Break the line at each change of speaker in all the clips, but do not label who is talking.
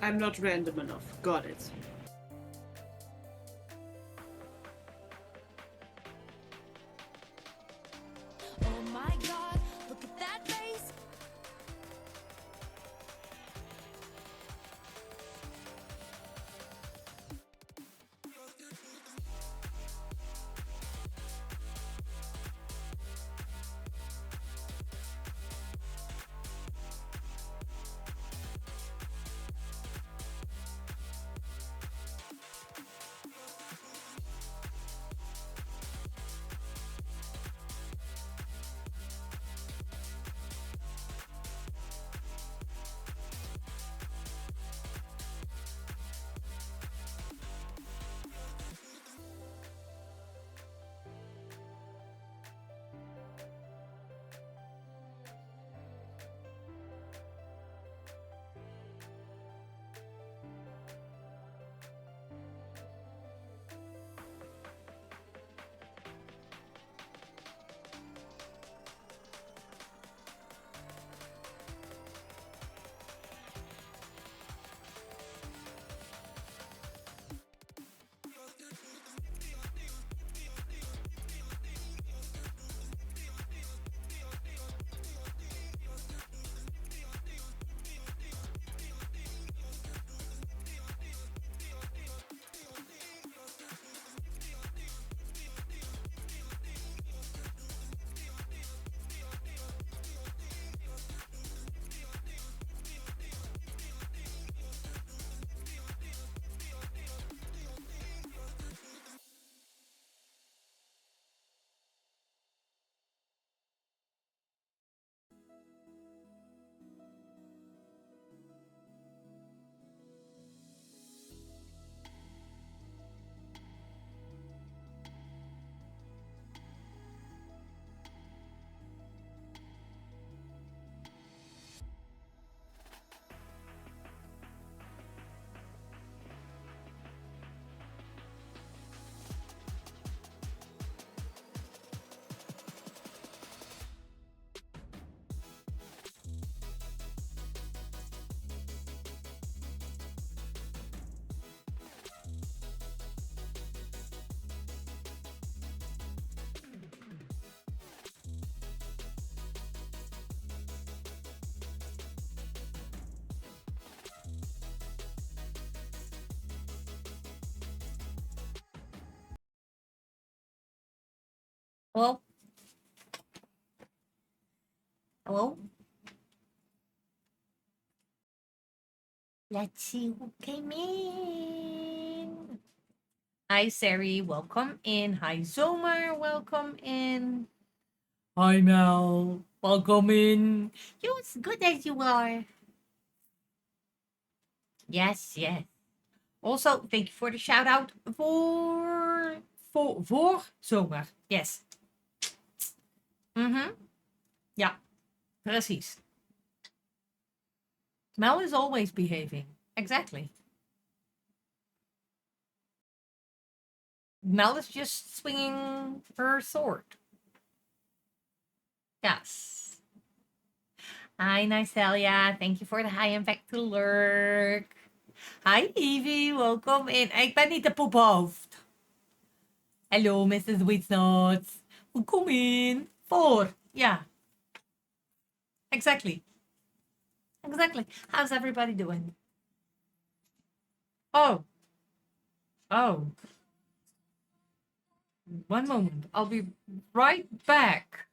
I'm not random enough. Got it.
Oh my god, look at that face!
Hello? Hello? Let's see who came in. Hi, Sari. Welcome in. Hi, Zomer. Welcome in. Hi, Mel. Welcome in. You're as good as you are. Yes, yes. Also, thank you for the shout out voor Zomer. Yes. Mm-hmm. Ja, precies. Mel is always behaving. Exactly. Mel is just swinging her sword. Yes. Hi, Nicelia. Thank you for the high impact to lurk. Hi, Evie. Welkom in. Ik ben niet de poephoofd. Hallo, Mrs. Witsnots. Welkom in. Voor. Ja, exactly. Exactly. How's everybody doing? Oh, oh. One moment. I'll be right back.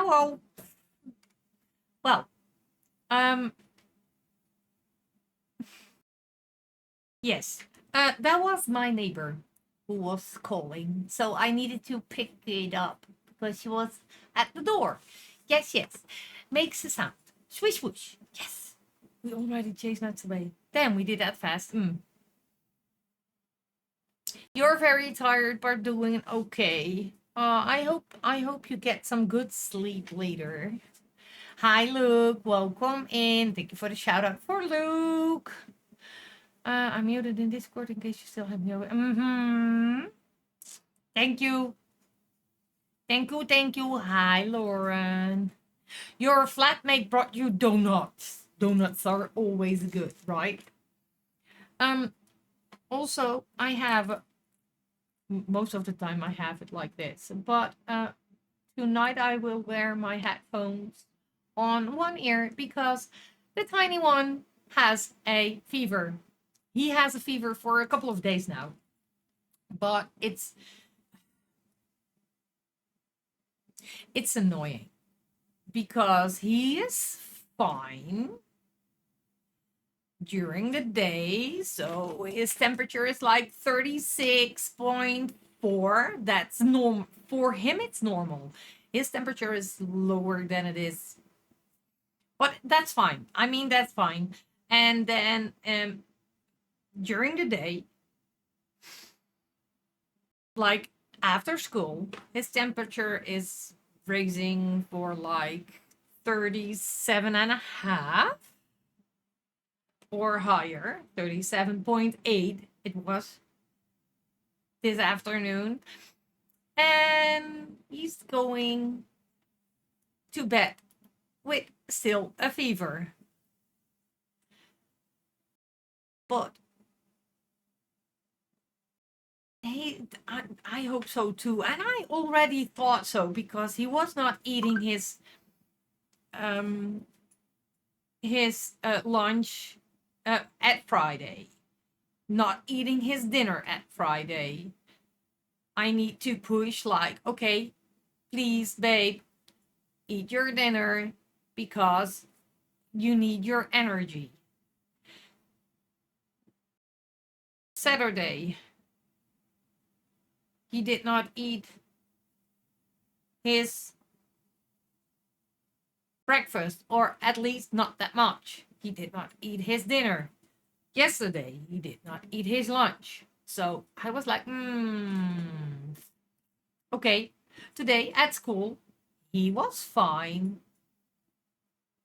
well, well, um, yes, that was my neighbor who was calling, so I needed to pick it up because she was at the door. Yes, yes, makes a sound. Swish, swoosh. Yes, we already chased nuts away. Damn, we did that fast. You're very tired, but doing okay. I hope you get some good sleep later. Hi, Luke. Welcome in. Thank you for the shout out for Luke. I'm muted in Discord in case you still have me over. Thank you. Thank you. Thank you. Hi, Lauren. Your flatmate brought you donuts. Donuts are always good, right? Um. Also, I have most of the time I have it like this, but tonight I will wear my headphones on one ear because the tiny one has a fever. He has a fever for a couple of days now, but it's annoying because he is fine during the day, so his temperature is like 36.4. That's normal for him. It's normal. His temperature is lower than it is, but that's fine. I mean, that's fine. And then during the day, like after school, his temperature is raising for like 37 and a half or higher, 37.8 it was this afternoon. And he's going to bed with still a fever. But hey, I hope so too. And I already thought so because he was not eating um his lunch at Friday, not eating his dinner at Friday. I need to push like, okay, please, babe, eat your dinner because you need your energy. Saturday, he did not eat his breakfast, or at least not that much. He did not eat his dinner. Yesterday, he did not eat his lunch. So I was like, okay. Today at school, he was fine.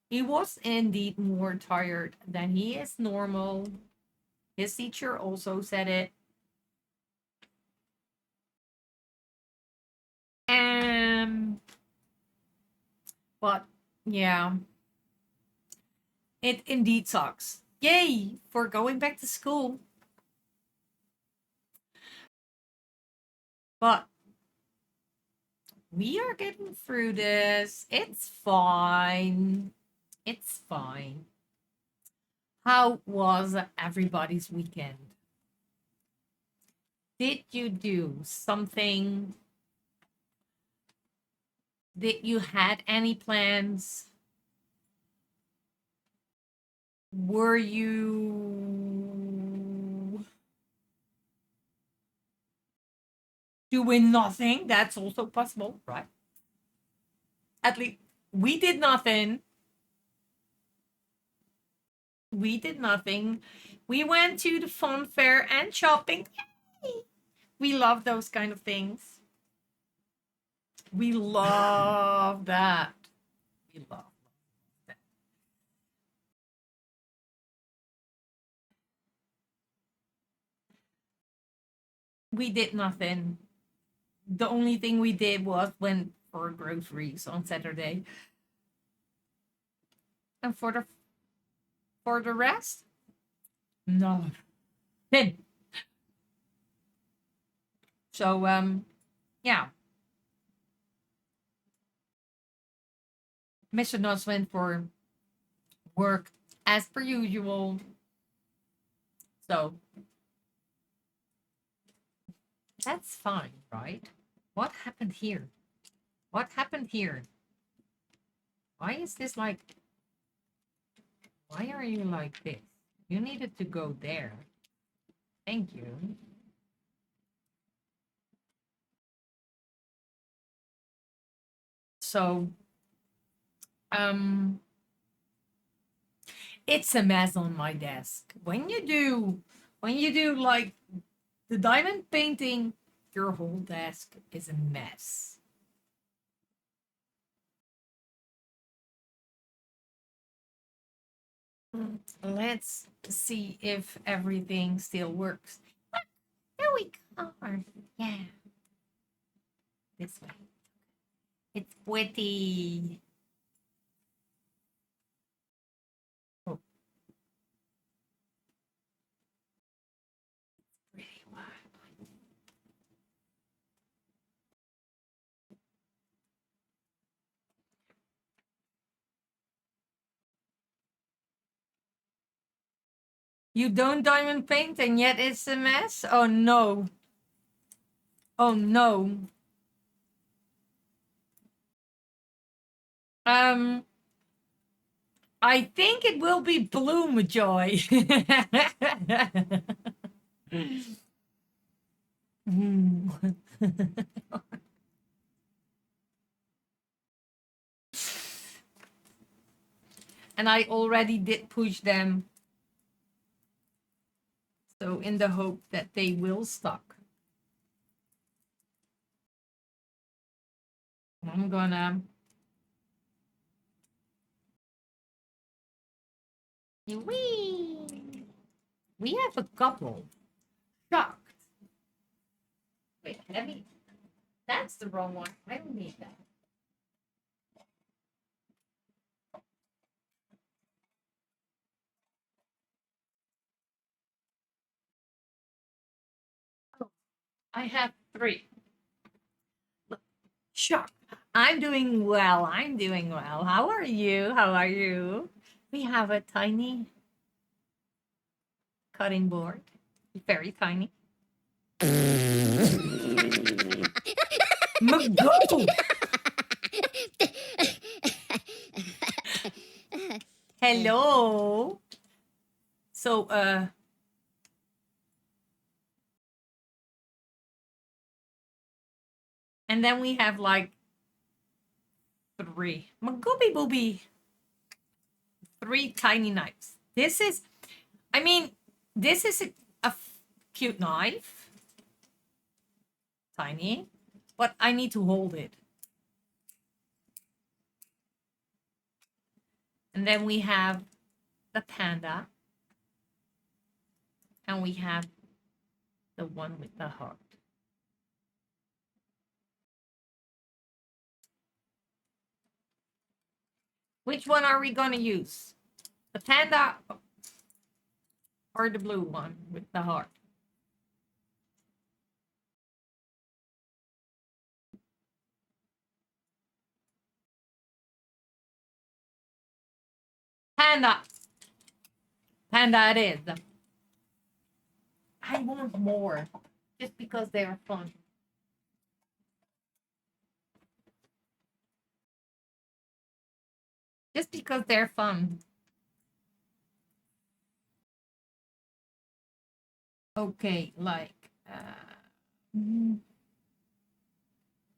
He was indeed more tired than he is normal. His teacher also said it. Um, but yeah, it indeed sucks. Yay for going back to school. But we are getting through this. It's fine. It's fine. How was everybody's weekend? Did you do something? Did you had any plans? Were you doing nothing? That's also possible, right? At least we did nothing. We did nothing. We went to the fun fair and shopping. Yay! We love those kind of things. We love that. We love that. We did nothing. The only thing we did was went for groceries on Saturday. And for the rest, no. Then so yeah. Mr. Nuts went for work as per usual. So that's fine, right? What happened here? What happened here? Why is this like... Why are you like this? You needed to go there. Thank you. So, it's a mess on my desk. When you do like the diamond painting, your whole desk is a mess. Let's see if everything still works. There we go. Yeah. This way. It's witty. Oh, pretty wild. You don't diamond paint and yet it's a mess? Oh no. Oh no. Um, I think it will be Bloom Joy. And I already did push them. So in the hope that they will stuck. I'm gonna... Whee! We have a couple. Shocked. Wait, let me... That's the wrong one. I don't need that. Oh, I have 3. Shocked. I'm doing well. I'm doing well. How are you? How are you? We have a tiny cutting board. Very tiny. Magoo! Hello. So, and then we have like 3. Magooby booby. 3 tiny knives. This is, I mean, this is a cute knife. Tiny. But I need to hold it. And then we have the panda. And we have the one with the heart. Which one are we going to use? The panda or the blue one with the heart? Panda. Panda it is. I want more. Just because they are fun. Just because they're fun. Okay, like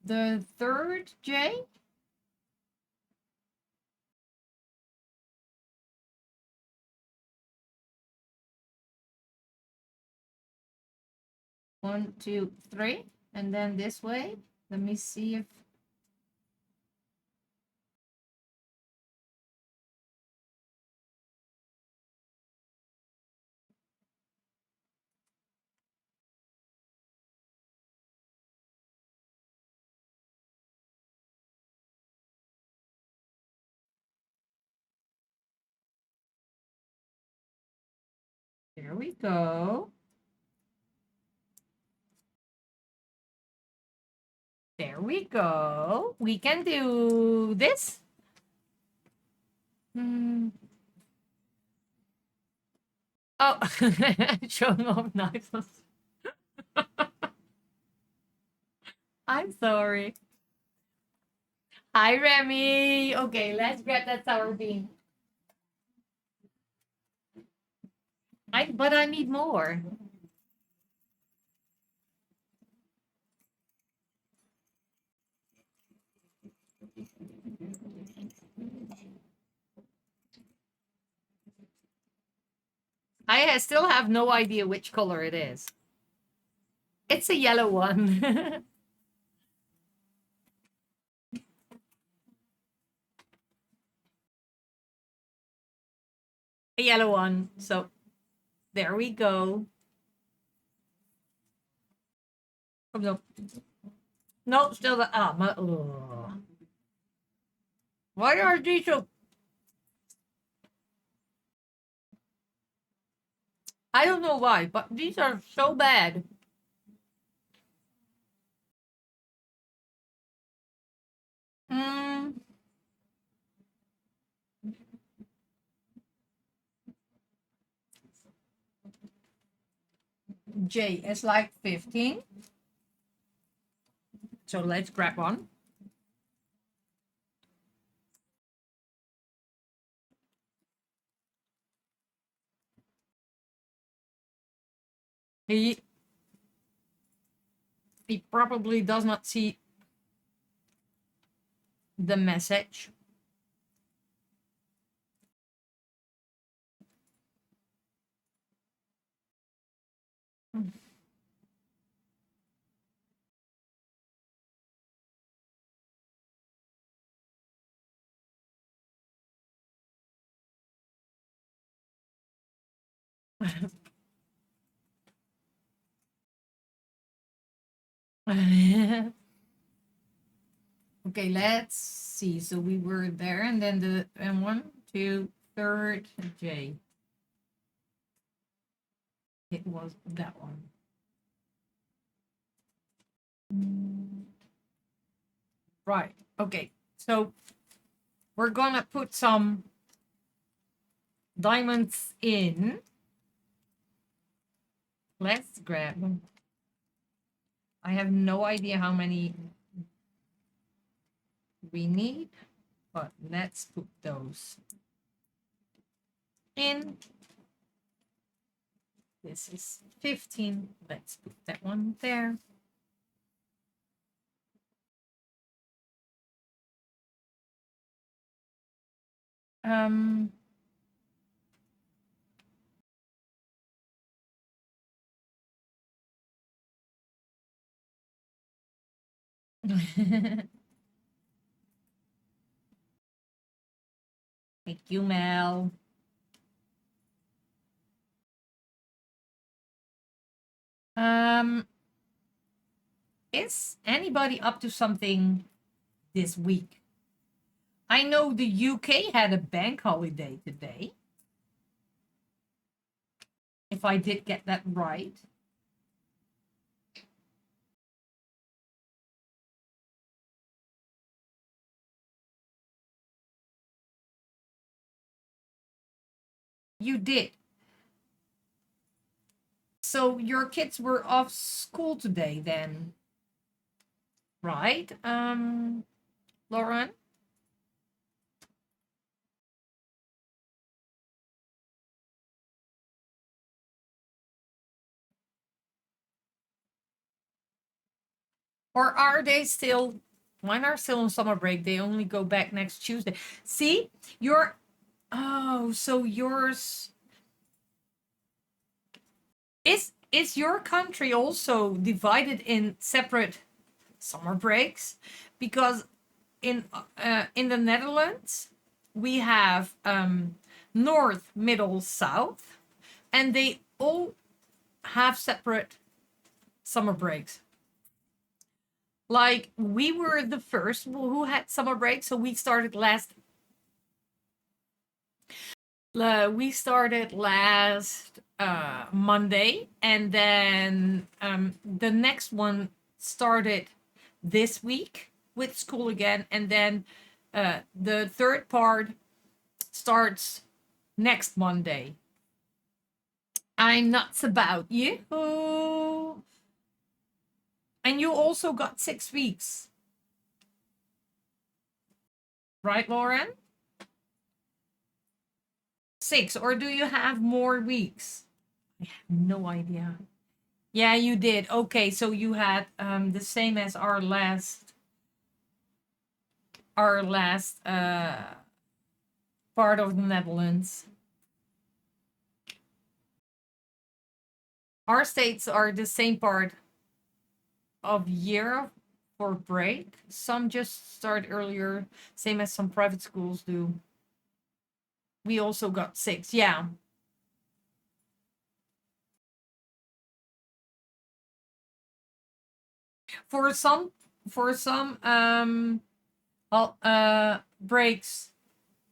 the third J. One, two, three, and then this way. Let me see if... There we go. There we go. We can do this. Oh, showing off knives. I'm sorry. Hi, Remy. Okay, let's grab that sour bean. But I need more. I still have no idea which color it is. It's a yellow one. A yellow one. So there we go. Oh, no. No, still the why are these so? I don't know why, but these are so bad. Mm, J is like 15. So let's grab one. He he probably does not see the message. Okay, let's see. So we were there, and then the and one, two, third J. It was that one. Right. Okay. So we're gonna put some diamonds in. Let's grab them. I have no idea how many we need, but let's put those in. This is 15. Let's put that one there. Um, Thank you, Mel. Um, is anybody up to something this week? I know the UK had a bank holiday today. If I did get that right. You did. So your kids were off school today then, right? Lauren? Or are they still, mine are still on summer break. They only go back next Tuesday. See, so yours is your country also divided in separate summer breaks? Because in the Netherlands, we have north, middle, south, and they all have separate summer breaks. Like we were the first who had summer break, so we started last Monday, and then the next one started this week with school again, and then the third part starts next Monday. I'm nuts about you. And you also got 6 weeks. Right, Lauren? 6, or do you have more weeks? I have no idea. Yeah, you did. Okay, so you had the same as our last part of the Netherlands. Our states are the same part of year for break. Some just start earlier, same as some private schools do. We also got 6. Yeah. For some breaks,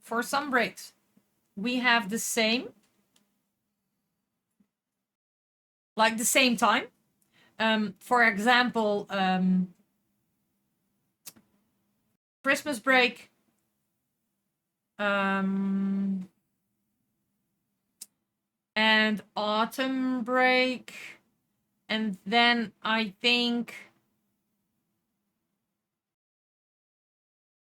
for some breaks, we have the same, like the same time. For example, Christmas break, and autumn break, and then I think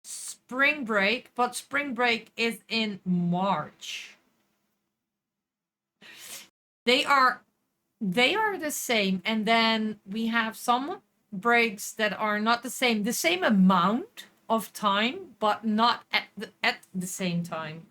spring break, but spring break is in March. They are the same, and then we have some breaks that are not the same amount of time, but not at the same time.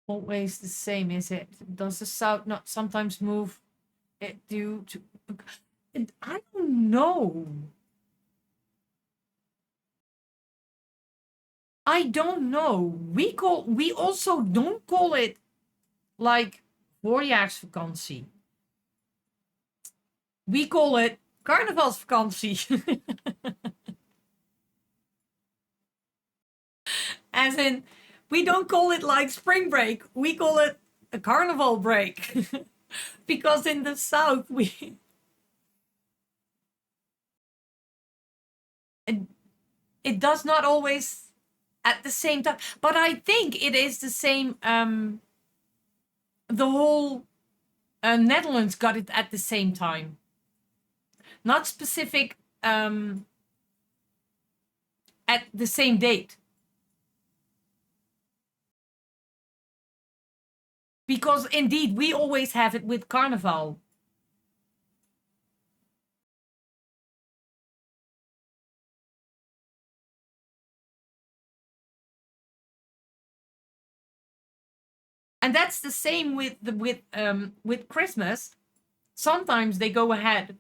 Always the same, is it? Does the south not sometimes move it due to? I don't know. I don't know. We also don't call it like voorjaarsvakantie. We call it carnavalsvakantie. As in, we don't call it like spring break. We call it a carnival break. Because in the south it, it does not always at the same time. But I think it is the same. The whole Netherlands got it at the same time. Not specific at the same date. Because indeed, we always have it with Carnival. And that's the same with Christmas. Sometimes they go ahead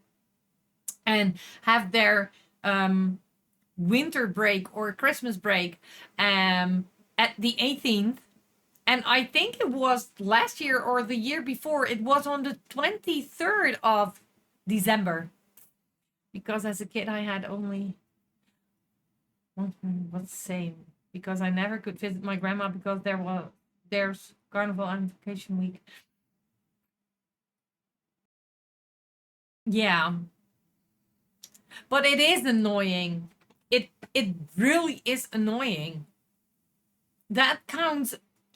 and have their winter break or Christmas break at the 18th. And I think it was last year or the year before, it was on the 23rd of December. Because as a kid, I had only what's the same? Because I never could visit my grandma because there's Carnival and Vacation Week. Yeah, but it is annoying. It really is annoying. That counts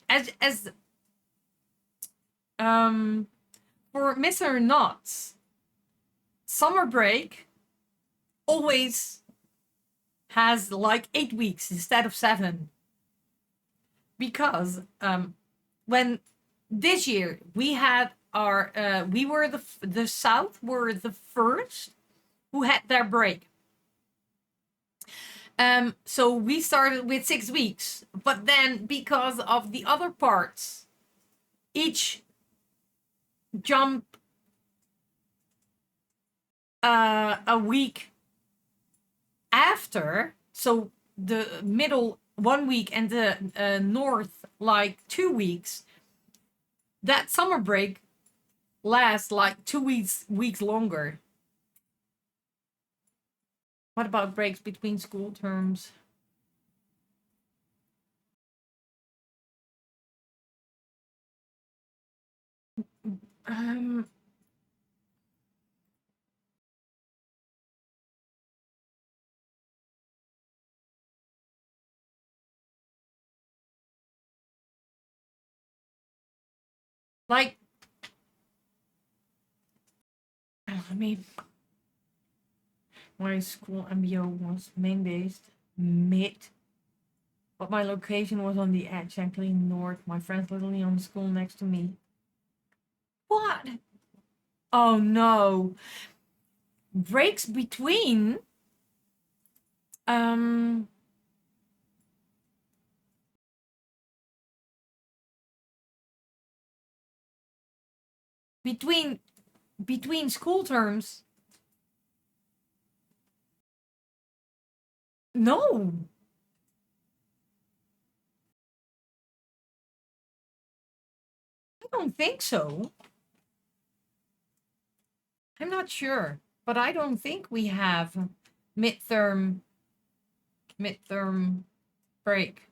as for Mr. Knots. Summer break always has like 8 weeks instead of 7. Because when this year we had our we were the South were the first who had their break. So we started with 6 weeks, but then because of the other parts, each jump a week after. So the middle 1 week and the north like 2 weeks. That summer break last like 2 weeks longer. What about breaks between school terms? Um, like, I mean, my school MBO was main based mid, but my location was on the edge, actually north. My friends literally on the school next to me. What? Oh no. Breaks um between between school terms. No, I don't think so. I'm not sure, but I don't think we have midterm midterm break.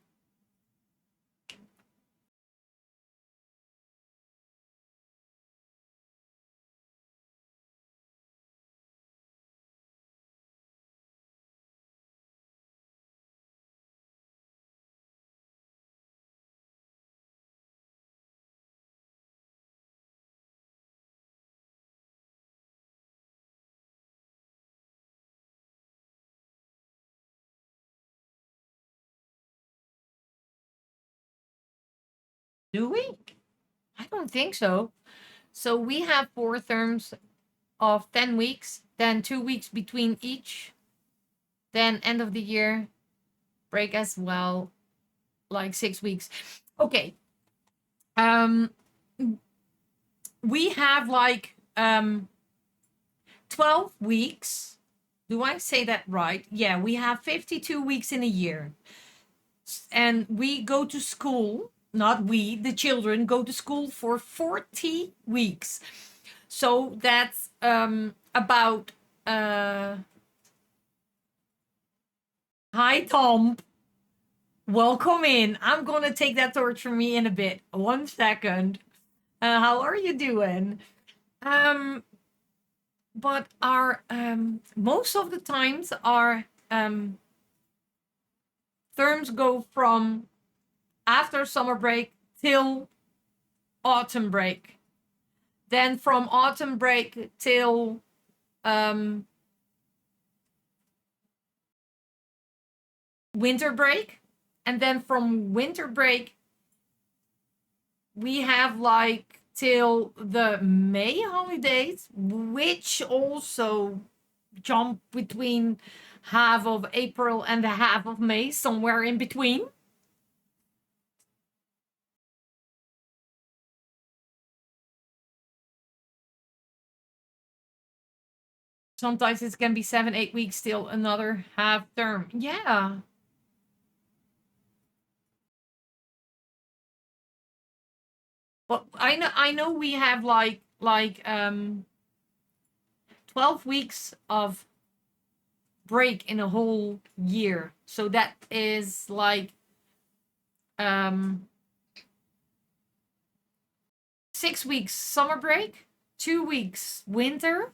Do we? I don't think so. So we have 4 terms of 10 weeks, then 2 weeks between each, then end of the year break as well, like 6 weeks. Okay. Um, we have like 12 weeks. Do I say that right? Yeah, we have 52 weeks in a year. And we go to school, not we, the children go to school for 40 weeks. So that's about hi Tom. Welcome in. I'm gonna take that torch from me in a bit. 1 second. How are you doing? Um, but our most of the times our terms go from after summer break till autumn break. Then from autumn break till um, winter break. And then from winter break, we have like till the May holidays, which also jump between half of April and the half of May, somewhere in between. Sometimes it can be 7, 8 weeks till another half term. Yeah. But I know we have like 12 weeks of break in a whole year. So that is like um 6 weeks summer break, 2 weeks winter,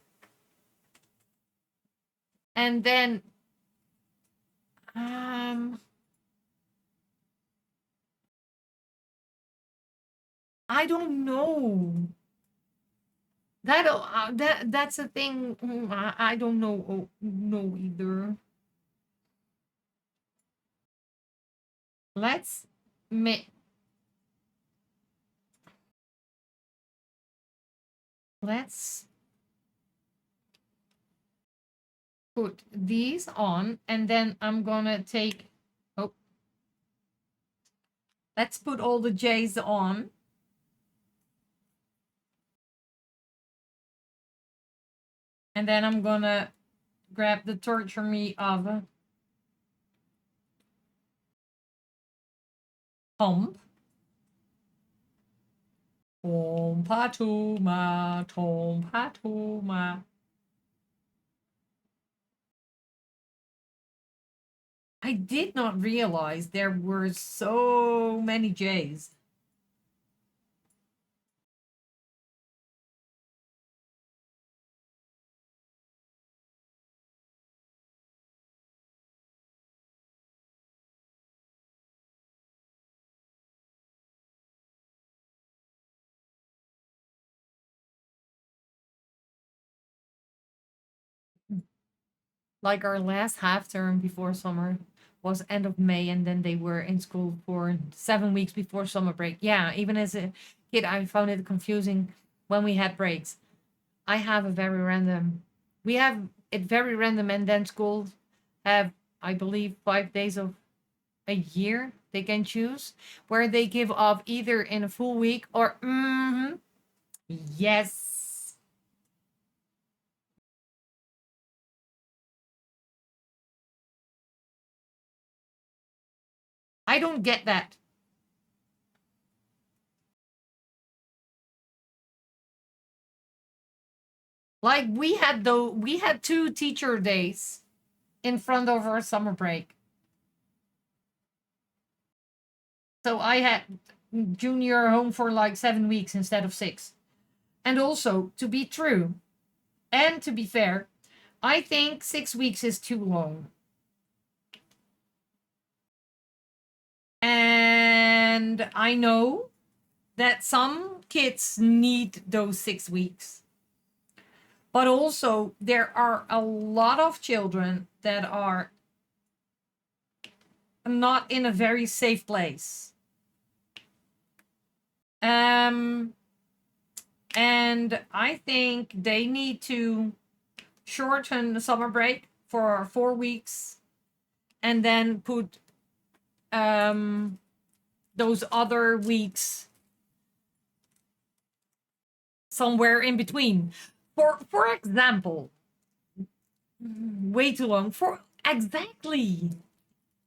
and then um I don't know. That's a thing. I don't know either. Let's ma- let's put these on, and then I'm gonna take. Oh, let's put all the J's on, and then I'm gonna grab the torture me of pump. Tom Patuma, Tom Patuma. I did not realize there were so many J's. Like our last half term before summer was end of May, and then they were in school for 7 weeks before summer break. Yeah, even as a kid, I found it confusing when we had breaks. I have a very random, we have it very random, and then schools have, I believe, 5 days of a year they can choose where they give off either in a full week or, yes. I don't get that. Like we had 2 teacher days in front of our summer break. So I had junior home for like 7 weeks instead of 6. And also, to be true and to be fair, I think 6 weeks is too long. And I know that some kids need those 6 weeks. But also, there are a lot of children that are not in a very safe place. And I think they need to shorten the summer break for 4 weeks and then put those other weeks somewhere in between. For example, way too long. For exactly,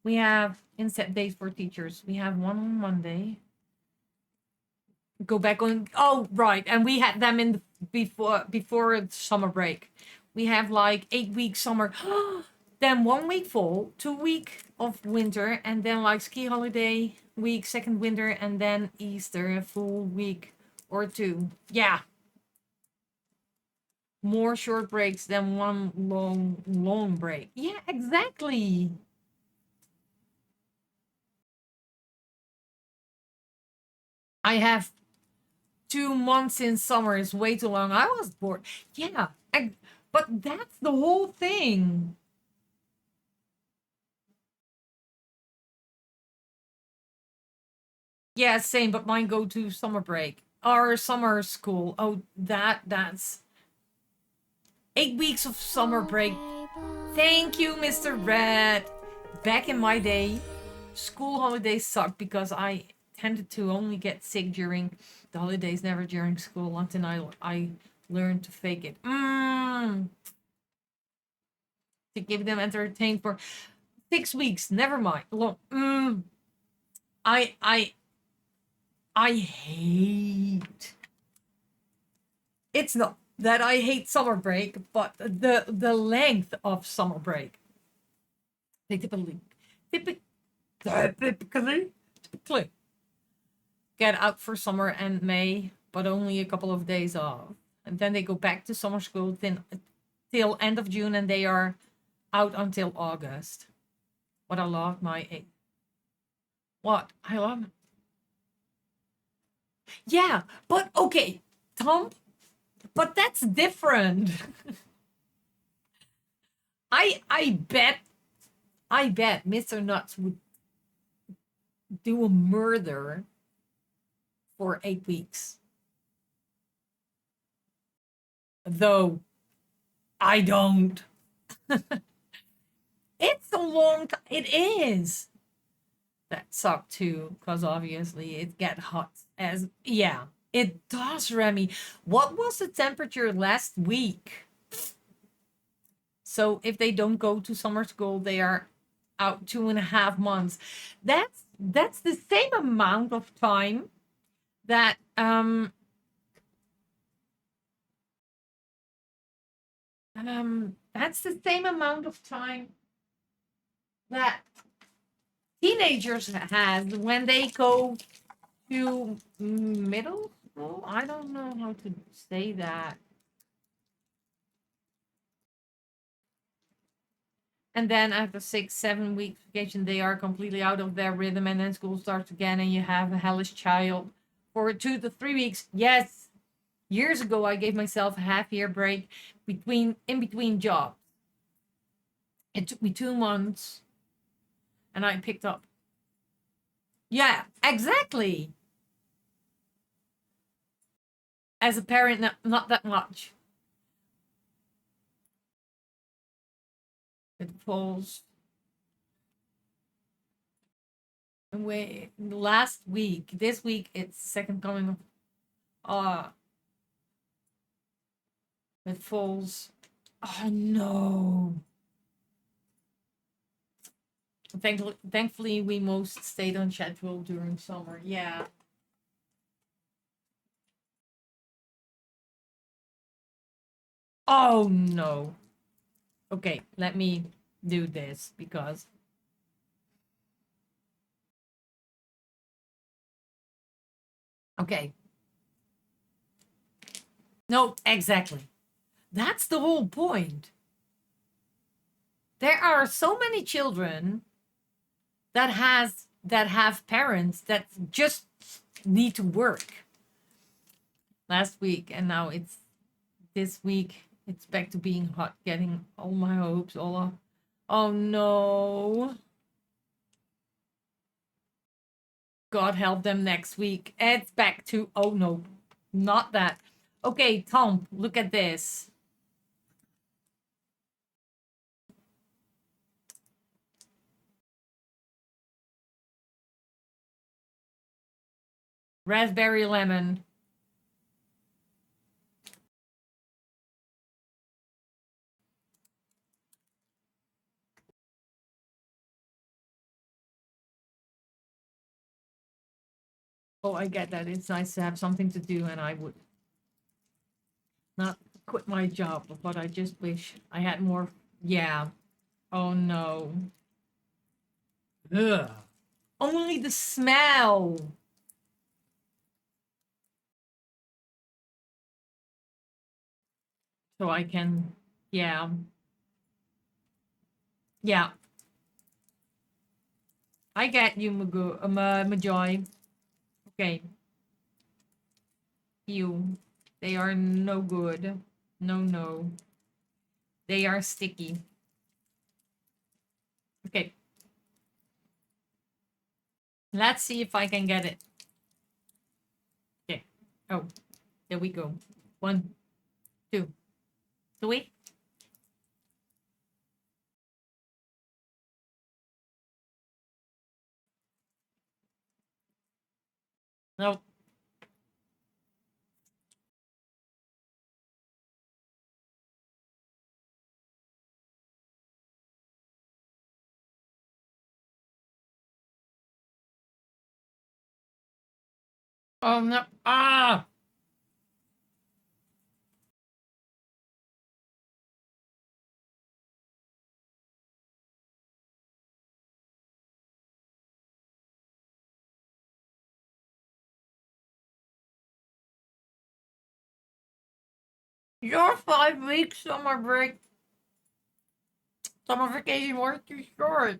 we have inset days for teachers. We have one on Monday. Go back on. Oh, right, and we had them in the, before summer break. We have like 8 weeks summer. Then 1 week fall, 2 week of winter, and then like ski holiday week, second winter, and then Easter, a full week or two. Yeah. More short breaks than one long break. Yeah, exactly. I have 2 months in summer is way too long. I was bored. Yeah, but that's the whole thing. Yeah, same, but mine go to summer break or summer school. Oh, that's 8 weeks of summer break. Thank you, Mr. Red. Back in my day, school holidays sucked because I tended to only get sick during the holidays, never during school until I learned to fake it. To give them entertained for 6 weeks. Never mind. Long. I I I hate. It's not that I hate summer break, but the length of summer break. They typically typically get out for summer and May, but only a couple of days off, and then they go back to summer school then till end of June, and they are out until August. What I love my what I love. Yeah, but okay, Tom, but that's different. I bet Mr. Nuts would do a murder for 8 weeks. Though I don't. It's a long time. It is. That sucked too, because obviously it get hot as yeah. It does, Remy. What was the temperature last week? So if they don't go to summer school, they are out 2.5 months. That's the same amount of time that That's the same amount of time that teenagers have when they go to middle school. I don't know how to say that. And then after 6, 7 weeks vacation, they are completely out of their rhythm, and then school starts again, and you have a hellish child for 2 to 3 weeks. Yes, years ago I gave myself a half-year break in between jobs. It took me 2 months, and I picked up. Yeah, exactly. As a parent, not that much. It falls away. Last week, this week, it's second coming of. Uh, it falls. Oh no. Thankfully, we most stayed on schedule during summer. Yeah. Oh no. Okay, let me do this because. Okay. No, exactly. That's the whole point. There are so many children that have parents that just need to work. Last week, and now it's this week. It's back to being hot, getting all my hopes all off. Oh no. God help them next week. It's back to, oh no, not that. Okay, Tom, look at this. Raspberry lemon. Oh, I get that. It's nice to have something to do, and I would not quit my job, but I just wish I had more. Yeah. Oh no. Ugh. Only the smell. So I can, yeah. Yeah. I get you, Majoy. Okay. You. They are no good. No, no. They are sticky. Okay. Let's see if I can get it. Okay. Oh, there we go. 1, 2, 3. No. Oh no. Ah. Your 5 weeks summer break, summer vacation was too short.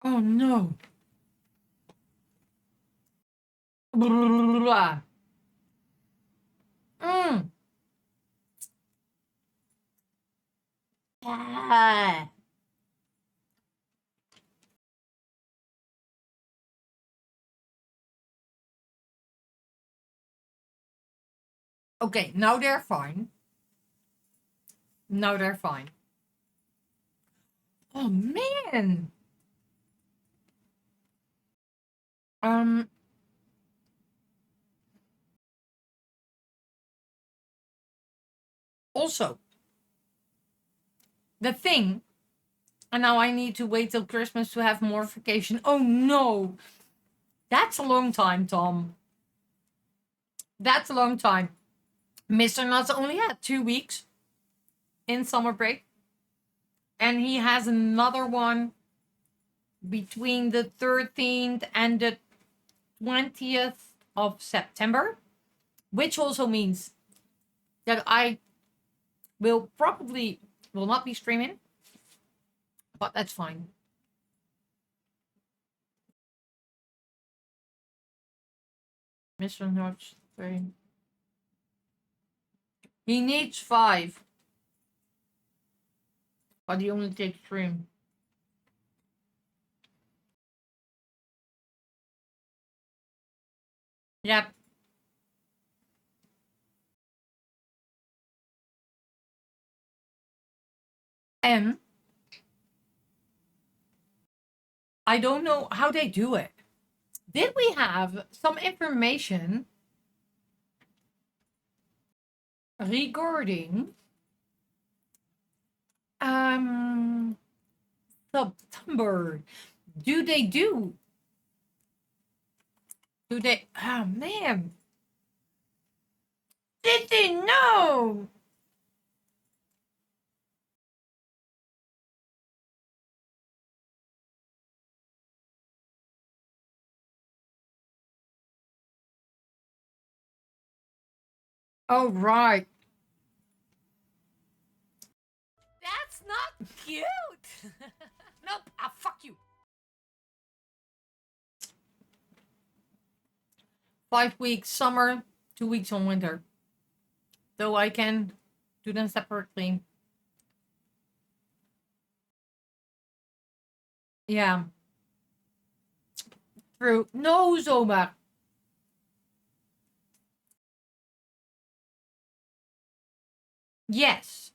Oh no. Blah. Mm. Ah. Okay, now they're fine. Now they're fine. Oh man. Um. Also, the thing, and now I need to wait till Christmas to have more vacation. Oh no, that's a long time, Tom. That's a long time. Mr. Nuts only had 2 weeks in summer break, and he has another one between the 13th and the 20th of September, which also means that I will not be streaming, but that's fine. Mr. Nuts 3. He needs 5. But he only takes 3. Yep. And I don't know how they do it. Did we have some information regarding September? Do they do? Do they? Oh man, did they know? Oh right. That's not cute. Nope. Ah, fuck you. 5 weeks summer, 2 weeks on winter. Though I can do them separately. Yeah. True. No, zomaar. Yes.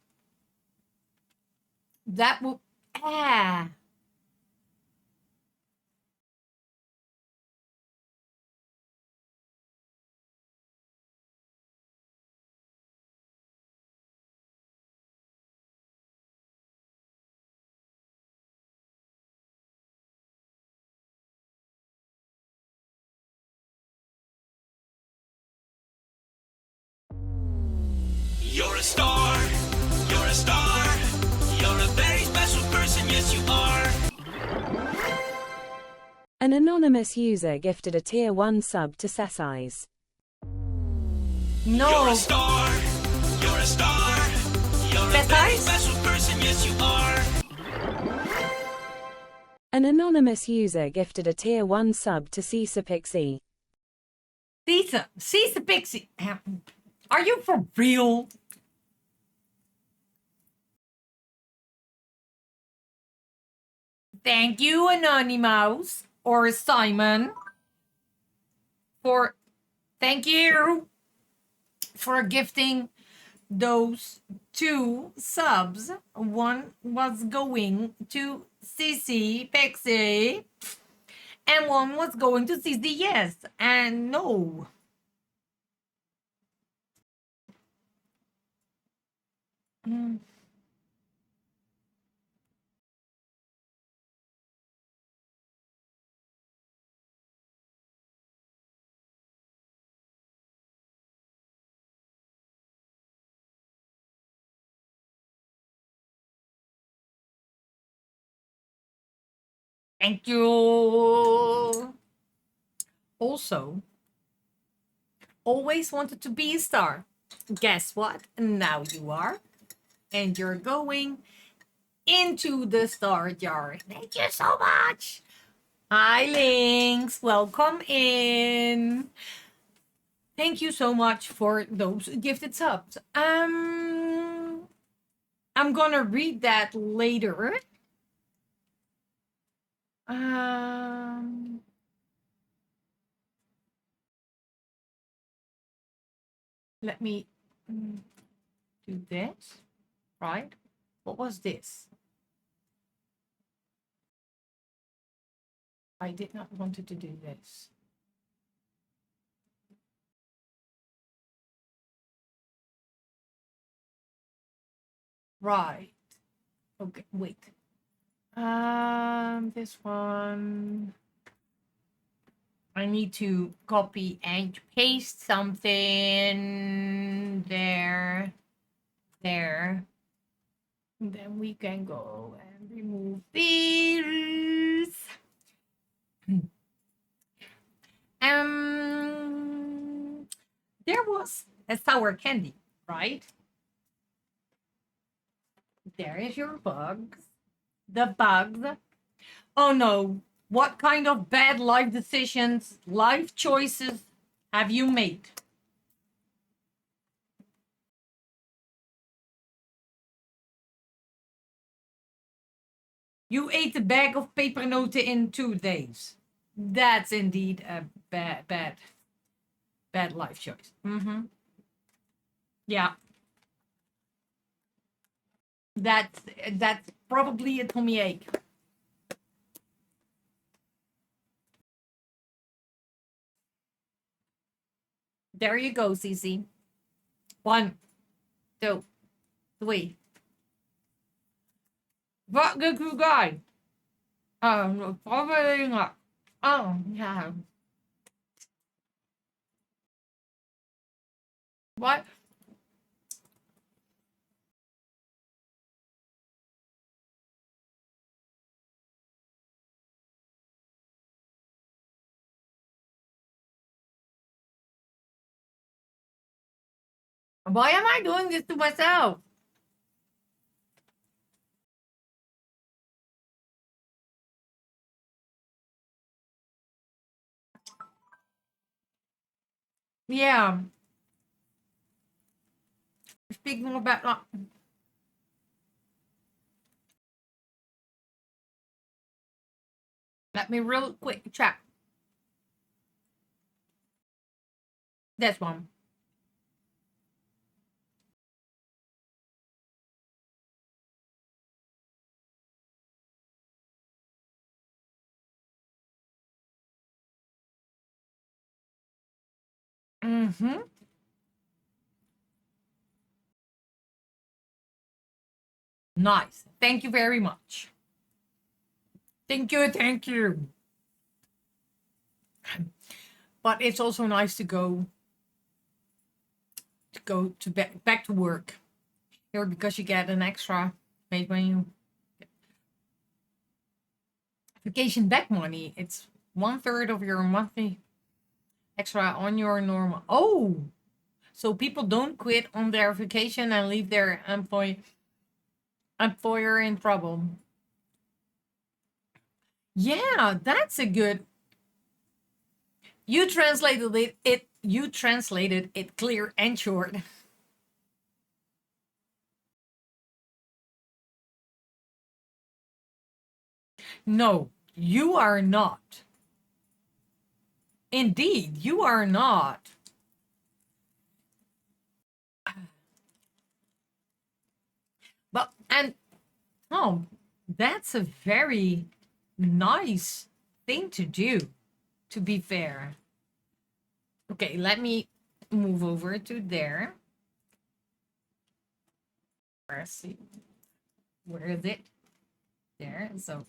That will. Ah.
You're a star, you're a star, you're a very special person, yes you are.
An anonymous user gifted a tier 1 sub to Sesseyes.
No.
You're a star, you're a star, you're a very special person, yes you are.
An anonymous user gifted a tier 1 sub to Cisa Pixie.
Cisa Pixie. Are you for real? Thank you, Anonymous or Simon, thank you for gifting those 2 subs. One was going to CC Pixie, and one was going to CC Yes and No. Thank you. Also, always wanted to be a star. Guess what? Now you are. And you're going into the star jar. Thank you so much. Hi, Lynx. Welcome in. Thank you so much for those gifted subs. I'm gonna read that later. Let me do this. Right? What was this? I did not want to do this. Right. Okay, wait. This one. I need to copy and paste something there. There. And then we can go and remove these. There was a sour candy, right? There is your bugs. The bugs. Oh no. What kind of bad life decisions, life choices have you made? You ate a bag of pepernoten in 2 days. That's indeed a bad life choice. Mm-hmm. Yeah. That's probably a tummy ache. There you go, Cece. 1, 2, 3. Wat did you guys? Probably not. Oh, yeah. What? Why am I doing this to myself? Yeah. Speaking about, let me real quick check this one. Mm-hmm. Nice. Thank you very much. Thank you. Thank you. But it's also nice to go to back to work here because you get an extra paid when you vacation back money. It's 1/3 of your monthly extra on your normal. Oh, so people don't quit on their vacation and leave their employer in trouble. Yeah, that's a good. You translated it clear and short. No, you are not. Indeed, you are not. But and oh, that's a very nice thing to do, to be fair. Okay, let me move over to there. Let's see. Where is it? There. So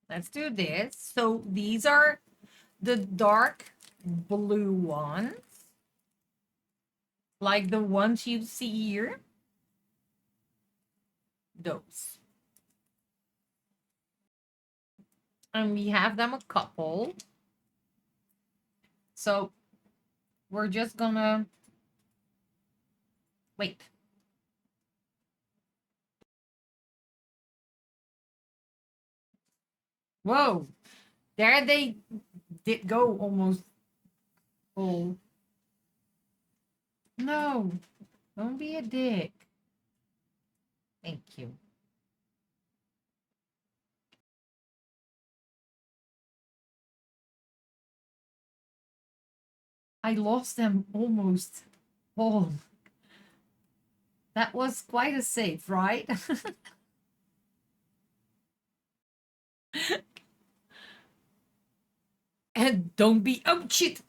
let's do this. So these are the dark blue ones, like the ones you see here. Those. And we have them a couple. So we're just gonna wait. Whoa, there they did go almost full. No, don't be a dick. Thank you. I lost them almost all. That was quite a save, right? And don't be, oh shit,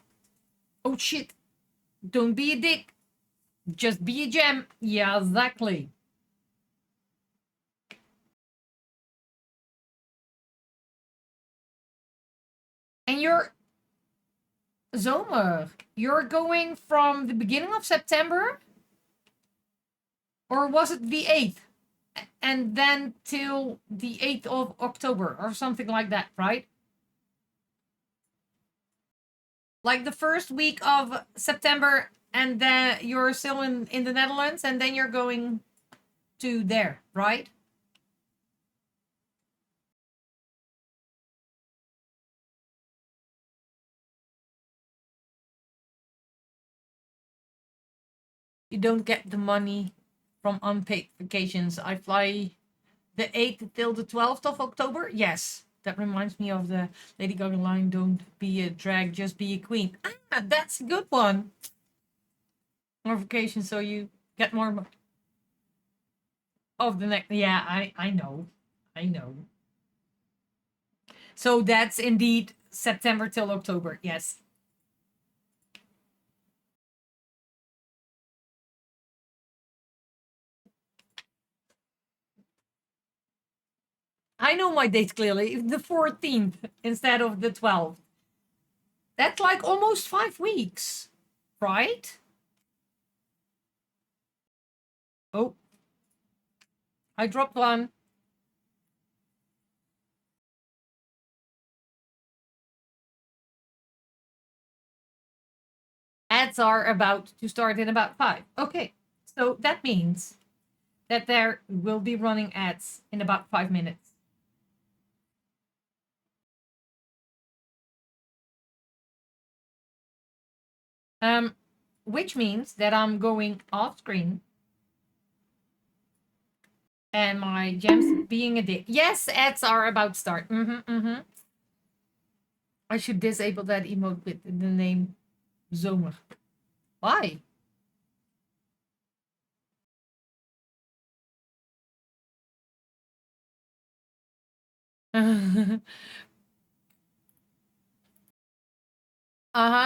don't be a dick. Just be a gem. Yeah, exactly. And you're Zomer. You're going from the beginning of September, or was it the 8th? And then till the 8th of October or something like that, right? Like the first week of September, and then you're still in the Netherlands, and then you're going to there, right? You don't get the money from unpaid vacations. I fly the 8th till the 12th of October. Yes. That reminds me of the Lady Gaga line, don't be a drag, just be a queen. Ah, that's a good one. More vacation so you get more of the next. Yeah, I know. I know. So that's indeed September till October. Yes. I know my dates clearly. The 14th instead of the 12th. That's like almost 5 weeks, right? Oh, I dropped one. Ads are about to start in about 5. Okay, so that means that there will be running ads in about 5 minutes. Which means that I'm going off screen and my gems being a dick. Yes, ads are about to start. I should disable that emote with the name Zomer. Why?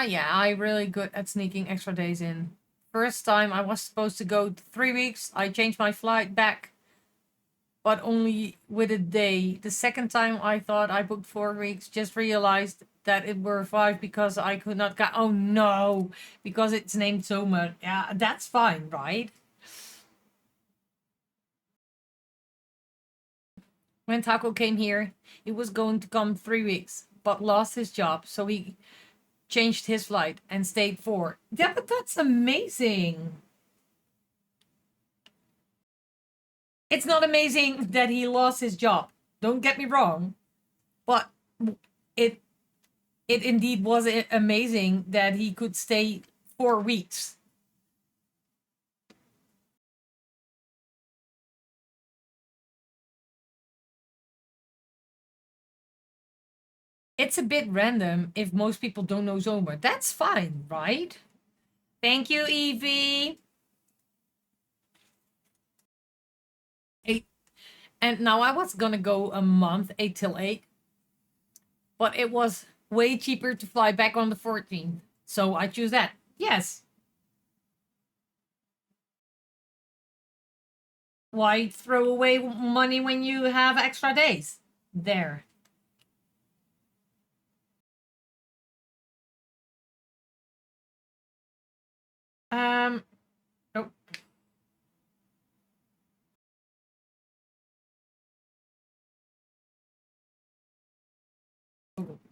Yeah, I'm really good at sneaking extra days in. First time I was supposed to go 3 weeks, I changed my flight back, but only with a day. The second time I thought I booked 4 weeks, just realized that it were 5 because I could not go. Oh no, because it's named Zomer. Yeah, that's fine, right? When Taco came here, he was going to come 3 weeks, but lost his job, so he changed his flight and stayed 4. Yeah, but that's amazing. It's not amazing that he lost his job. Don't get me wrong, but it it indeed was amazing that he could stay 4 weeks. It's a bit random if most people don't know Zomer. That's fine, right? Thank you, Evie. And now I was gonna go a month, 8 till 8, but it was way cheaper to fly back on the 14th. So I choose that. Yes. Why throw away money when you have extra days? There. Um, oh,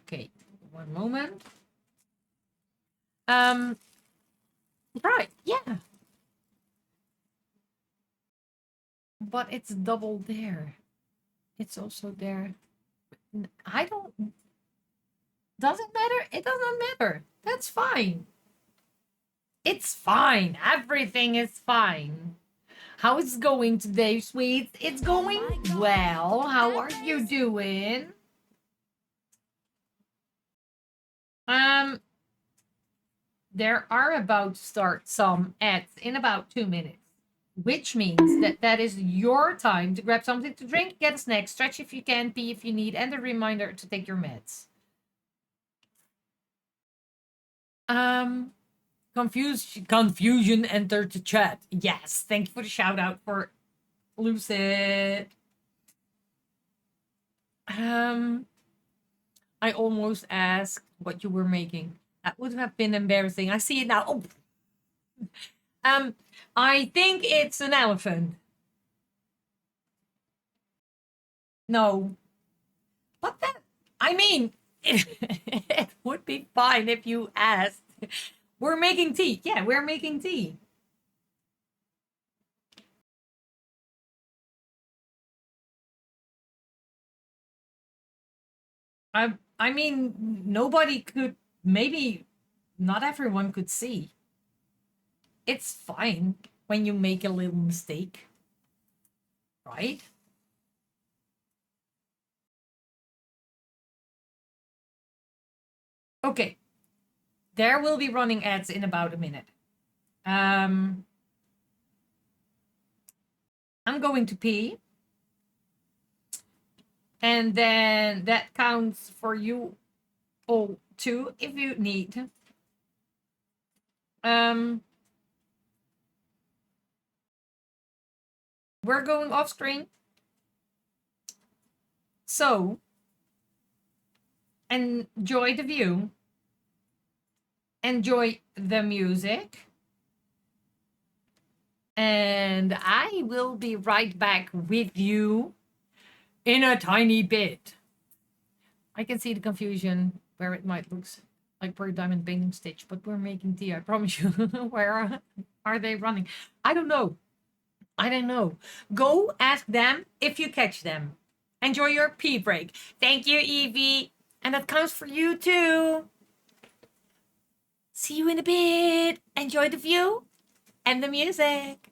okay. One moment. Um, right, yeah. But it's double there. It's also there. I don't. Doesn't matter. It doesn't matter. That's fine. It's fine. Everything is fine. How is it going today, sweets? It's going well. How are you doing? Um, there are about to start some ads in about 2 minutes, which means that that is your time to grab something to drink, get a snack, stretch if you can, pee if you need, and a reminder to take your meds. Confusion entered the chat. Yes, thank you for the shout out for Lucid. I almost asked what you were making. That would have been embarrassing. I see it now. Oh. I think it's an elephant. No. But that, I mean, it would be fine if you asked. We're making tea. Yeah, we're making tea. I mean, nobody could, maybe not everyone could see. It's fine when you make a little mistake, right? Okay. There will be running ads in about a minute. I'm going to pee. And then that counts for you all too, if you need. We're going off screen. So enjoy the view. Enjoy the music. And I will be right back with you in a tiny bit. I can see the confusion where it might look like Pearl Diamond painting stitch, but we're making tea, I promise you. Where are they running? I don't know. I don't know. Go ask them if you catch them. Enjoy your pee break. Thank you, Evie. And that counts for you too. See you in a bit. Enjoy the view and the music.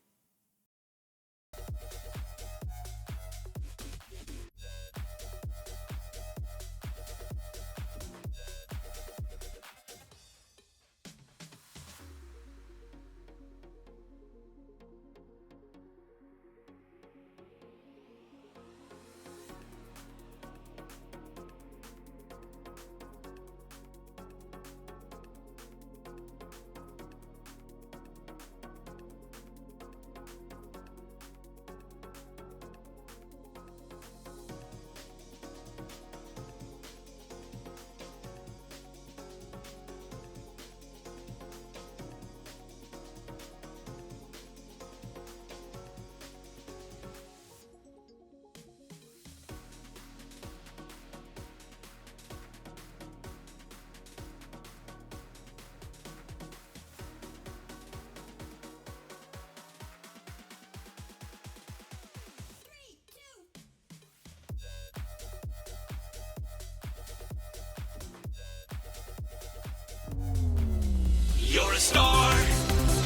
You're a star,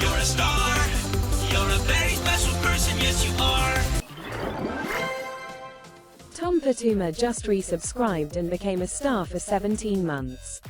you're a star, you're a very special person, yes you are.
Tom Patuma just resubscribed and became a star for 17 months.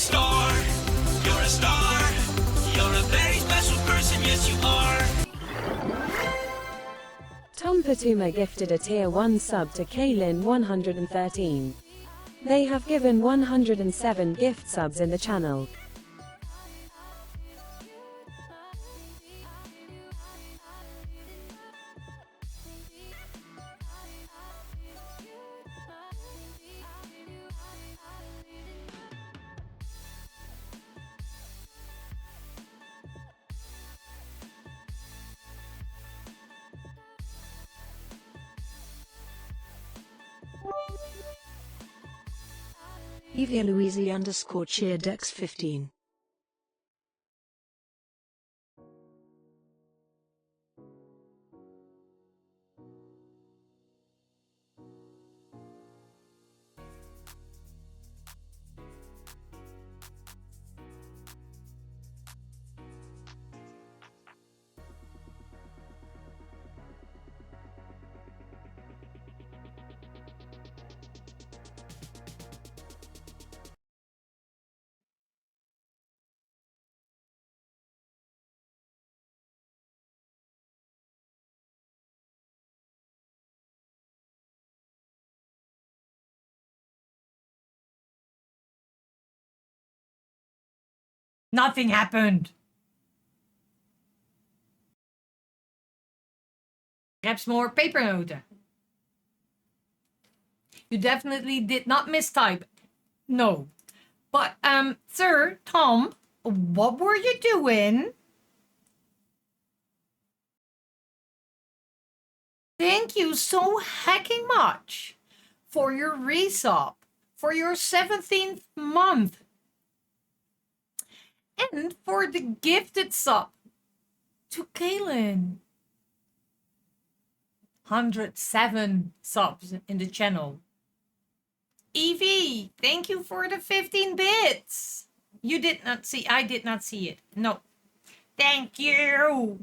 star. You're a star. You're a very special person, yes you are.
Tom Patuma gifted a tier 1 sub to Kaylin 113. They have given 107 gift subs in the channel.
Evia Louise underscore cheer Dex 15.
Nothing happened. Grab some more pepernoten. You definitely did not mistype. No. But, sir, Tom, what were you doing? Thank you so hecking much for your resub, for your 17th month, and for the gifted sub to Kaylin. 107 subs in the channel. Evie, thank you for the 15 bits. You did not see, I did not see it. No. Thank you.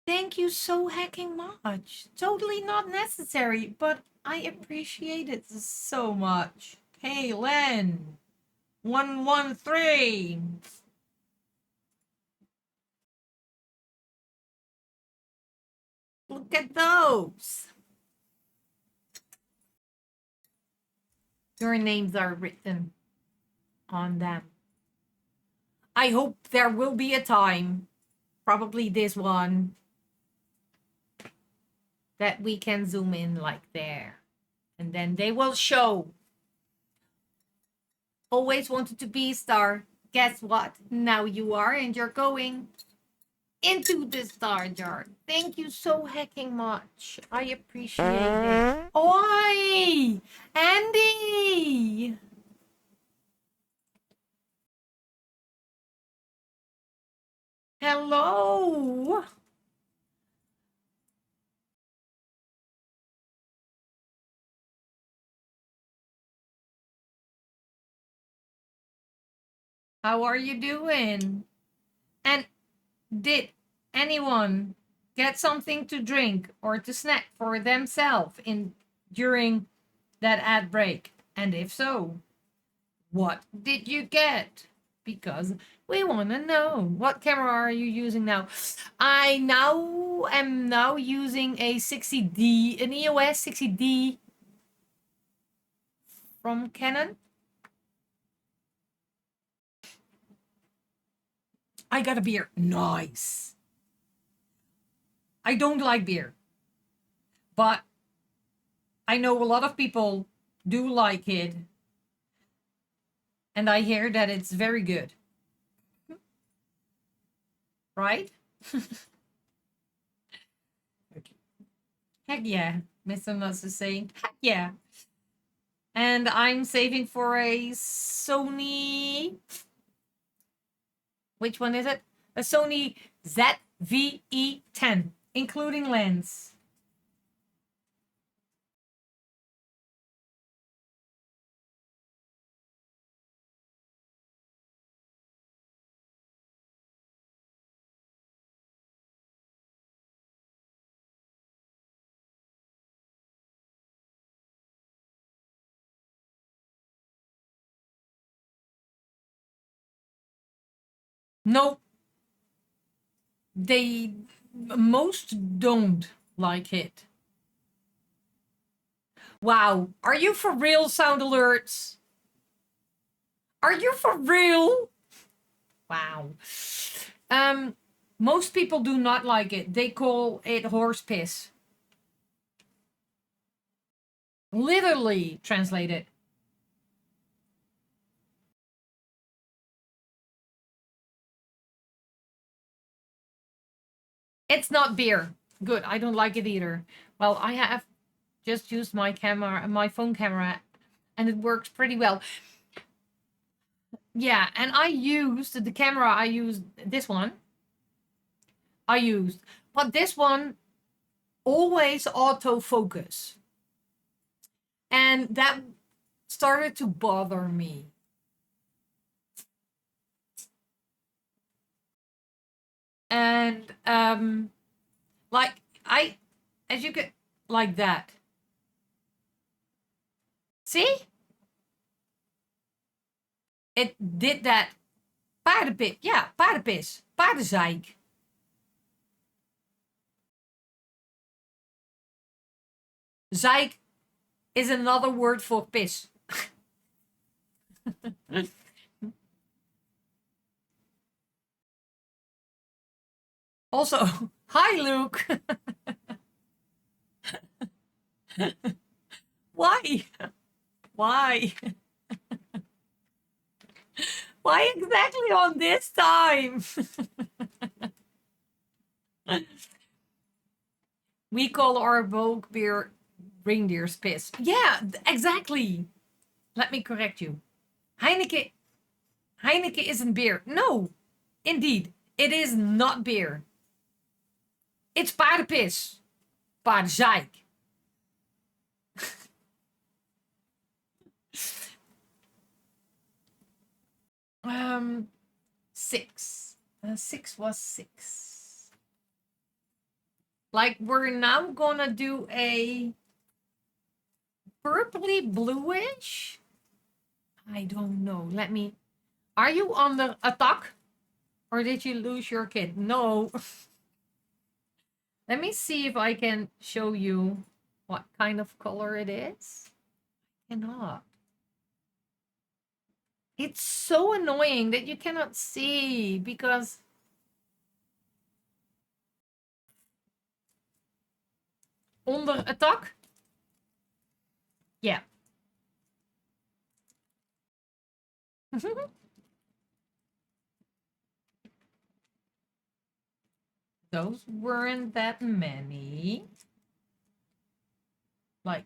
Thank you so hecking much. Totally not necessary, but I appreciate it so much. Kaylin, 113. Look at those. Your names are written on them. I hope there will be a time, probably this one, that we can zoom in like there. And then they will show. Always wanted to be a star. Guess what? Now you are, and you're going into the star jar. Thank you so hecking much. I appreciate it. Oi! Andy! Hello! How are you doing? And did anyone get something to drink or to snack for themselves in during that ad break? And if so, what did you get? Because we want to know. What camera are you using now? I now am using a 60D, an EOS 60D from Canon. I got a beer. Nice. I don't like beer, but I know a lot of people do like it. And I hear that it's very good. Right? Heck yeah. Mr. Nuts is saying, heck yeah. And I'm saving for a Sony. Which one is it? A Sony ZV-E10, including lens. No, they most don't like it. Wow, are you for real, sound alerts? Are you for real? Wow. Um, most people do not like it. They call it horse piss. Literally translated. It's not beer. Good. I don't like it either. Well, I have just used my camera, my phone camera, and it works pretty well. Yeah, and I used the camera. I used this one. But this one always autofocus, and that started to bother me. And like I, as you could, like that. See, it did that. Paardenpis, ja, paardenpis, paardenzeik. Zeik is another word for piss. Also, hi Luke. Why? Why? Why exactly on this time? We call our Vogue beer reindeer's piss. Yeah, exactly. Let me correct you. Heineken isn't beer. No, indeed, it is not beer. It's paardenpis. Paardenzeik. Um, 6. 6 was 6. Like, we're now gonna do a purpley bluish. I don't know. Let me. Are you on the attack? Or did you lose your kid? No. Let me see if I can show you what kind of color it is. I cannot. It's so annoying that you cannot see because onder attack. Yeah. Those weren't that many. Like,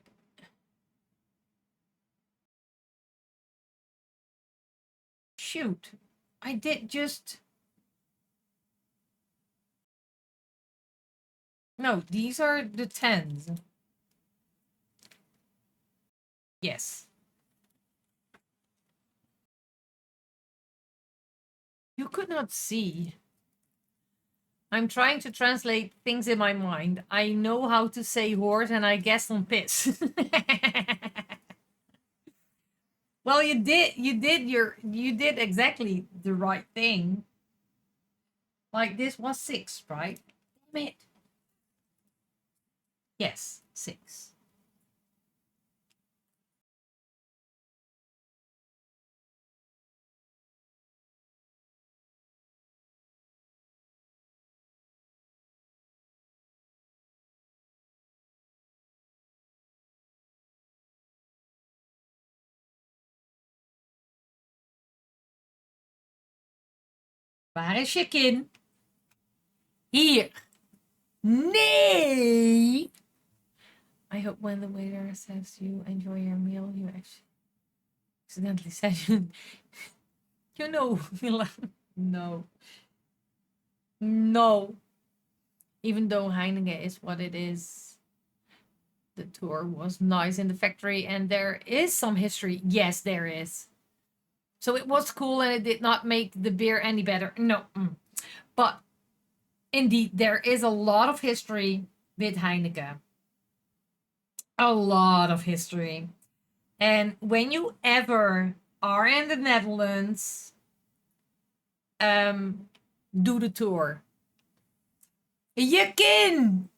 shoot. I did just. No, these are the 10s. Yes. You could not see. I'm trying to translate things in my mind. I know how to say horse and I guessed on piss. Well, you did exactly the right thing. Like this was 6, right? Damn it. Yes, 6. Waar is je kin? Hier. Nee. I hope when the waiter says you enjoy your meal, you actually accidentally said you. You know, no. No. Even though Heineken is what it is, the tour was nice in the factory and there is some history. Yes, there is. So it was cool and it did not make the beer any better. No. But indeed, there is a lot of history with Heineken. A lot of history. And when you ever are in the Netherlands, do the tour. Je kin!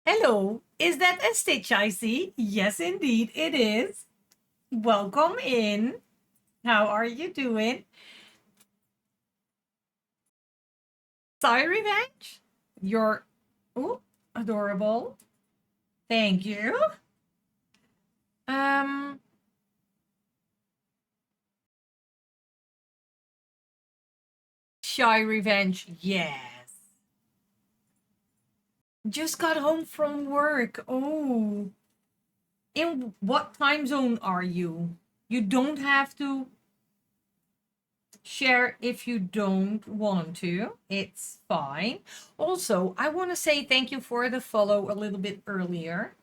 Hello, is that a stitch I see? Yes, indeed, it is. Welcome in. How are you doing? Side Revenge? You're adorable. Thank you. Shy Revenge, yes. Just got home from work. Oh. In what time zone are you? You don't have to share if you don't want to. It's fine. Also, I want to say thank you for the follow a little bit earlier.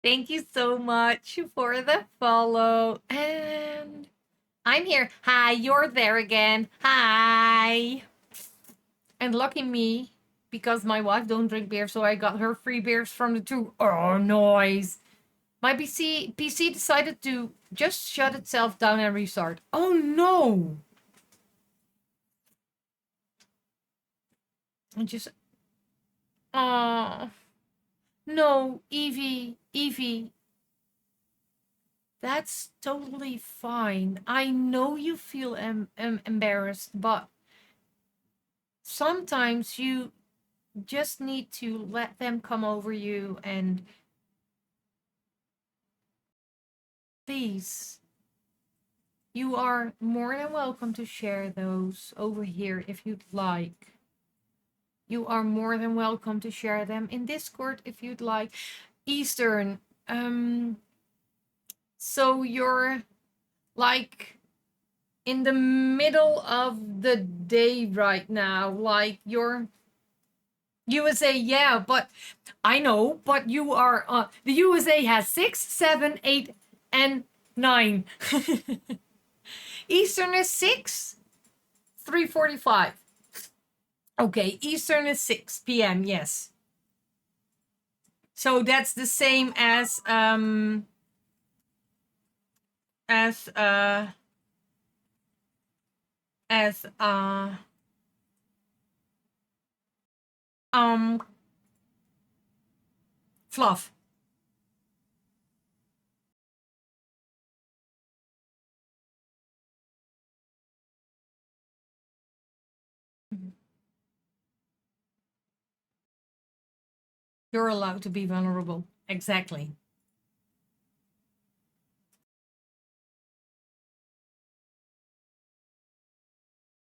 Thank you so much for the follow. And I'm here. Hi, you're there again. Hi. And lucky me, because my wife don't drink beer, so I got her free beers from the two. Oh, noise. My PC decided to just shut itself down and restart. Oh no. And just no, Evie. That's totally fine. I know you feel embarrassed, but sometimes you just need to let them come over you and please, you are more than welcome to share those over here if you'd like. You are more than welcome to share them in Discord if you'd like. Eastern, so you're like in the middle of the day right now, like you're USA, yeah, but I know, but you are the USA has 6, 7, 8, and 9. Eastern is 6, 3:45. Okay, Eastern is 6 p.m. Yes. So that's the same as as uh as um fluff. You're allowed to be vulnerable. Exactly.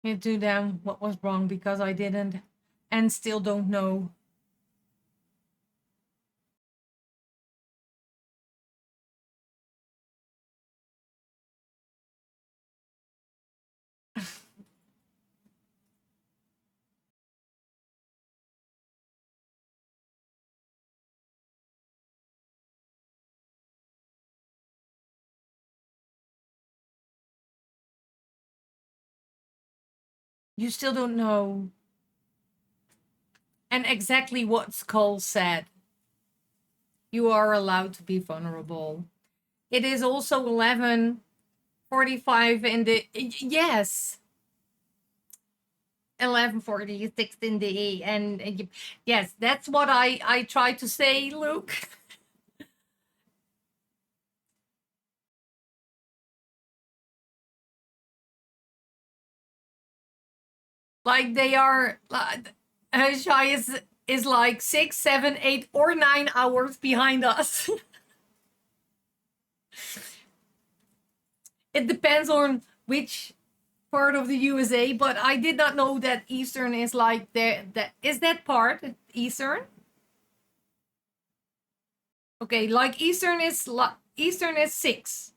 You do them what was wrong because I didn't and still don't know. You still don't know. And exactly what Skull said. You are allowed to be vulnerable. It is also 11:45 in the yes. 11:46 in the and yes, that's what I try to say, Luke. Like they are Shai is like 6, 7, 8, or 9 hours behind us. It depends on which part of the USA, but I did not know that Eastern is like that is that part Eastern? Okay, like Eastern is 6.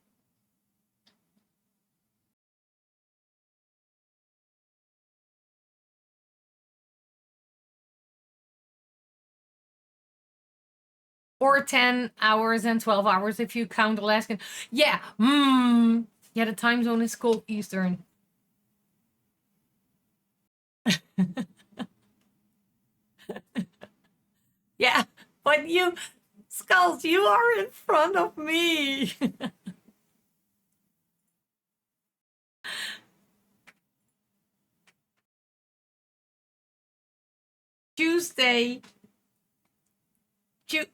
Or 10 hours and 12 hours if you count Alaskan. Yeah. Yeah, the time zone is called Eastern. Yeah, but you, Skulls, you are in front of me. Tuesday.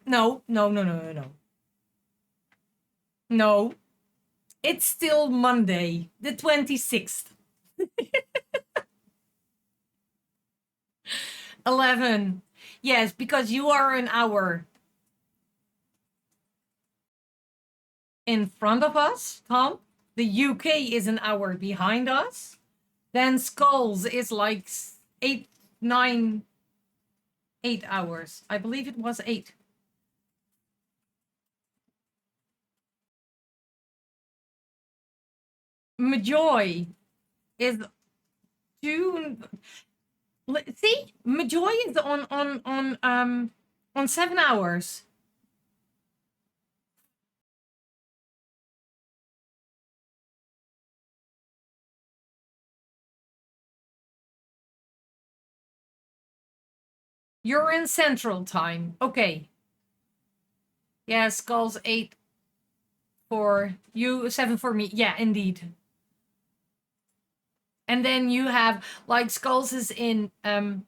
No, no, no, no, no, no. No, it's still Monday, the 26th. 11. Yes, because you are an hour in front of us, Tom. The UK is an hour behind us. Then Skulls is like 8, 9, 8 hours. I believe it was 8. Majoy is 2. See, Majoy is on 7 hours. You're in Central Time. Okay. Yeah, Skull's 8 for you, 7 for me. Yeah, indeed. And then you have like Skulls is in and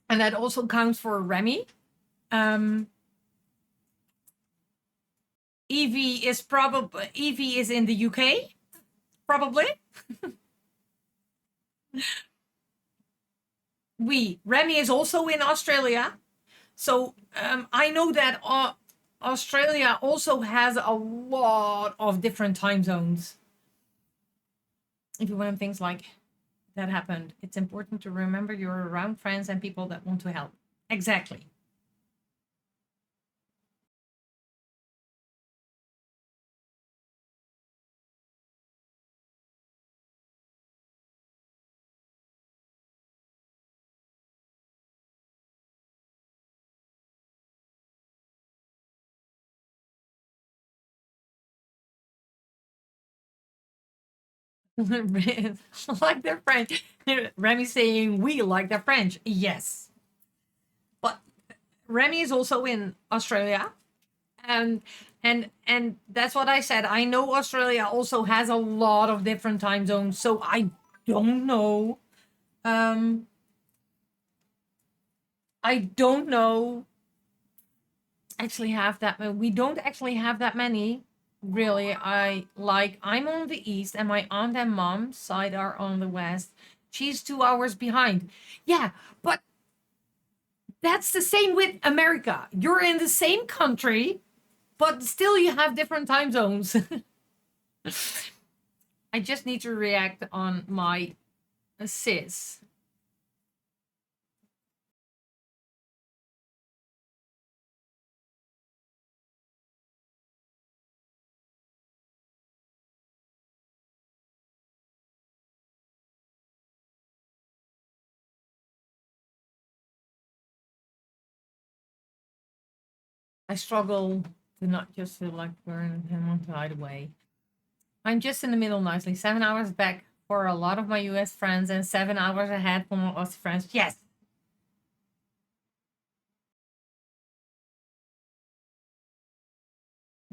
that also counts for Remy. Evie is in the UK, probably. Remy is also in Australia. So I know that Australia also has a lot of different time zones. If you want things like that happened, it's important to remember you're around friends and people that want to help. Exactly. Like they're French. Remy saying we like the French. Yes. But Remy is also in Australia. And and that's what I said. I know Australia also has a lot of different time zones, so I don't know. Um I don't know actually have that we don't actually have that many really. I'm on the east and my aunt and mom's side are on the west. She's 2 hours behind. Yeah, but that's the same with America. You're in the same country, but still you have different time zones. I just need to react on my sis. I struggle to not just feel like burn and want to hide away. I'm just in the middle nicely. 7 hours back for a lot of my US friends and 7 hours ahead for my Aussie friends. Yes.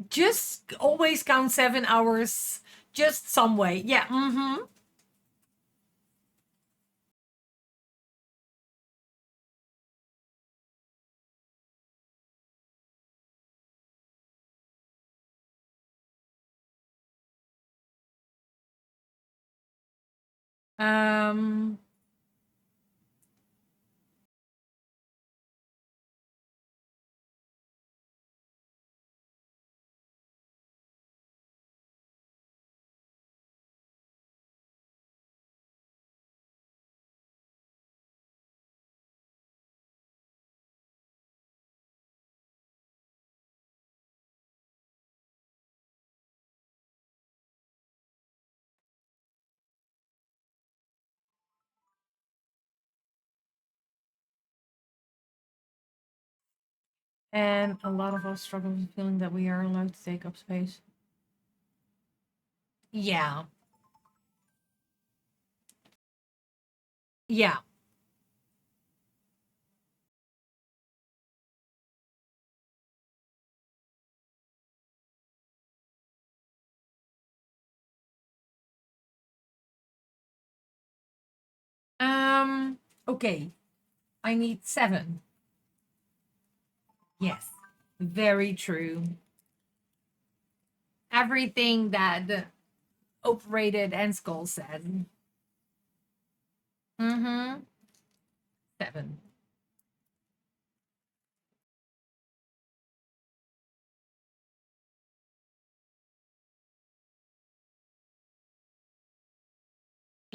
Just always count 7 hours just some way. Yeah. Mm-hmm. Um and a lot of us struggle with feeling that we are allowed to take up space. Yeah. Yeah. Okay. I need 7. Yes. Very true. Everything that the operated and skull said. Mm-hmm. 7.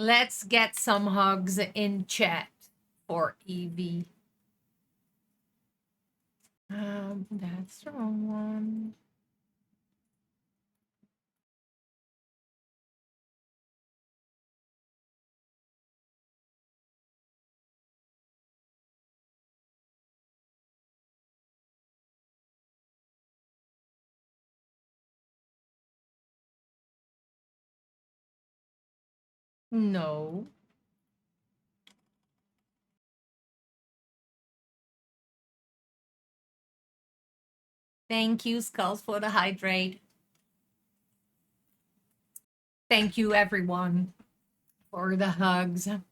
Let's get some hugs in chat for Evie. That's the wrong one. No. Thank you, Skulls, for the hydrate. Thank you, everyone, for the hugs. And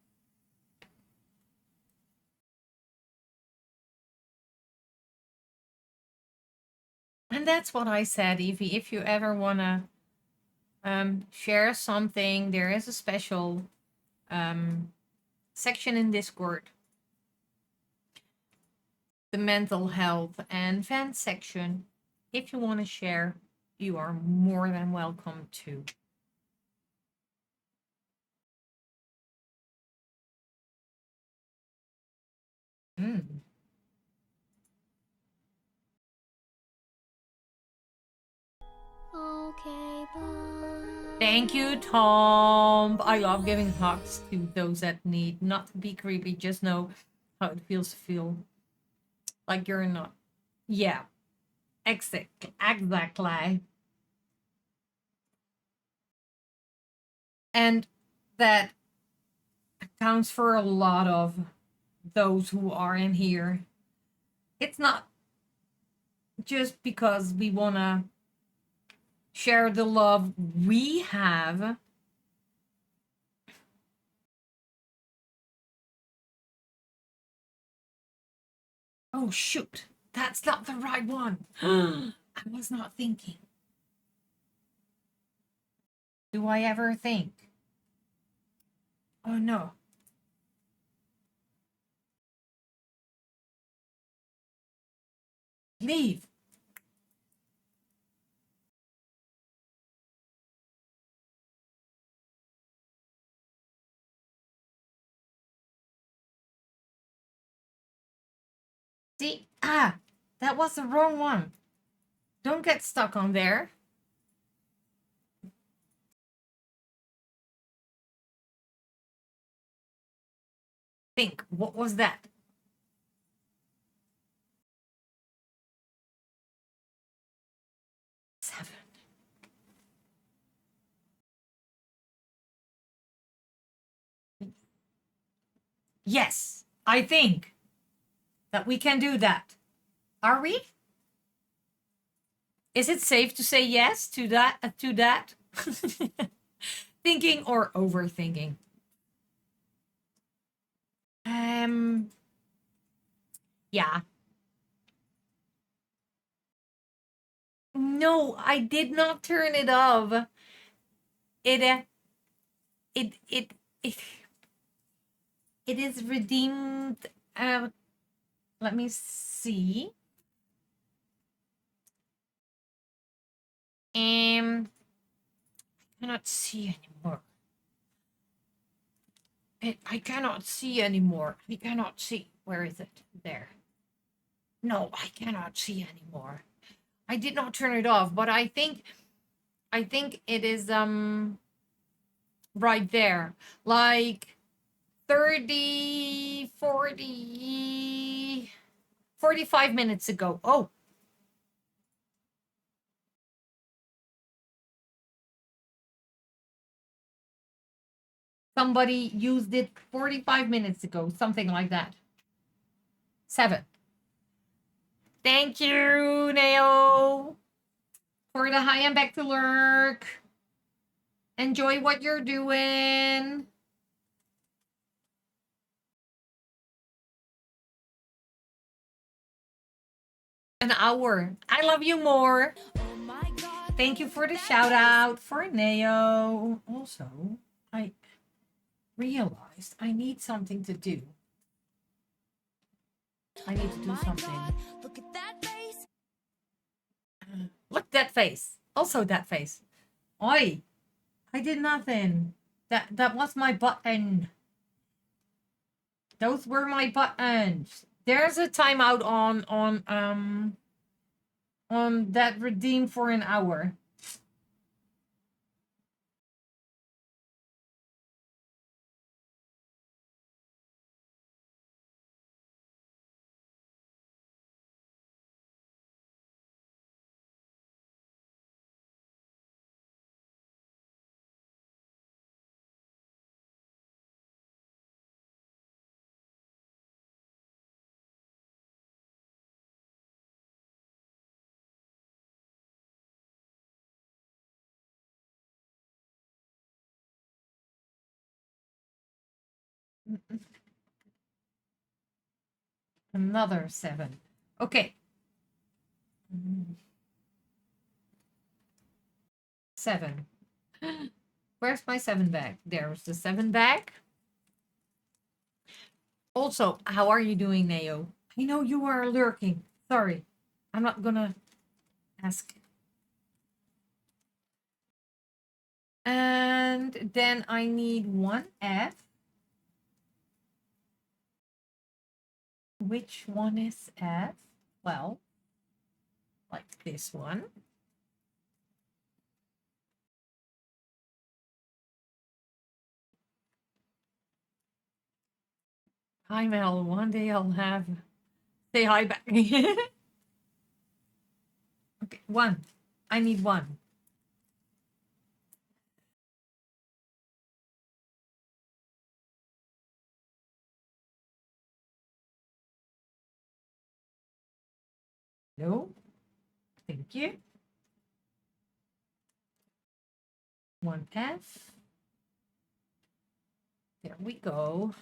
that's what I said, Evie. If you ever want to share something, there is a special section in Discord, the mental health and fan section. If you want to share, you are more than welcome to. Mm.
Okay, bye.
Thank you, Tom. I love giving hugs to those that need. Not to be creepy, just know how it feels to feel like you're not. Yeah, exactly. And that accounts for a lot of those who are in here. It's not just because we want to share the love we have. Oh, shoot. That's not the right one. I was not thinking. Do I ever think? Oh, no. Leave. See? That was the wrong one. Don't get stuck on there. Think, what was that? 7. Yes, I think that we can do that. Are we? Is it safe to say yes to that? Thinking or overthinking? Yeah. No, I did not turn it off. It it it it it is redeemed. Let me see. I cannot see anymore. I cannot see anymore. I cannot see. Where is it? There. No, I cannot see anymore. I did not turn it off, but I think it is right there. Like 30, 40, 45 minutes ago. Oh. Somebody used it 45 minutes ago, something like that. 7. Thank you, Neo, for the hi and back to lurk. Enjoy what you're doing. An hour. I love you more.
Oh my God.
Thank you for the shout out for Neo. Also, I realized I need something to do. I need to do
My
something.
God, look at that face.
Look, that face. Also that face. Oi, I did nothing. That was my button. Those were my buttons. There's a timeout on that redeem for an hour. Another 7. Okay. 7. Where's my 7 bag? There's the 7 bag. Also, how are you doing, Neo? I know you are lurking. Sorry. I'm not gonna ask. And then I need 1 F. Which one is F? Well, like this one. Hi, Mel. One day I'll have. Say hi back. Okay, 1. I need 1. No. Thank you. 1 F. There we go.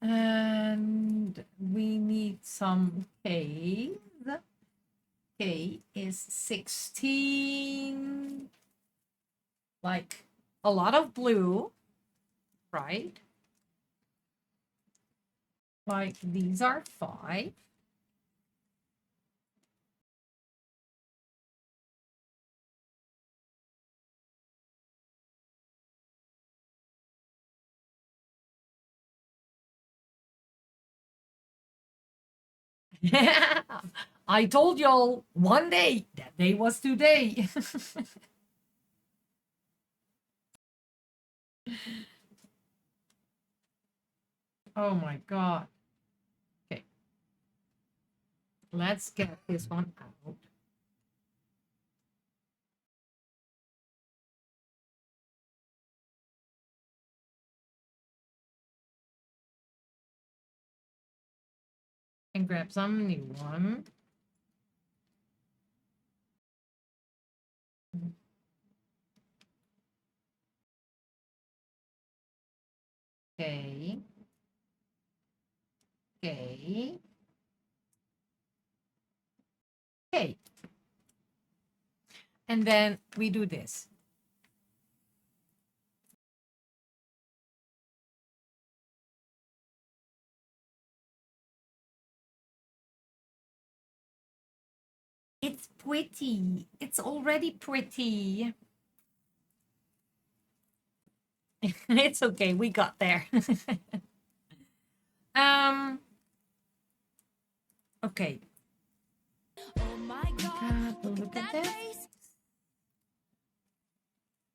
And we need some K's. K is 16. Like a lot of blue, right? Like these are 5. I told y'all one day. That day was today. Oh my god. Okay. Let's get this one out. And grab some new one. Okay. Okay. Okay. And then we do this. It's pretty. It's already pretty. It's okay. We got there. Okay.
Oh my God,
Look at
that
this.
face.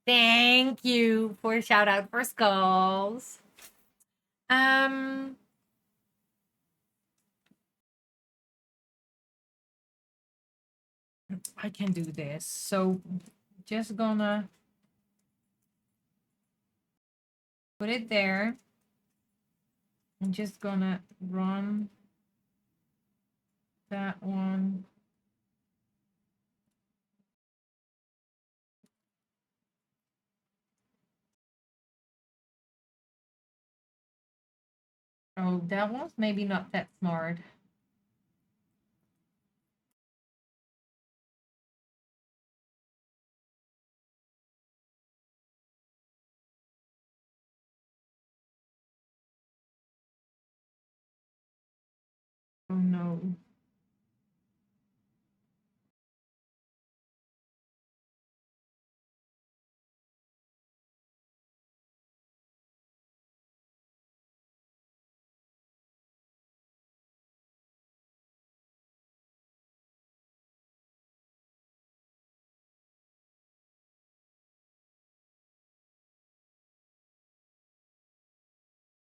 Thank you for shout out for skulls. I can do this. So just gonna put it there. I'm just gonna run that one. Oh, that one's maybe not that smart. Oh no.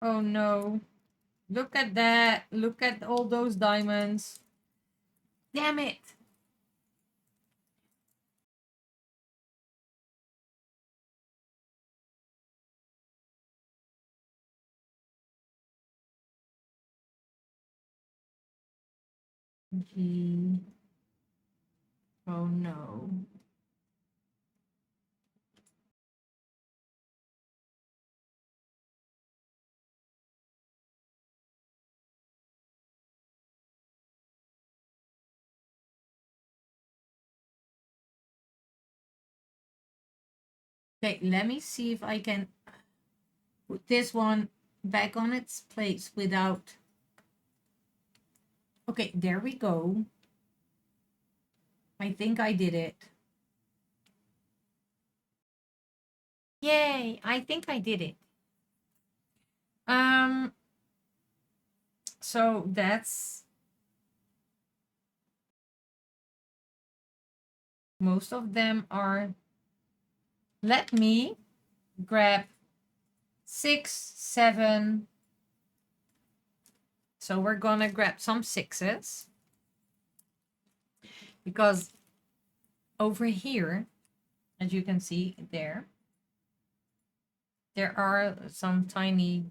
Oh no. Look at that. Look at all those diamonds. Damn it. G. Oh no. Okay, let me see if I can put this one back on its place without. Okay, there we go. I think I did it. Yay, I think I did it. So that's most of them are. Let me grab 6, 7. So we're gonna grab some 6s because over here, as you can see there are some tiny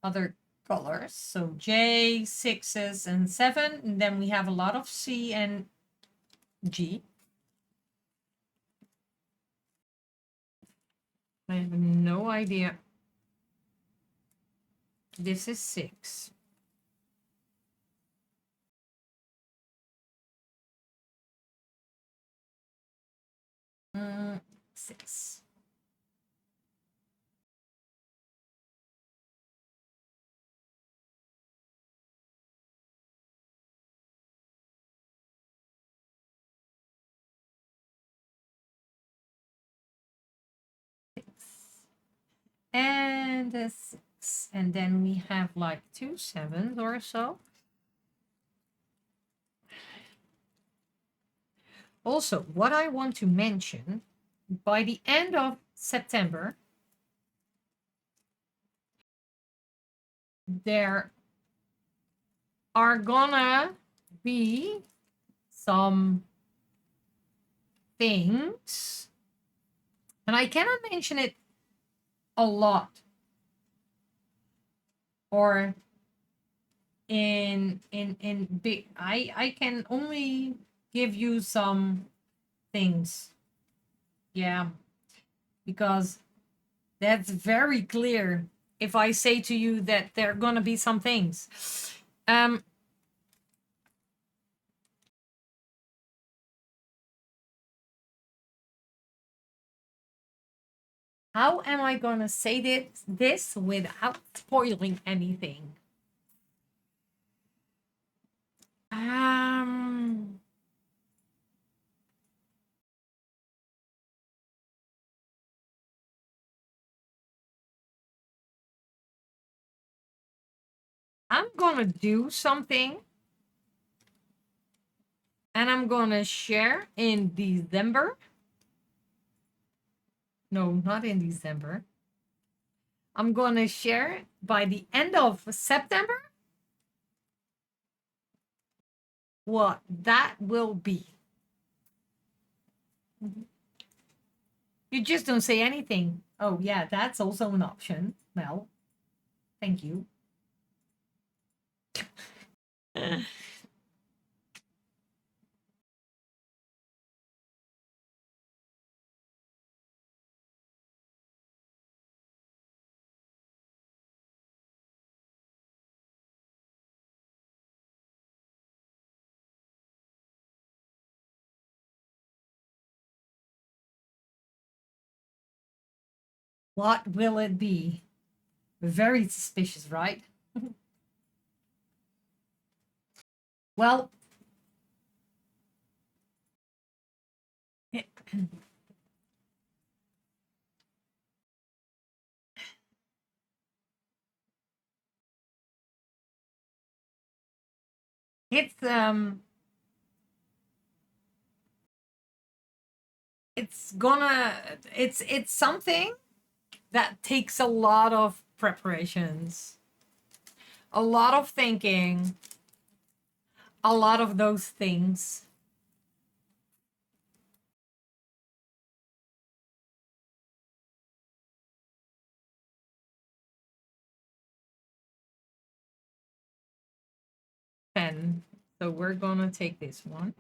other colors. So J, 6s, and 7. And then we have a lot of C and G. I have no idea. This is 6. Mm, 6. And a 6. And then we have like 2 7s or so. Also, what I want to mention, by the end of September, there are gonna be some things, and I cannot mention it a lot, or in big. I can only give you some things, yeah, because that's very clear if I say to you that there are gonna be some things. How am I gonna say this without spoiling anything? Um, I'm gonna do something and I'm gonna share in December. No, not in December. I'm gonna share by the end of September what that will be. You just don't say anything. Oh, yeah, that's also an option. Well, thank you. What will it be? Very suspicious, right? Well, it's um it's gonna it's something that takes a lot of preparations, a lot of thinking, a lot of those things. Pen. So we're gonna take this one.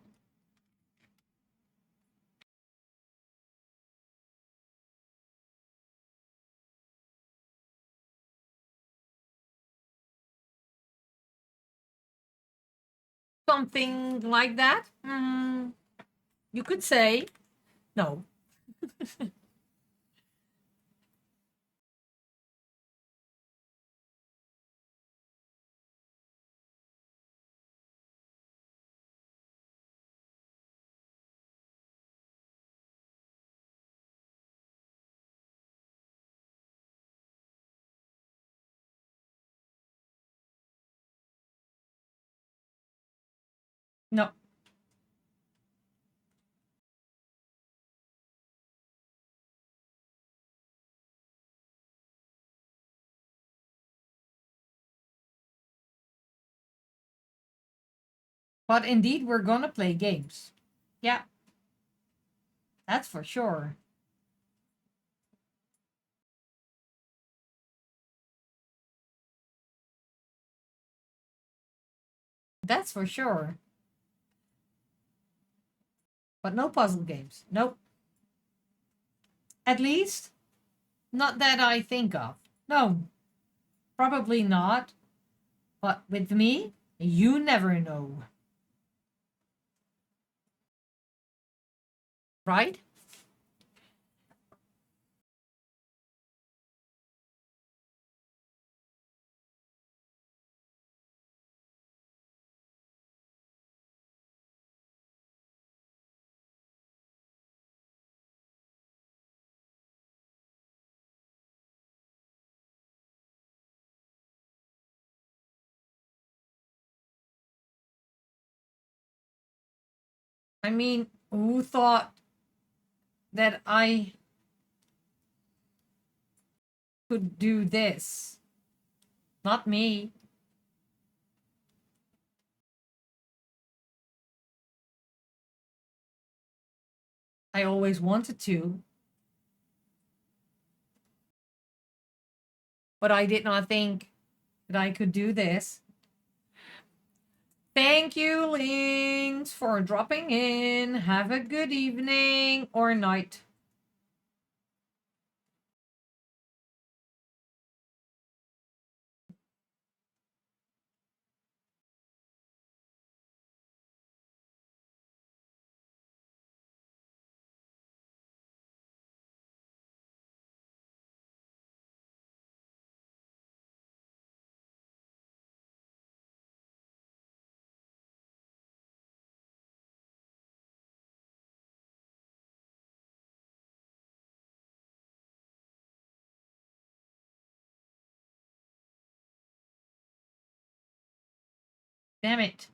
Something like that. You could say no. No. But indeed, we're gonna play games. Yeah, that's for sure. That's for sure. But no puzzle games. Nope. At least, not that I think of. No, probably not. But with me, you never know. Right? I mean, who thought that I could do this? Not me. I always wanted to, but I did not think that I could do this. Thank you, Lynx, for dropping in. Have a good evening or night. Damn it.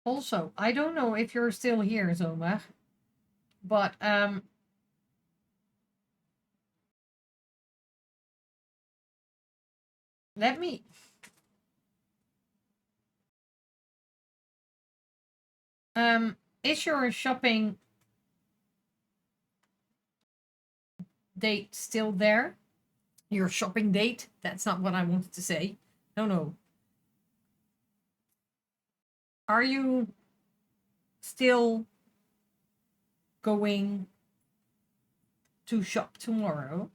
Also, I don't know if you're still here, Zomer, but let me. Is your shopping date still there? Your shopping date? That's not what I wanted to say. No, no. Are you still going to shop tomorrow?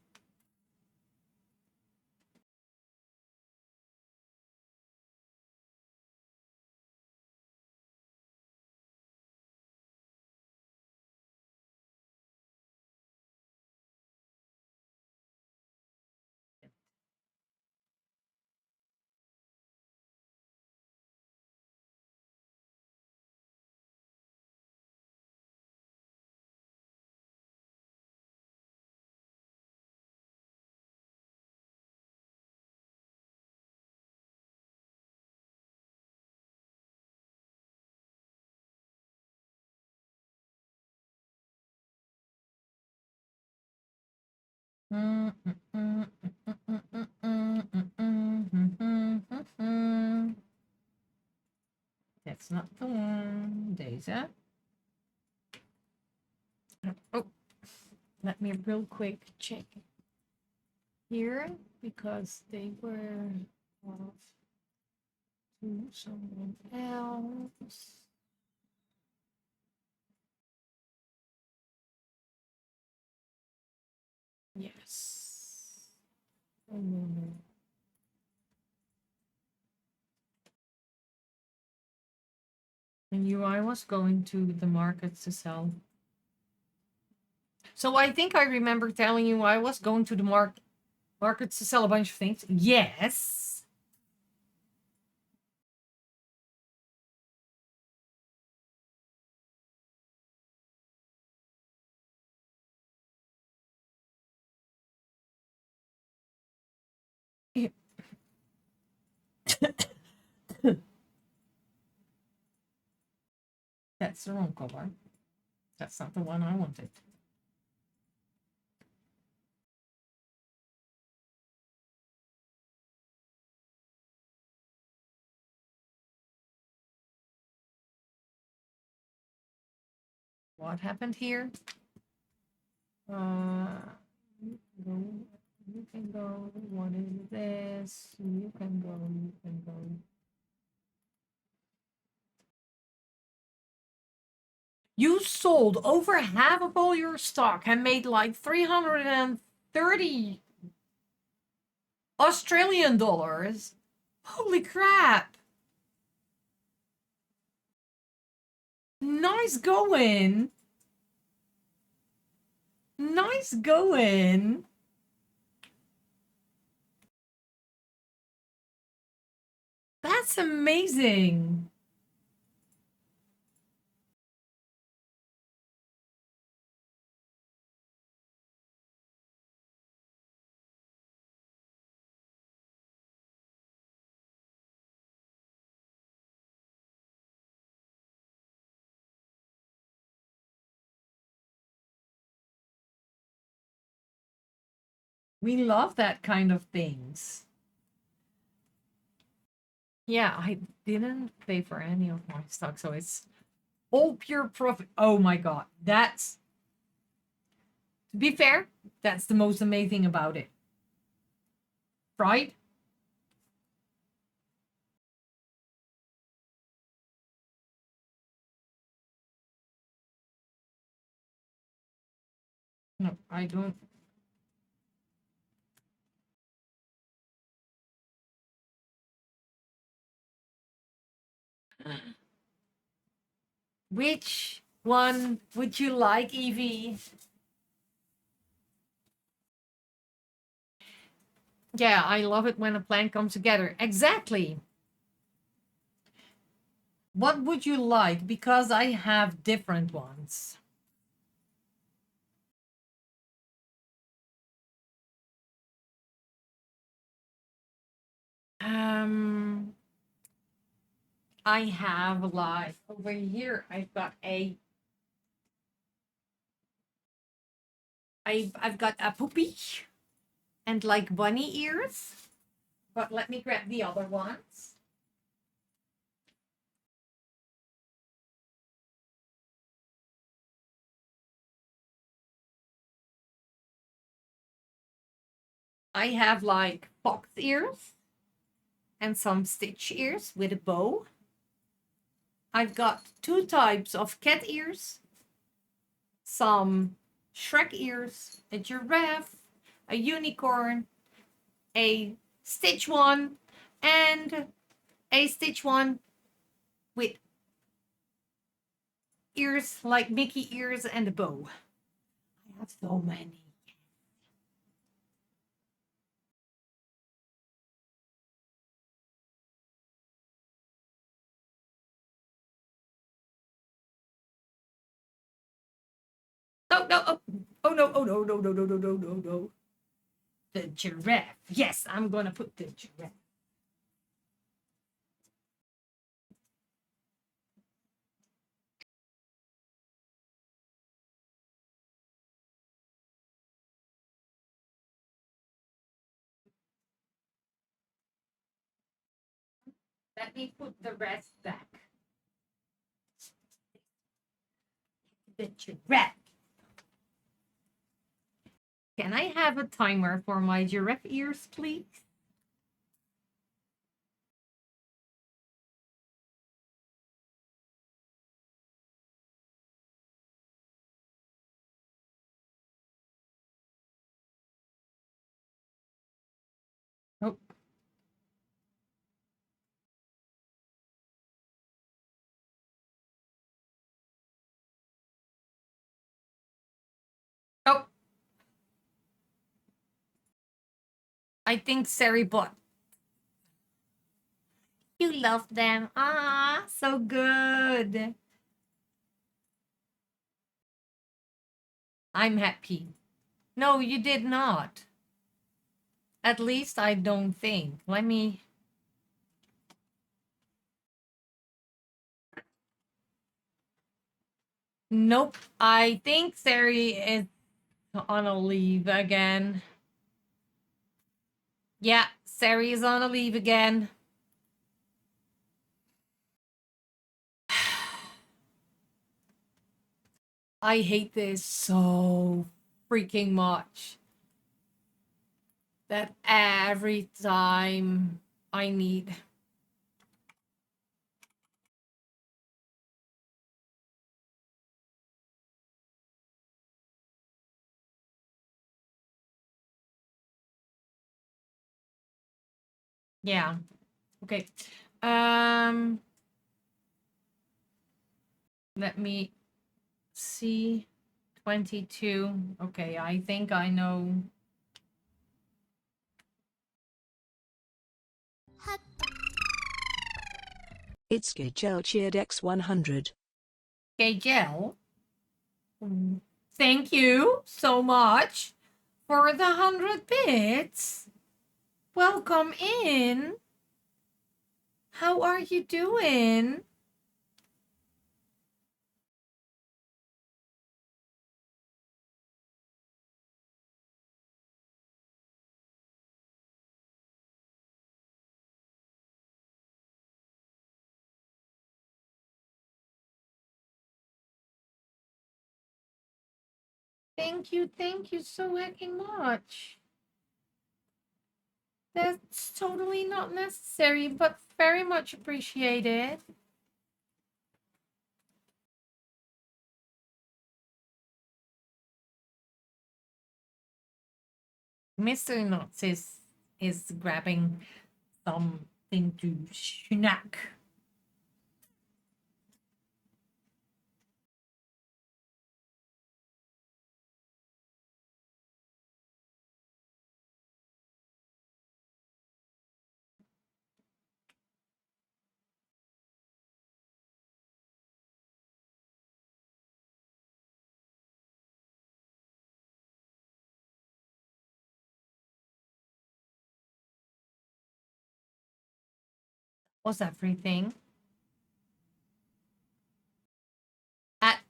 That's not the one. Deze. Oh, let me real quick check here because they were off to someone else. Yes. And I was going to the market to sell. So I think I remember telling you I was going to the market to sell a bunch of things. Yes. That's the wrong color. That's not the one I wanted. What happened here? You can go. You can go. What is this? You can go. You can go. You sold over half of all your stock and made like 330 Australian dollars. Holy crap. Nice going. Nice going. That's amazing. We love that kind of things. Yeah, I didn't pay for any of my stock, so it's all pure profit. Oh my god, that's, to be fair, that's the most amazing about it. Right? No, I don't. Which one would you like, Evie? Yeah, I love it when a plan comes together. Exactly. What would you like? Because I have different ones. Um, I have like over here. I've got I've got a poopy and like bunny ears. But let me grab the other ones. I have like fox ears and some stitch ears with a bow. I've got 2 types of cat ears, some Shrek ears, a giraffe, a unicorn, a stitch one, and a stitch one with ears like Mickey ears and a bow. I have so many. Oh no! Oh no! Oh no! No! No! No! No! No! No! No! The giraffe. Yes, I'm gonna put the giraffe. Let me put the rest back. The giraffe. Can I have a timer for my giraffe ears, please? Oh. Oh. I think Sari bought. You love them. Ah, so good. I'm happy. No, you did not. At least I don't think. Let me. Nope. I think Sari is on a leave again. Yeah, Sari is on a leave again. I hate this so freaking much. That every time I need. Yeah. Okay. Let me see. 22. Okay, I think I know.
It's Gagel cheered X100.
Gagel. Thank you so much for the 100 bits. Welcome in. How are you doing? Thank you so hecking much. That's totally not necessary, but very much appreciated. Mr. Nuts is grabbing something to snack. Was everything?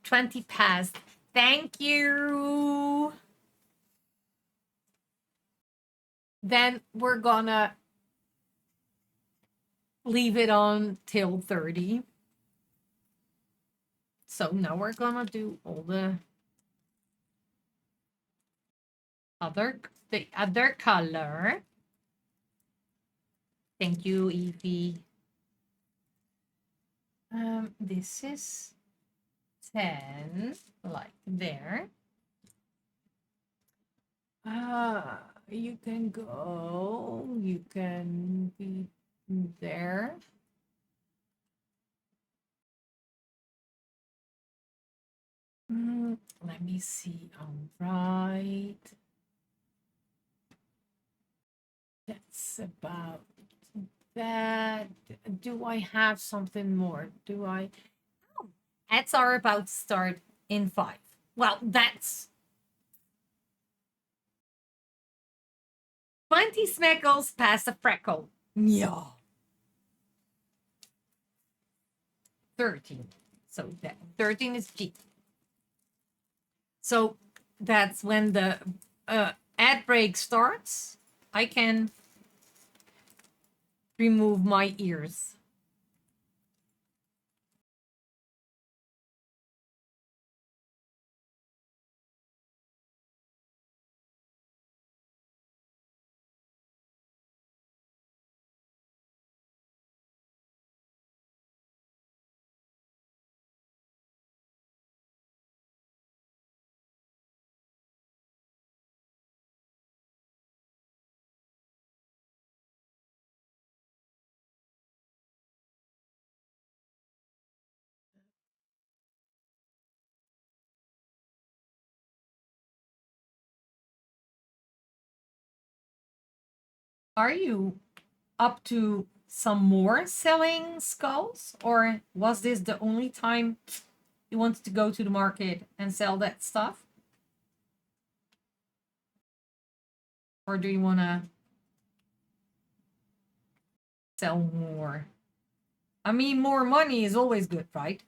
20 past. Thank you. Then we're gonna leave it on till 30. So now we're gonna do all the other color. Thank you, Evie. This is 10, like there. You can go, you can be there. Let me see. All right. That's about that. Do I have something more? Do I? Oh, ads are about to start in 5. Well, that's 20 smeckles past a freckle. Yeah. 13. So that 13 is G. So that's when the ad break starts. I can remove my ears. Are you up to some more selling skulls, or was this the only time you wanted to go to the market and sell that stuff? Or do you want to sell more? I mean, more money is always good, right?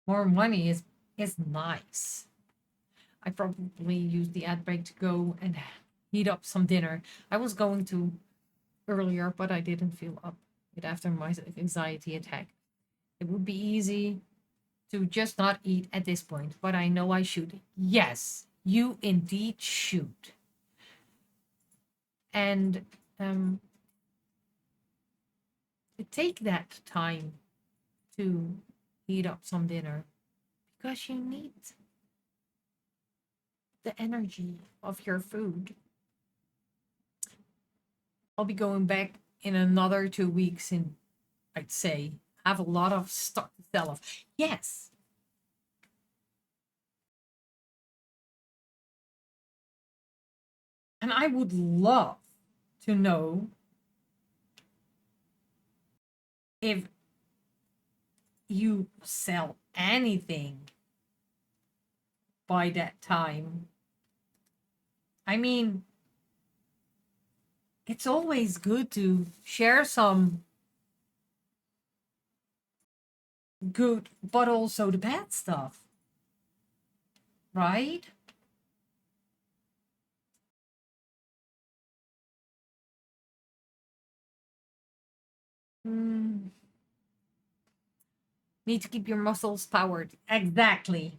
More money is nice. I probably used the ad break to go and heat up some dinner. I was going to earlier, but I didn't feel up it after my anxiety attack. It would be easy to just not eat at this point, but I know I should. Yes, you indeed should. And take that time to heat up some dinner because you need the energy of your food. I'll be going back in another 2 weeks and I'd say have a lot of stock to sell off. Yes. And I would love to know if you sell anything by that time. I mean, it's always good to share some good, but also the bad stuff, right? Need to keep your muscles powered. Exactly.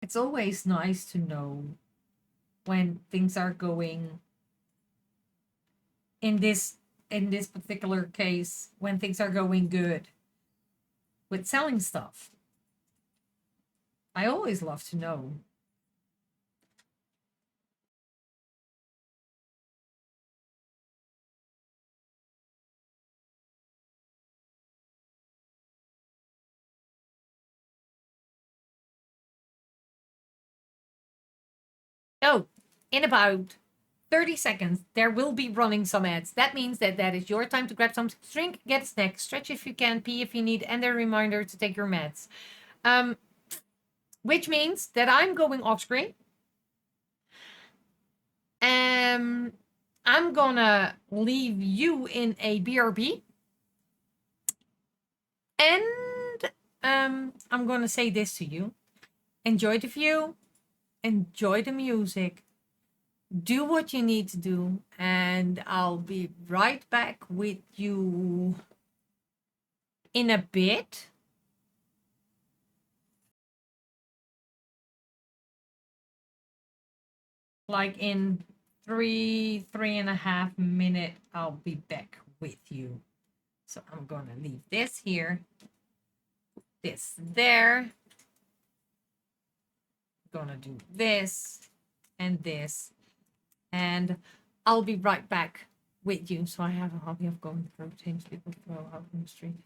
It's always nice to know when things are going in this particular case, when things are going good with selling stuff. I always love to know. Oh, in about 30 seconds, there will be running some ads. That means that is your time to grab something to drink, get a snack, stretch if you can, pee if you need, and a reminder to take your meds. Which means that I'm going off screen. I'm gonna leave you in a BRB. And I'm gonna say this to you. Enjoy the view. Enjoy the music. Do what you need to do. And I'll be right back with you in a bit. Like in 3.5 minutes, I'll be back with you. So I'm gonna leave this here, this there. Gonna do this and this, and I'll be right back with you. So I have a hobby of going through things people throw out in the street.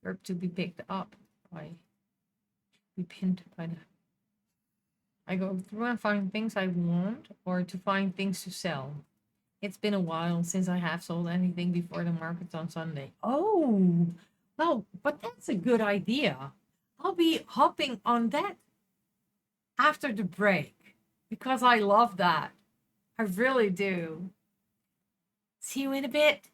Or to be picked up by, be pinned by the. I go through and find things I want or to find things to sell. It's been a while since I have sold anything before the markets on Sunday. Oh, well, but that's a good idea. I'll be hopping on that after the break because I love that. I really do. See you in a bit.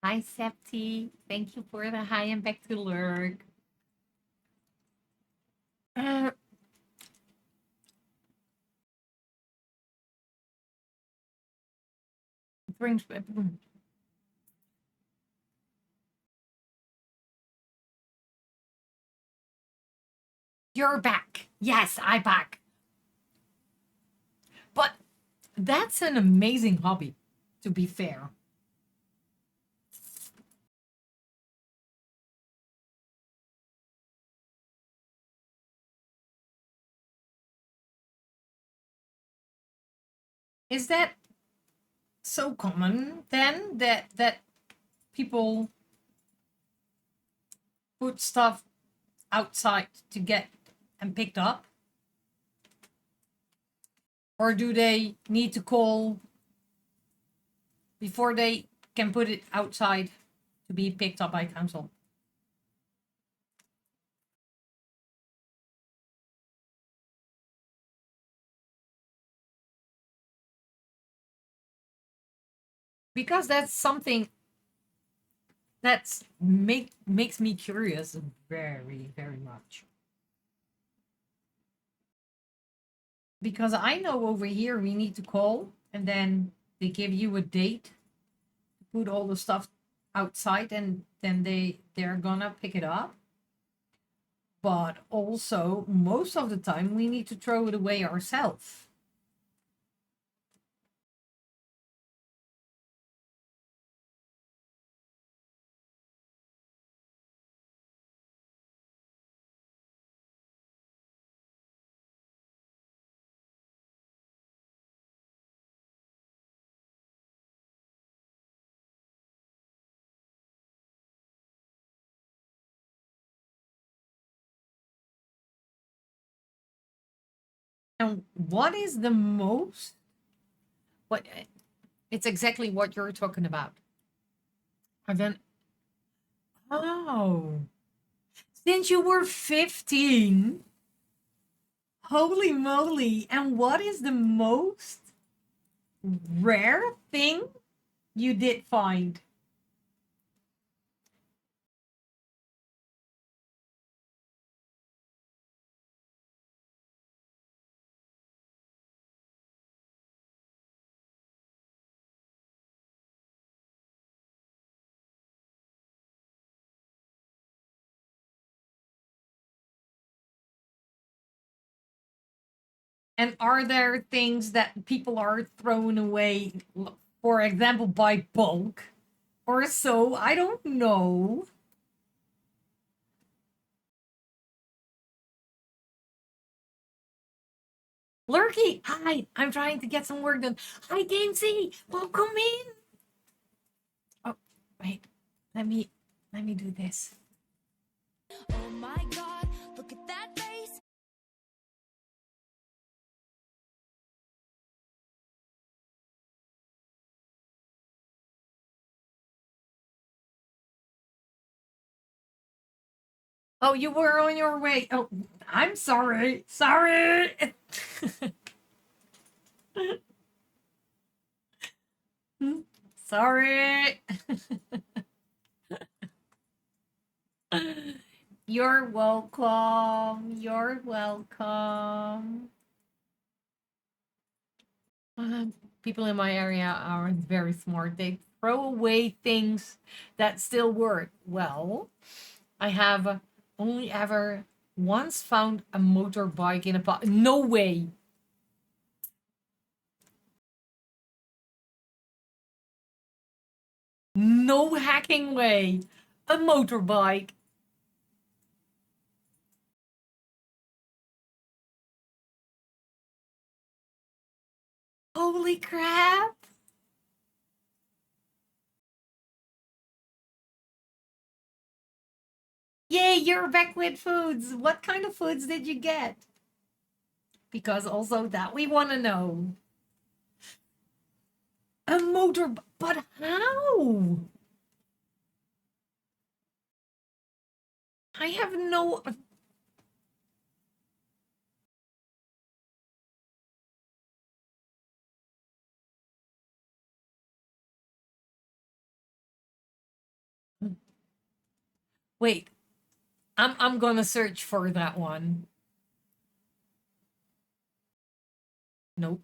Hi, Septi. Thank you for the high impact to lurk. Uh, brings. You're back. Yes, I'm back. But that's an amazing hobby, to be fair. Is that so common then that people put stuff outside to get and picked up? Or do they need to call before they can put it outside to be picked up by council? Because that's something that's makes me curious very, very much. Because I know over here we need to call and then they give you a date to put all the stuff outside and then they're gonna pick it up. But also most of the time we need to throw it away ourselves. And what is the most what it's exactly what you're talking about. And then oh, since you were 15, holy moly. And what is the most rare thing you did find? And are there things that people are throwing away, for example, by bulk or so? I don't know. Lurky, hi, I'm trying to get some work done. Hi, Gamesy, welcome in. Oh, wait, let me do this.
Oh my god, look at that face.
Oh, you were on your way. Oh, I'm sorry. Sorry. Sorry. You're welcome. You're welcome. People in my area are very smart. They throw away things that still work. Well, I have only ever once found a motorbike in a pot. No way. No hacking way. A motorbike. Holy crap. Yay, you're back with foods. What kind of foods did you get? Because also that we want to know. A motor, but how? I have no. Wait, I'm gonna search for that one. Nope.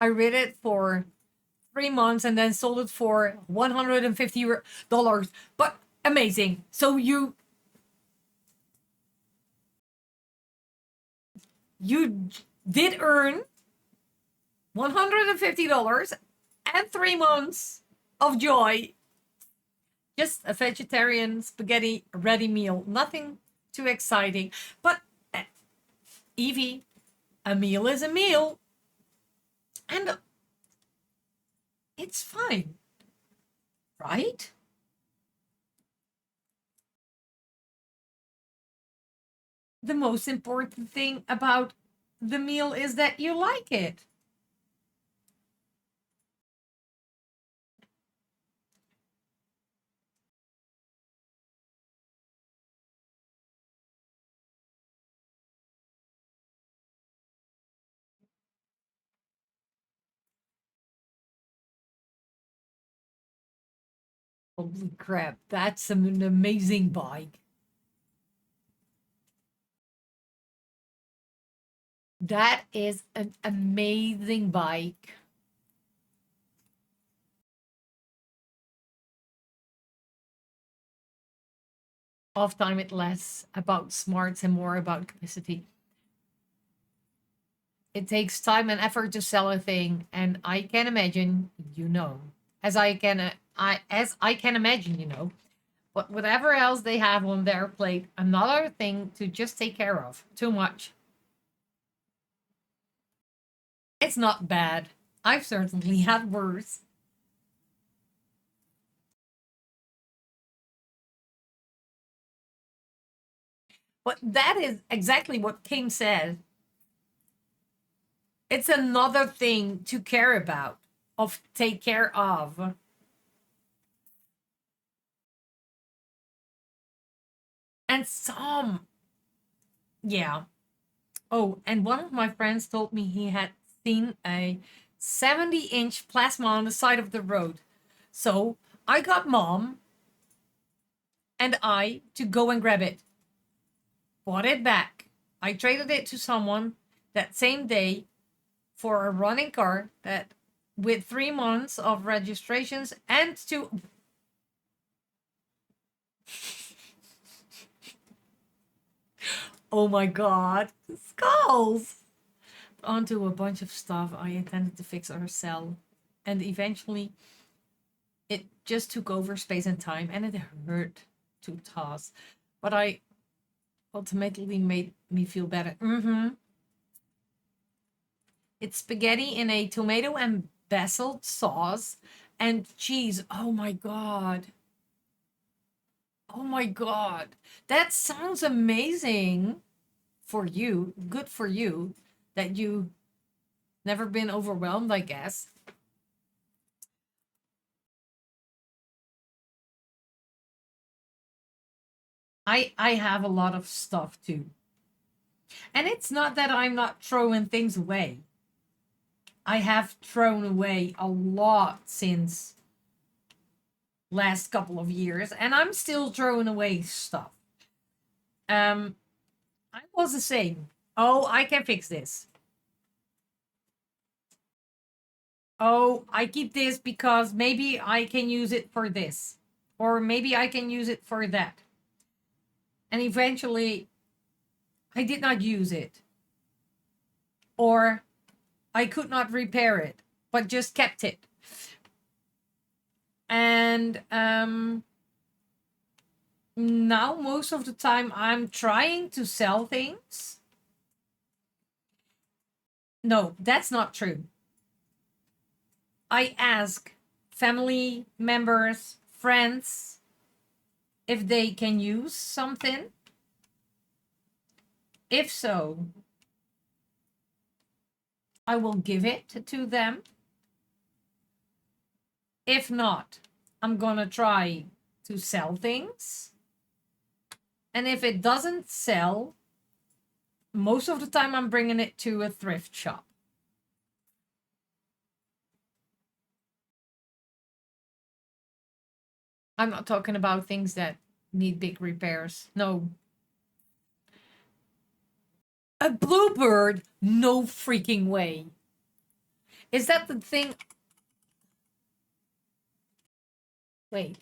I read it for 3 months and then sold it for $150. But amazing. So you did earn $150 and 3 months of joy. Just a vegetarian spaghetti ready meal. Nothing too exciting. But Evie, a meal is a meal. And it's fine. Right? The most important thing about the meal is that you like it. Holy crap, that's an amazing bike. That is an amazing bike. Off time it less about smarts and more about capacity. It takes time and effort to sell a thing, and I can imagine, as I can imagine, but whatever else they have on their plate, another thing to just take care of. Too much. It's not bad. I've certainly had worse. But that is exactly what Kim said. It's another thing to care about, of take care of. And yeah. Oh, and one of my friends told me he had seen a 70-inch plasma on the side of the road. So I got mom and I to go and grab it. Bought it back. I traded it to someone that same day for a running car that with 3 months of registrations and to oh my god, skulls onto a bunch of stuff I intended to fix or sell, and eventually it just took over space and time, and it hurt to toss, but I ultimately made me feel better. It's spaghetti in a tomato and basil sauce and cheese. Oh my god. Oh my god. That sounds amazing for you. Good for you that you never been overwhelmed, I guess. I have a lot of stuff too. And it's not that I'm not throwing things away. I have thrown away a lot since last couple of years, and I'm still throwing away stuff. I was the same. Oh, I can fix this. Oh, I keep this because maybe I can use it for this, or maybe I can use it for that. And eventually, I did not use it, or I could not repair it, but just kept it. And now most of the time I'm trying to sell things. No, that's not true. I ask family members, friends, if they can use something. If so, I will give it to them. If not, I'm gonna try to sell things. And if it doesn't sell, most of the time I'm bringing it to a thrift shop. I'm not talking about things that need big repairs. No. A bluebird? No freaking way. Is that the thing? Wait.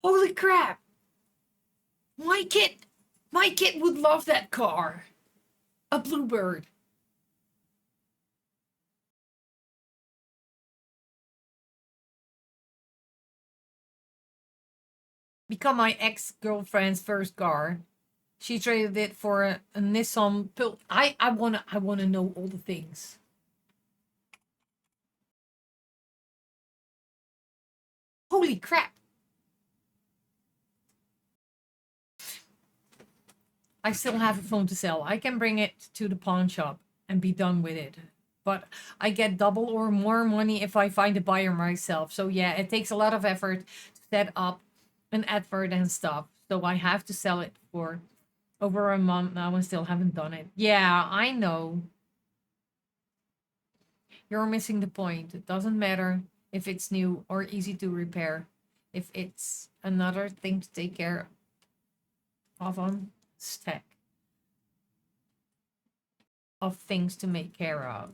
Holy crap! My kid would love that car. A bluebird. Become my ex-girlfriend's first car. She traded it for a Nissan Pul. I wanna know all the things. Holy crap! I still have a phone to sell. I can bring it to the pawn shop and be done with it. But I get double or more money if I find a buyer myself. So yeah, it takes a lot of effort to set up an advert and stuff. So I have to sell it for over a month now and still haven't done it. Yeah, I know. You're missing the point. It doesn't matter if it's new or easy to repair. If it's another thing to take care of on stack of things to make care of.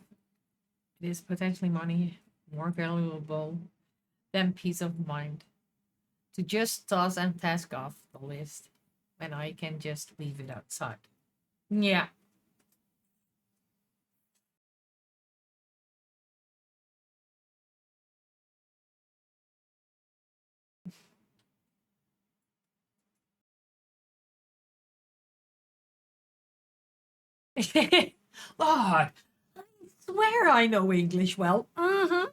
It is potentially money more valuable than peace of mind. To just toss and task off the list when I can just leave it outside. Yeah. Lord, I swear I know English well. Mm-hmm.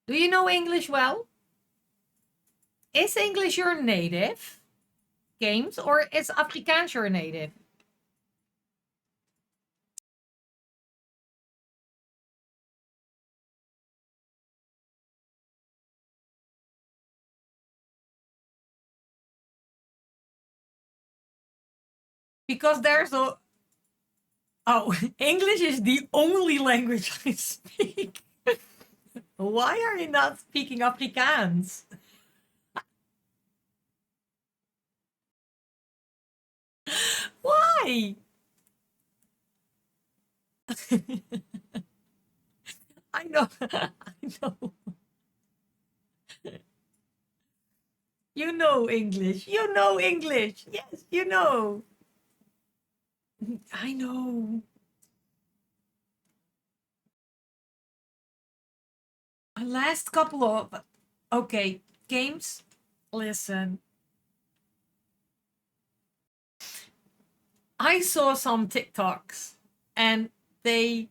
Do you know English well? Is English your native? Games, or is Afrikaans your native? Because there's a... Oh, English is the only language I speak. Why are you not speaking Afrikaans? Why? I know. I know. You know English. You know English. Yes, you know. I know. Last couple of... Okay, games. Listen. I saw some TikToks and they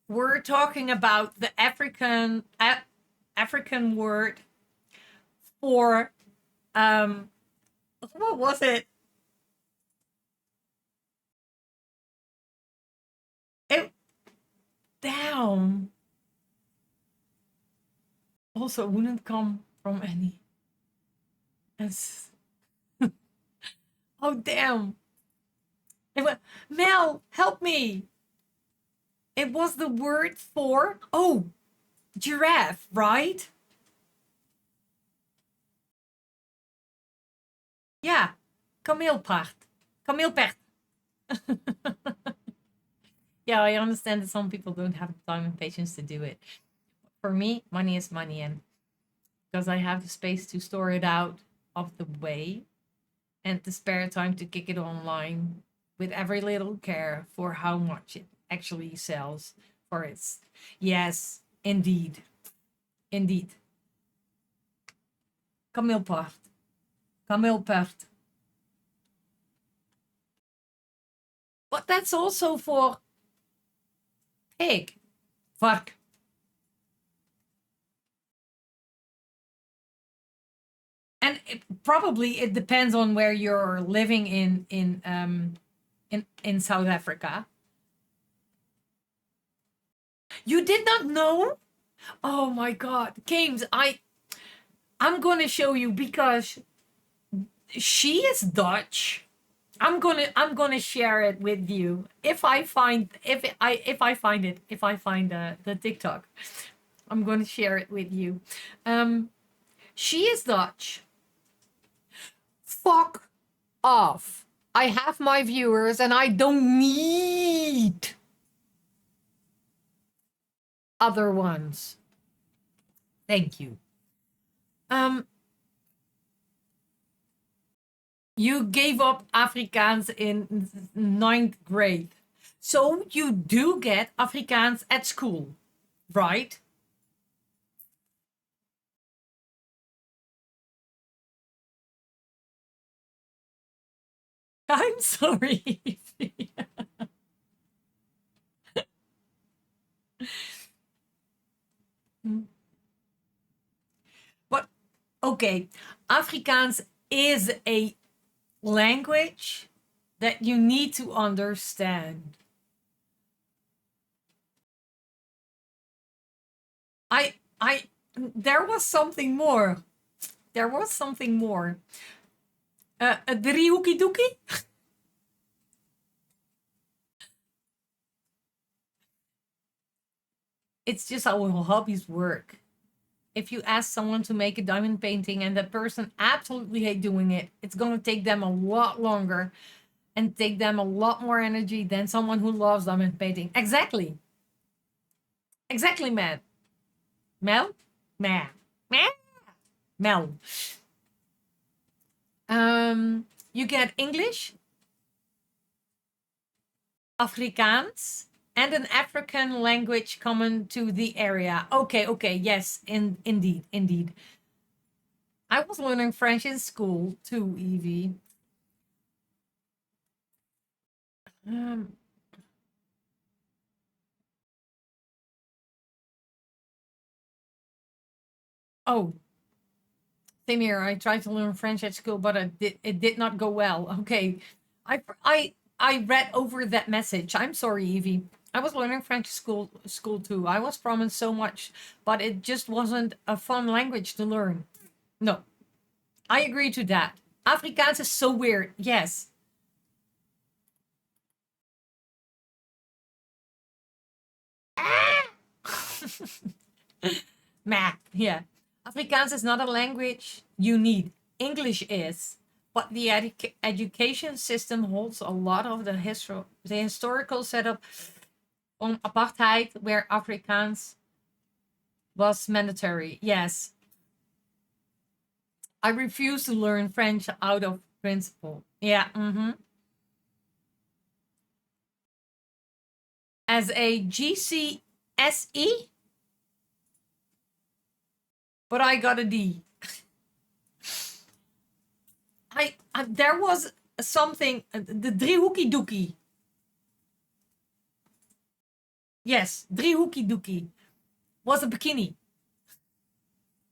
were talking about the African word for what was it? It down. Also wouldn't come from any. It's, oh damn. It was, Mel, help me. It was the word for giraffe, right? Yeah, kameelpaard. Kameelperd. Yeah, I understand that some people don't have the time and patience to do it. For me, money is money, and because I have the space to store it out of the way and the spare time to kick it online with every little care for how much it actually sells for its... Yes, indeed. Indeed. Kameelpaard. Kameelperd. But that's also for pig. Vark. And probably it depends on where you're living in South Africa. You did not know? Oh my God, James, I'm gonna show you because she is Dutch. I'm gonna share it with you if I find the TikTok. I'm gonna share it with you. She is Dutch. Fuck off. I have my viewers and I don't need other ones. Thank you. You gave up Afrikaans in 9th grade. So you do get Afrikaans at school, right? I'm sorry. But okay, Afrikaans is a language that you need to understand. There was something more. There was something more. A driehoekie doekie? It's just how hobbies work. If you ask someone to make a diamond painting and that person absolutely hate doing it, it's going to take them a lot longer and take them a lot more energy than someone who loves diamond painting. Exactly. Exactly, man. Mel? Mel. Mel. You get English, Afrikaans, and an African language common to the area. Okay, yes, indeed. I was learning French in school too, Evie. Oh, same here. I tried to learn French at school, but it did not go well. Okay, I read over that message. I'm sorry, Evie. I was learning French school too. I was promised so much, but it just wasn't a fun language to learn. No, I agree to that. Afrikaans is so weird. Yes. Math, yeah. Afrikaans is not a language you need. English is. But the education system holds a lot of the historical setup on apartheid, where Afrikaans was mandatory. Yes. I refuse to learn French out of principle. Yeah. As a GCSE, but I got a D. There was something, the driehoekie doekie. Yes, driehoekie doekie was a bikini.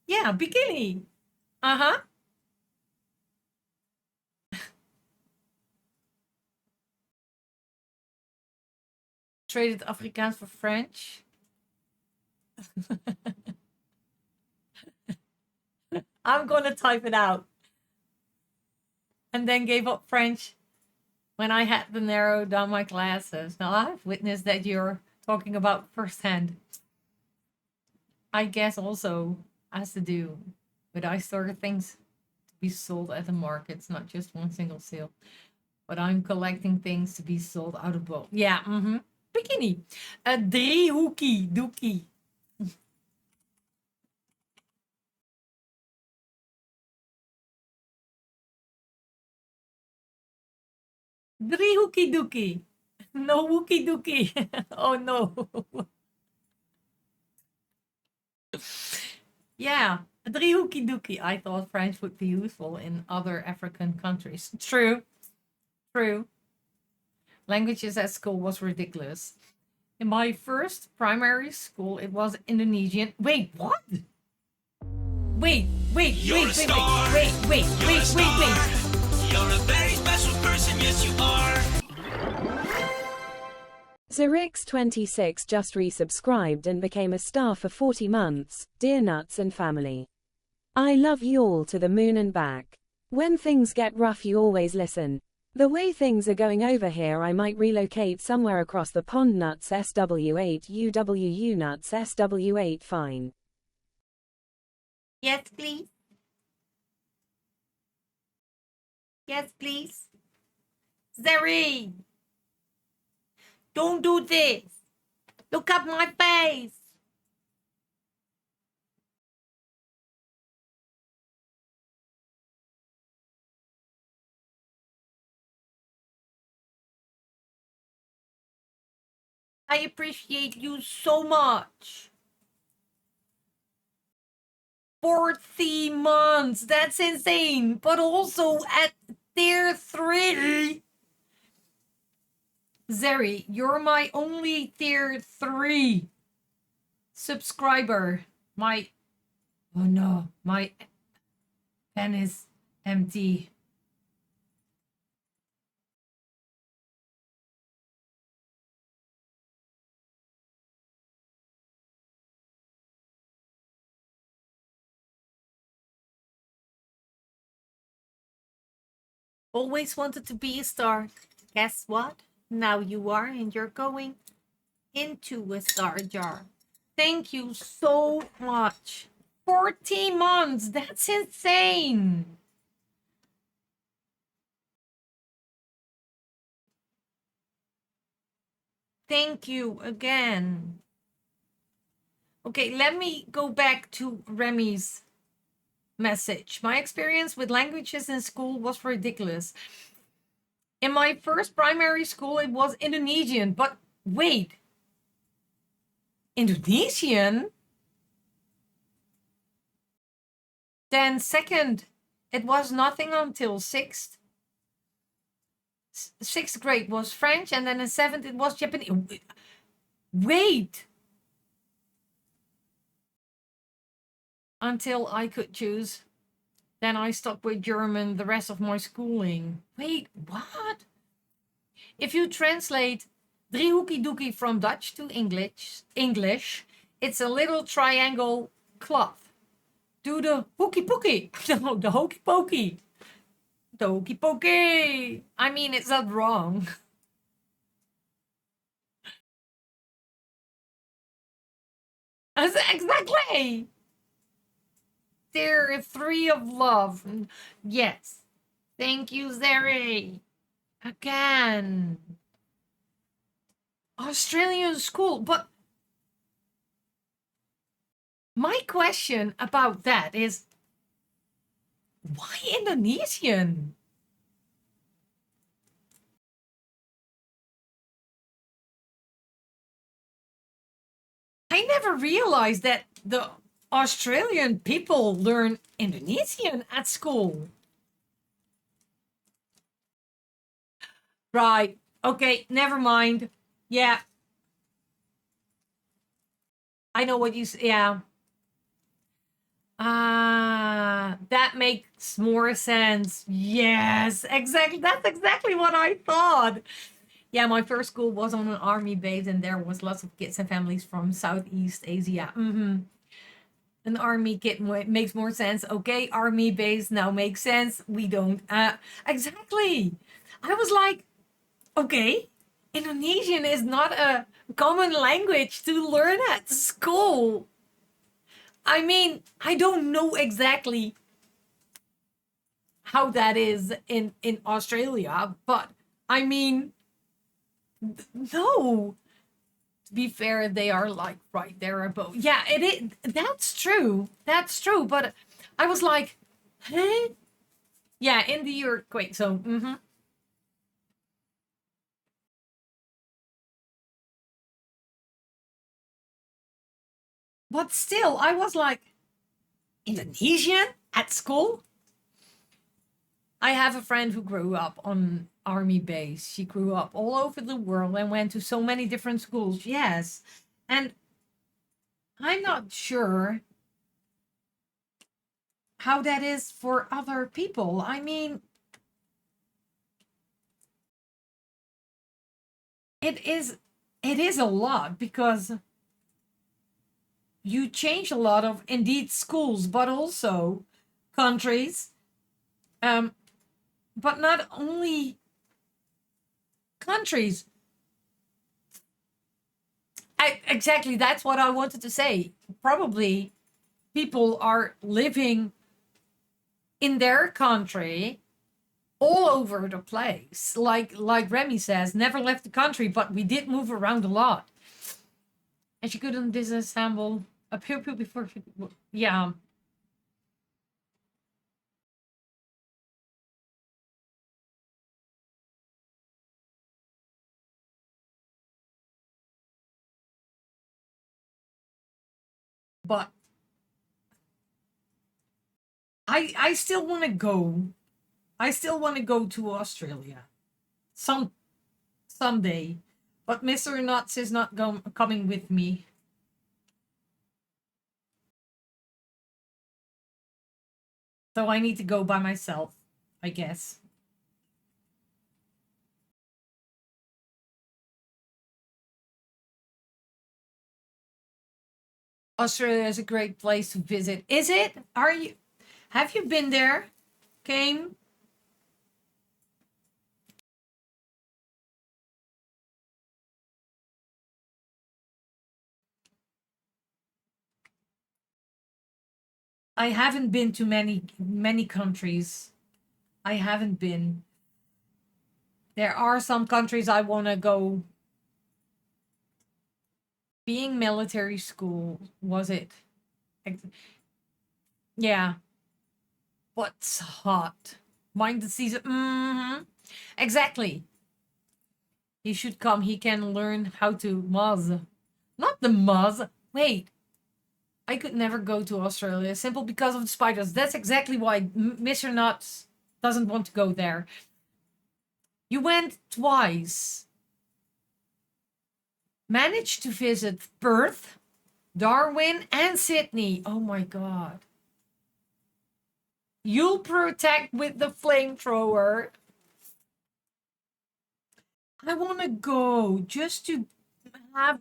Yeah, bikini. Uh-huh. Traded Afrikaans for French. I'm gonna type it out. And then gave up French when I had to narrow down my classes. Now I've witnessed that you're talking about firsthand. I guess also has to do with I started things to be sold at the markets, not just one single sale. But I'm collecting things to be sold out of bulk. Yeah, Bikini. A driehoekie doekie. Driehoekie doekie. No wookie dookie. Oh no. Yeah, a driehoekie doekie. I thought French would be useful in other African countries. True. Languages at school was ridiculous. In my first primary school, it was Indonesian. Wait, what? Wait.
You're a star.
Wait.
You're a very special person, yes you are.
Zerix26 just resubscribed and became a star for 40 months. Dear Nuts and family, I love you all to the moon and back. When things get rough, you always listen. The way things are going over here, I might relocate somewhere across the pond. Nuts SW8 UWU Nuts SW8 fine.
Yes, please. Yes, please. Zeri, don't do this. Look at my face. I appreciate you so much. 40 months. That's insane. But also at tier 3. Zeri, you're my only tier 3 subscriber. Oh no, my pen is empty. Always wanted to be a star. Guess what? Now you are, and you're going into a star jar. Thank you so much. 40 months. That's insane. Thank you again. Okay, let me go back to Remy's message. My experience with languages in school was ridiculous. In my first primary school, it was Indonesian. But wait, Indonesian? Then second, it was nothing until sixth. Sixth grade was French, and then in seventh it was Japanese. Wait. Until I could choose. Then I stuck with German the rest of my schooling. Wait, what? If you translate driehoekie doekie from Dutch to English, it's a little triangle cloth. Do the hooky pookie. No, the hokey pokey. The hokey pokey. I mean, it's not wrong. Exactly. Tier 3 of love. Yes. Thank you, Zeri. Again. Australian school. But my question about that is, why Indonesian? I never realized that the Australian people learn Indonesian at school. Right. Okay, never mind. Yeah. I know what you say. Yeah. That makes more sense. Yes, exactly. That's exactly what I thought. Yeah, my first school was on an army base, and there was lots of kids and families from Southeast Asia. An army kid makes more sense. Okay, army base now makes sense. We don't. Exactly. I was like, okay, Indonesian is not a common language to learn at school. I mean, I don't know exactly how that is in Australia, but I mean, no. To be fair, they are like right there above. Yeah, it is. That's true. That's true. But I was like, huh? Yeah, in the earthquake. So, But still, I was like, Indonesian at school? I have a friend who grew up on army base. She grew up all over the world and went to so many different schools. Yes. And I'm not sure how that is for other people. I mean, it is it is a lot because you change a lot of indeed schools, but also countries. But not only countries. Exactly, that's what I wanted to say. Probably people are living in their country all over the place. Like Remy says, never left the country, but we did move around a lot. And she couldn't disassemble a pew pew before she, yeah. But I still want to go. I still want to go to Australia. Someday. But Mr. Nuts is not coming with me. So I need to go by myself, I guess. Australia is a great place to visit. Is it? Have you been there? Came? I haven't been to many countries. I haven't been. There are some countries I want to go. Being military school, was it? Yeah. What's hot? Mind the season. Exactly. He should come. He can learn how to muzz. Not the muzz. Wait. I could never go to Australia simple because of the spiders. That's exactly why Mr. Nuts doesn't want to go there. You went twice. Managed to visit Perth, Darwin, and Sydney. Oh my god. You'll protect with the flamethrower. I want to go just to have.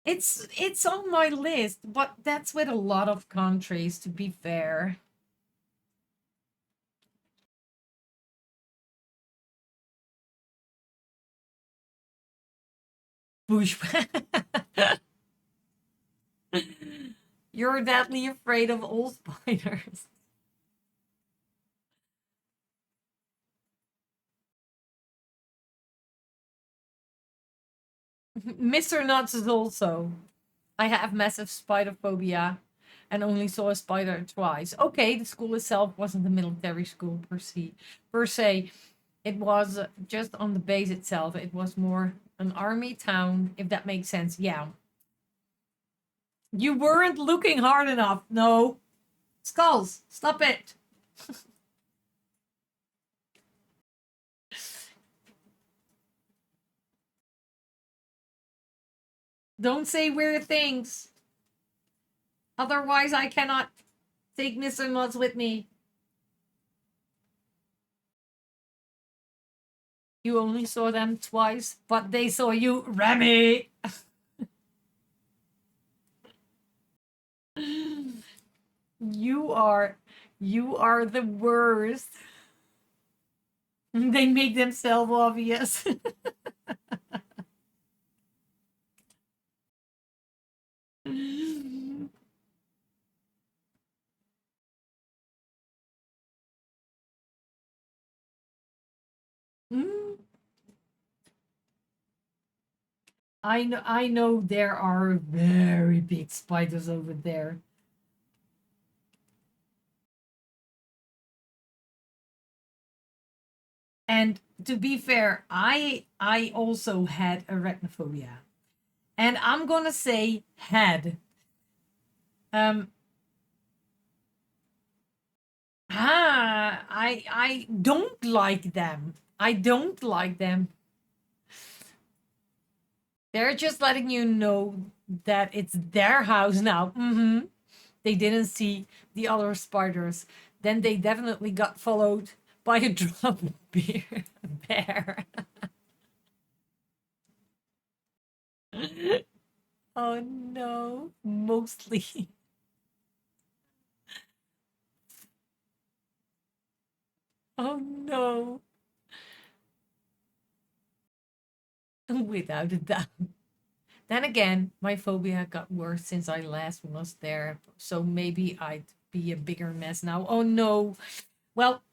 It's on my list, but that's with a lot of countries, to be fair. Bush. You're deadly afraid of all spiders. Mr. Nuts is also. I have massive spider phobia and only saw a spider twice. Okay, the school itself wasn't a military school per se. It was just on the base itself. It was more an army town, if that makes sense. Yeah. You weren't looking hard enough. No. Skulls, stop it. Don't say weird things. Otherwise, I cannot take Mr. Nuts with me. You only saw them twice, but they saw you, Remy. You are the worst. They make themselves obvious. I know there are very big spiders over there. And to be fair, I also had arachnophobia. And I'm gonna say had. I don't like them. I don't like them. They're just letting you know that it's their house now. They didn't see the other spiders. Then they definitely got followed by a drop beer bear. Oh no, mostly. Oh no, without a doubt. Then again, my phobia got worse since I last was there, so maybe I'd be a bigger mess now. Oh no. Well,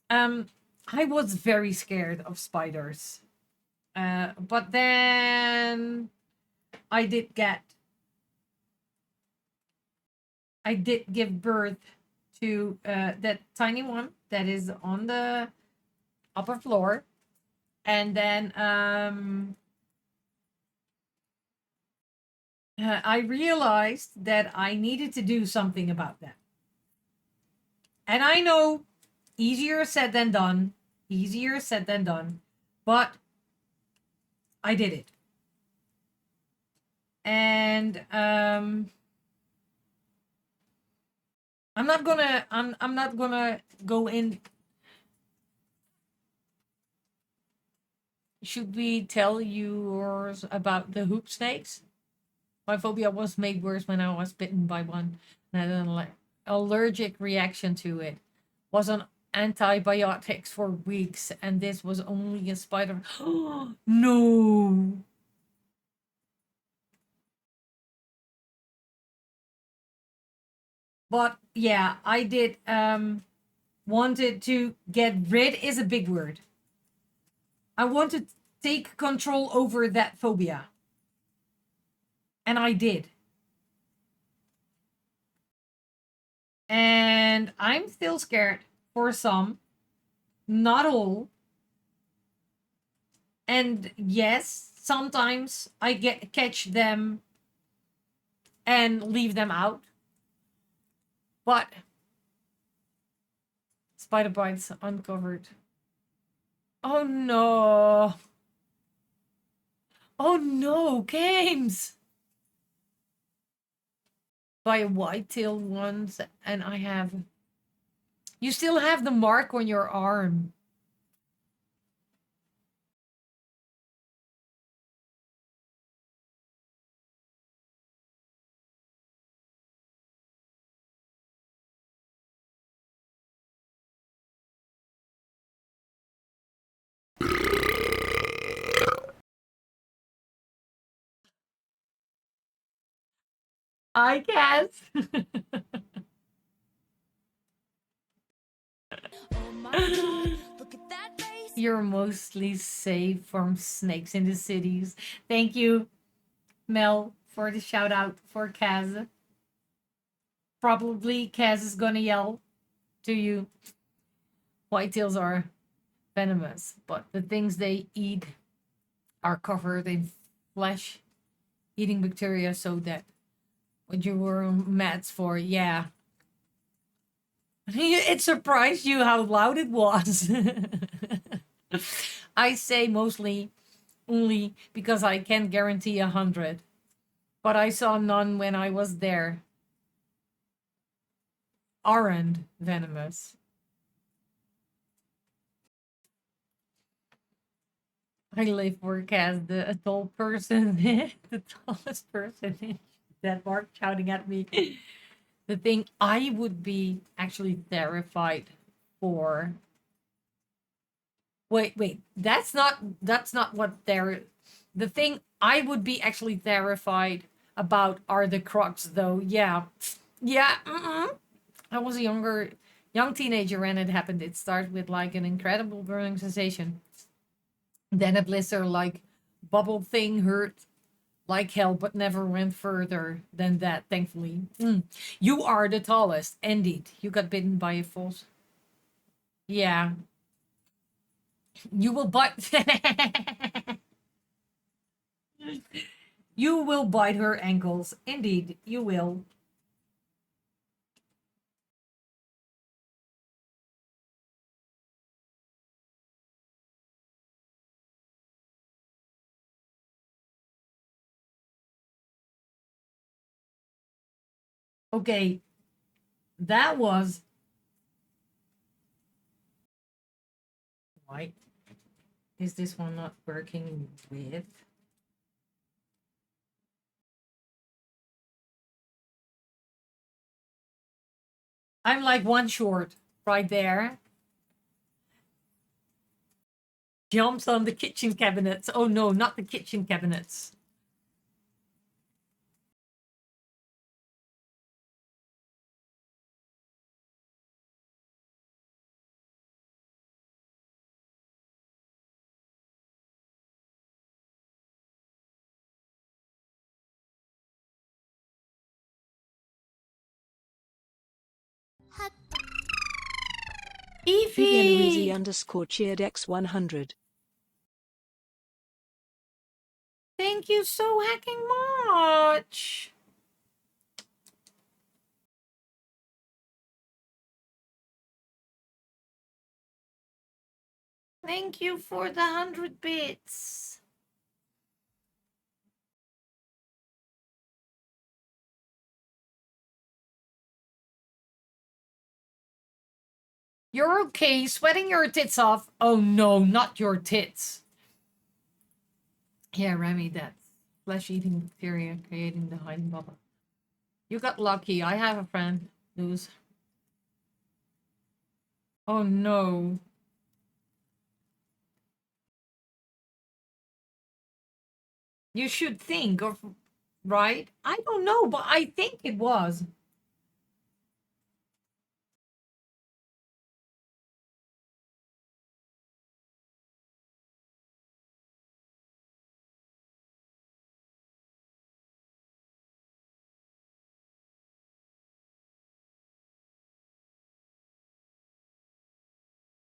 um, I was very scared of spiders. But then I did get, I did give birth to that tiny one that is on the upper floor, and then I realized that I needed to do something about that. And I know, easier said than done, easier said than done, but I did it. And I'm not gonna go in. Should we tell yours about the hoop snakes? My phobia was made worse when I was bitten by one and I had an allergic reaction to it. Was on antibiotics for weeks, and this was only a spider. No. But yeah, I did wanted to get rid is a big word. I wanted to take control over that phobia. And I did. And I'm still scared for some, not all. And yes, sometimes I catch them and leave them out. But spider bites uncovered. Oh no. Oh no, games. By white-tailed ones, and I have. You still have the mark on your arm. I guess.
Oh my god, look at that face.
You're mostly safe from snakes in the cities. Thank you, Mel, for the shout out for Kaz. Probably Kaz is gonna yell to you. Whitetails are venomous, but the things they eat are covered in flesh eating bacteria, so that what you were mad for, yeah. It surprised you how loud it was. I say mostly only because I can't guarantee 100, but I saw none when I was there. Aren't venomous. I live work as the adult person, the tallest person in Denmark, shouting at me. The thing I would be actually terrified for. Wait. That's not what they're. The thing I would be actually terrified about are the crocs, though. Yeah, yeah. I was a young teenager when it happened. It started with like an incredible burning sensation. Then a blister like bubble thing hurt like hell, but never went further than that, thankfully. You are the tallest. Indeed. You got bitten by a false. Yeah. You will bite. You will bite her ankles. Indeed, you will. Okay. That was Why is this one not working with? I'm like one short right there. Jumps on the kitchen cabinets. Oh no, not the kitchen cabinets.
Vivian Louise
Evie!
underscore cheered X100.
Thank you so hacking much. Thank you for the 100 bits. You're okay, sweating your tits off. Oh no, not your tits. Yeah, Remy, that's flesh-eating bacteria creating the hiding bubble. You got lucky. I have a friend who's... Oh no. You should think of... Right? I don't know, but I think it was.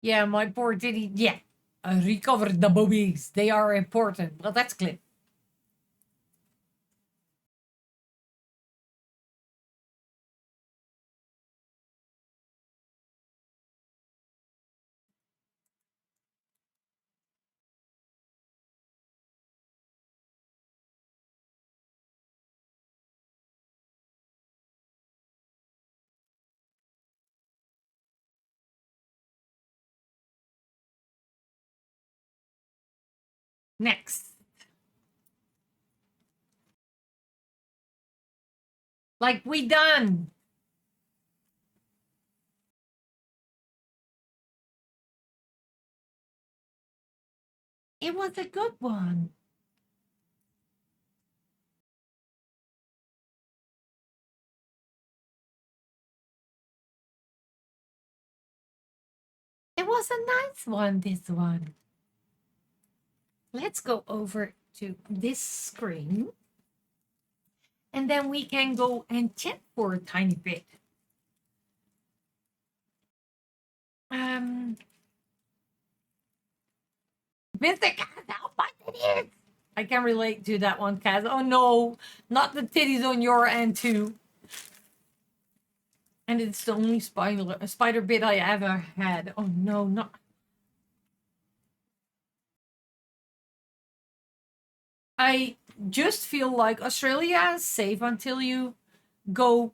Yeah, my poor Diddy. Yeah. I recovered the boobies. They are important. Well, that's clear. Next. Like we done. It was a good one. It was a nice one, this one. Let's go over to this screen. And then we can go and chat for a tiny bit. Mr. Kaz, how much it is? I can relate to that one, Kaz. Oh no, not the titties on your end too. And it's the only spider bit I ever had. Oh no, not... I just feel like Australia is safe until you go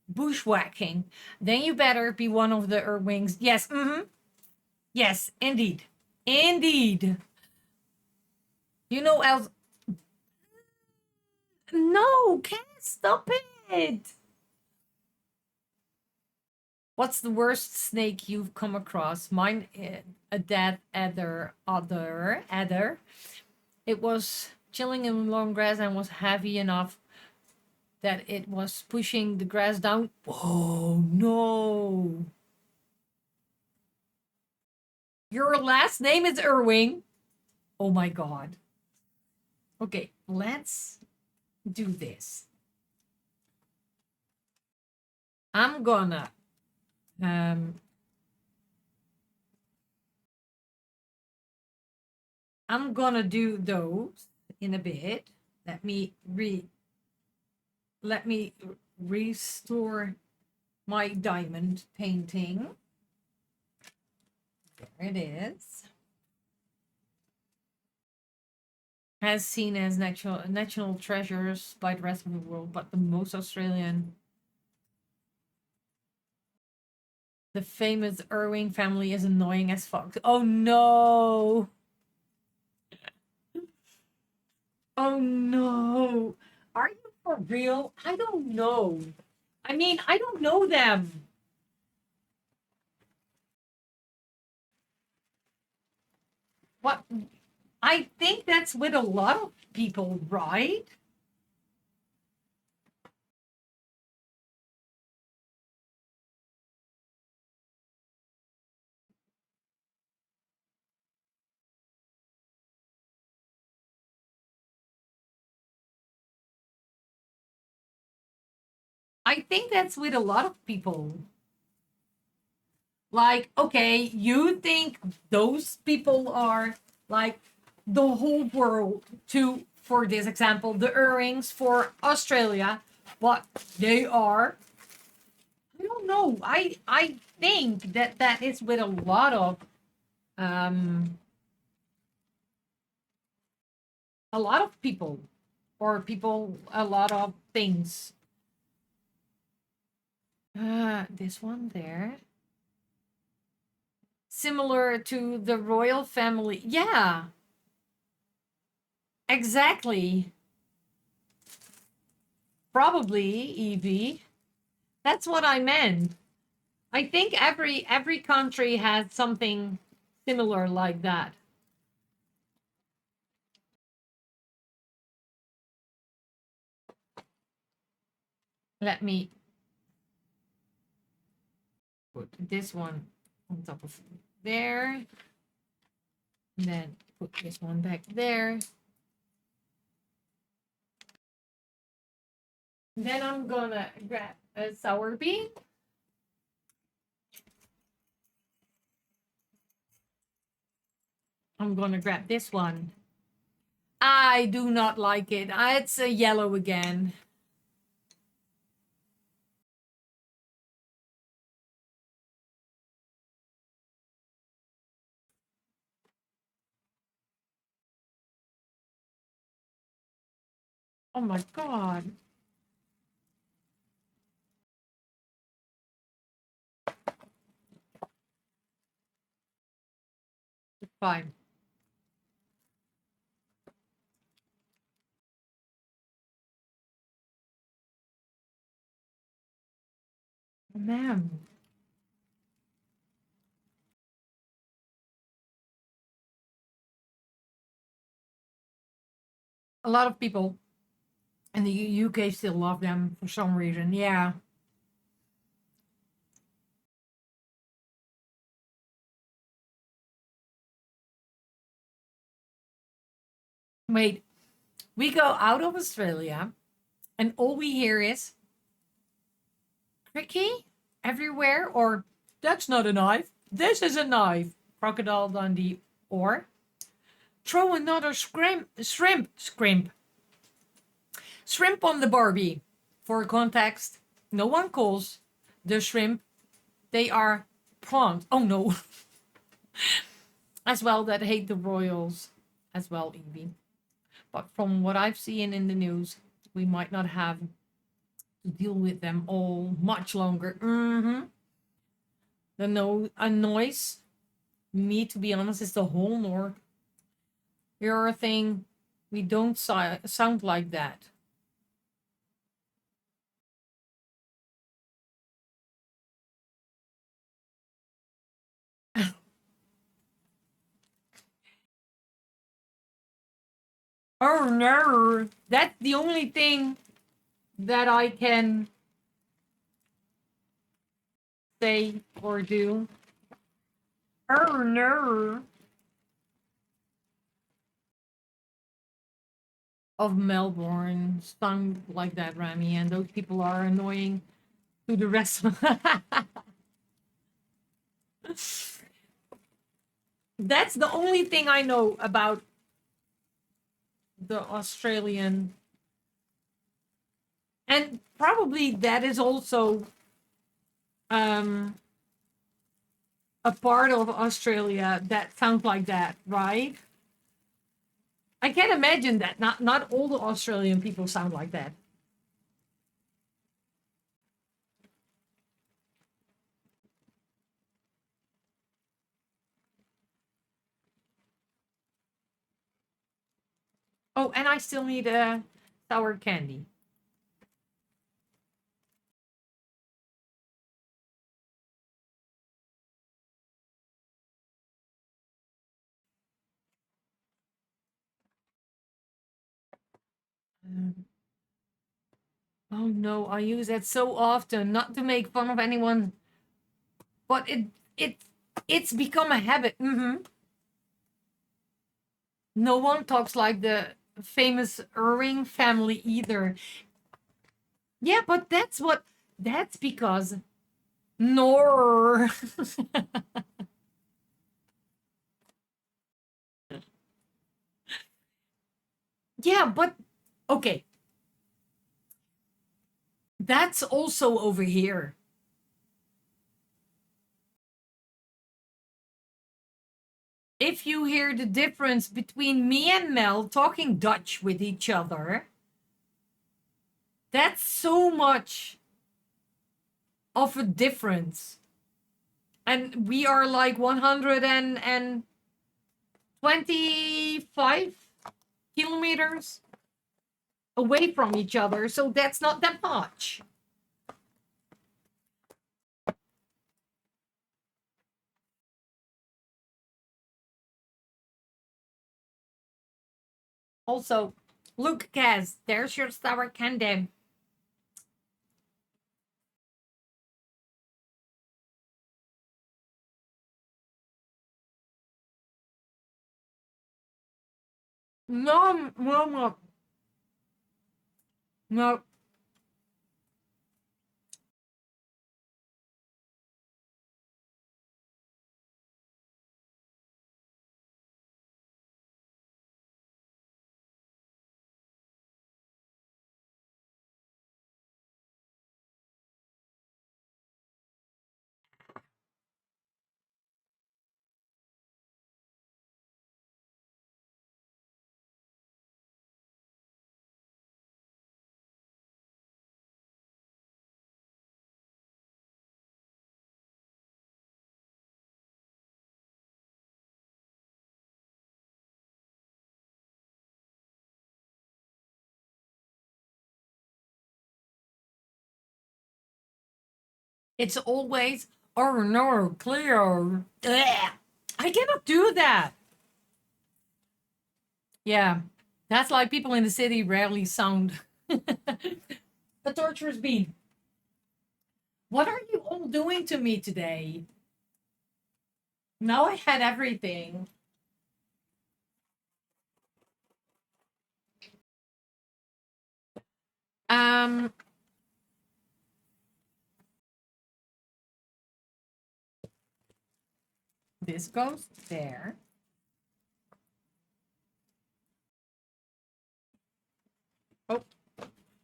bushwhacking. Then you better be one of the Erwings. Yes, yes, indeed. Indeed. You know, else... No, can't stop it. What's the worst snake you've come across? Mine, a dead adder. It was chilling in long grass and was heavy enough that it was pushing the grass down. Oh no. Your last name is Irwing. Oh my god. Okay, let's do this. I'm gonna do those in a bit. Let me restore my diamond painting. There it is. As seen as national treasures by the rest of the world, but the most Australian The famous Irving family is annoying as fuck. Oh no. Oh no. Are you for real? I don't know. I mean, I don't know them. What? I think that's with a lot of people, right? I think that's with a lot of people. Like, okay, you think those people are like the whole world to, for this example, the earrings for Australia, but they are, I don't know. I think that that is with um a lot of people, or people, a lot of things. This one there. Similar to the royal family. Yeah, exactly. Probably, Evie. That's what I meant. I think every country has something similar like that. Let me put this one on top of there. And then put this one back there. Then I'm gonna grab a sour bean. I'm gonna grab this one. I do not like it. It's a yellow again. Oh my god. It's fine. Man. A lot of people in the UK still love them for some reason. Yeah. Wait, we go out of Australia and all we hear is cricky everywhere, or that's not a knife. This is a knife. Crocodile Dundee, or throw another shrimp on the Barbie. For context, no one calls the shrimp. They are prawns. Oh no. As well, that hate the royals as well, Evie. But from what I've seen in the news, we might not have to deal with them all much longer. The no annoys me, to be honest, is the whole North. You're a thing. We don't sound like that. Oh no, that's the only thing that I can say or do. Oh no. Of Melbourne sound like that, Rami, and those people are annoying to the rest of That's the only thing I know about the Australian. And probably that is also um, a part of Australia that sounds like that, right? I can't imagine that. Not all the Australian people sound like that. Oh, and I still need a sour candy. Oh no, I use that so often, not to make fun of anyone, but it it's become a habit. No one talks like the famous Irving family either. Yeah, but that's because Nor. Yeah, but okay, that's also over here. If you hear the difference between me and Mel talking Dutch with each other, that's so much of a difference. And we are like 125 kilometers away from each other, so that's not that much. Also, look, Kaz, there's your sour candy. No, no, no. No. It's always, oh no, clear. Ugh. I cannot do that. Yeah, that's like people in the city rarely sound a torturous being. What are you all doing to me today? Now I had everything. Um, this goes there. Oh,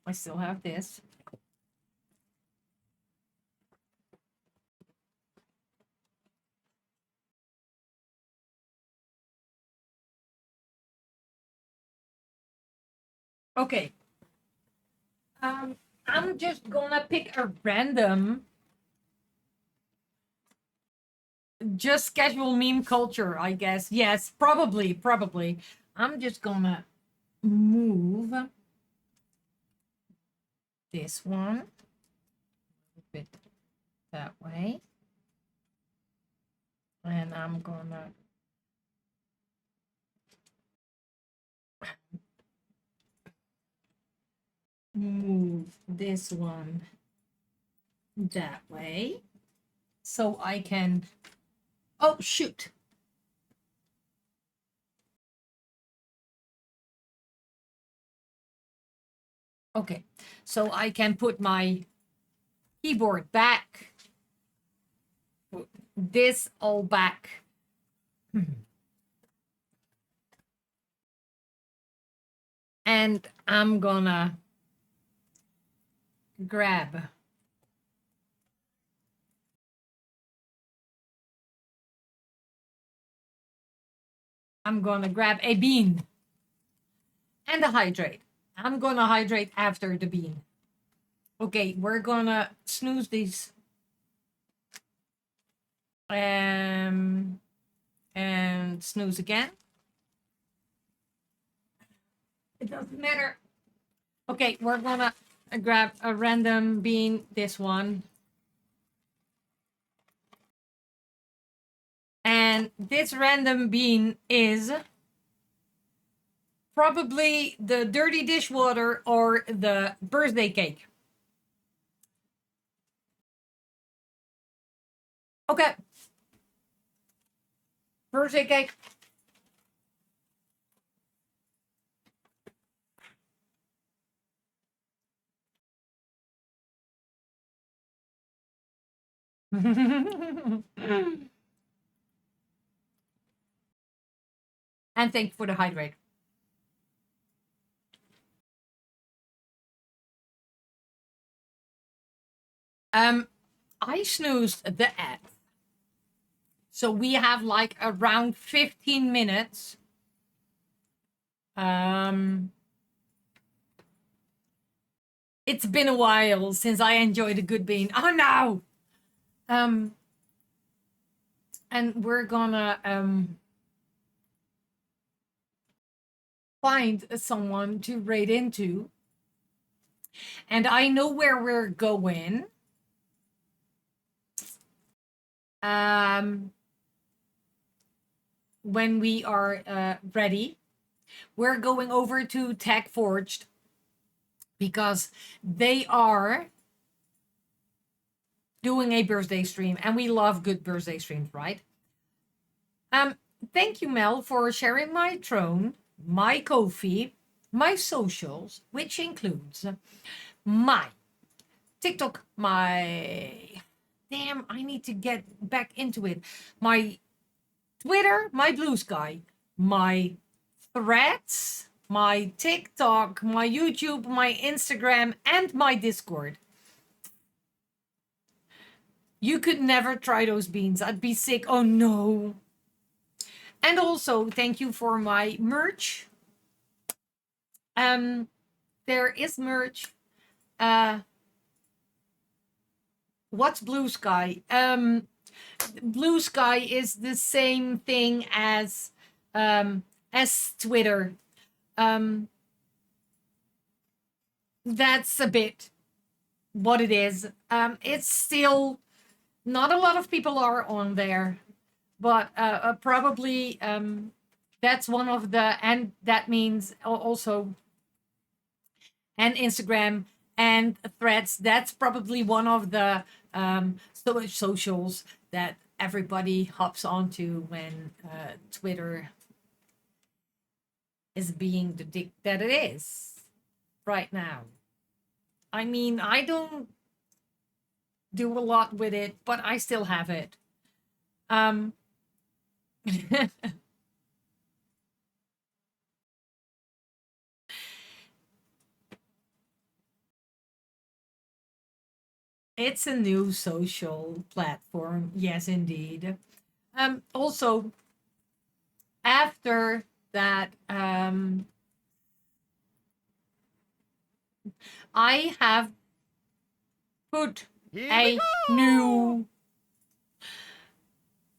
I still have this. Okay. I'm just gonna pick a random, just casual meme culture, I guess. Yes, probably, probably. I'm just gonna move this one a bit that way. And I'm gonna move this one that way. So I can, oh shoot. Okay, so I can put my keyboard back. Put this all back. And I'm gonna grab a bean and a hydrate. I'm gonna hydrate after the bean. Okay, we're gonna snooze these. And snooze again. It doesn't matter. Okay, we're gonna grab a random bean, this one. And this random bean is probably the dirty dishwater or the birthday cake. Okay. Birthday cake. And thank you for the hydrate. I snoozed the ad. So we have like around 15 minutes. It's been a while since I enjoyed a good bean. Oh no! And we're gonna find someone to raid into. And I know where we're going. When we are ready, we're going over to Tech Forged because they are doing a birthday stream, and we love good birthday streams, right? Thank you, Mel, for sharing my Throne, my Ko-fi, my socials, which includes my TikTok, my... Damn, I need to get back into it. My Twitter, my BlueSky, my Threads, my TikTok, my YouTube, my Instagram, and my Discord. You could never try those beans. I'd be sick. Oh no. And also, thank you for my merch. There is merch. What's BlueSky? BlueSky is the same thing as Twitter. That's a bit what it is. It's still not a lot of people are on there, but probably that's one of the, and that means also, and Instagram and Threads, that's probably one of the socials that everybody hops onto when Twitter is being the dick that it is right now. I mean, I don't do a lot with it, but I still have it. It's a new social platform. Yes, indeed. Also, after that, I have put a new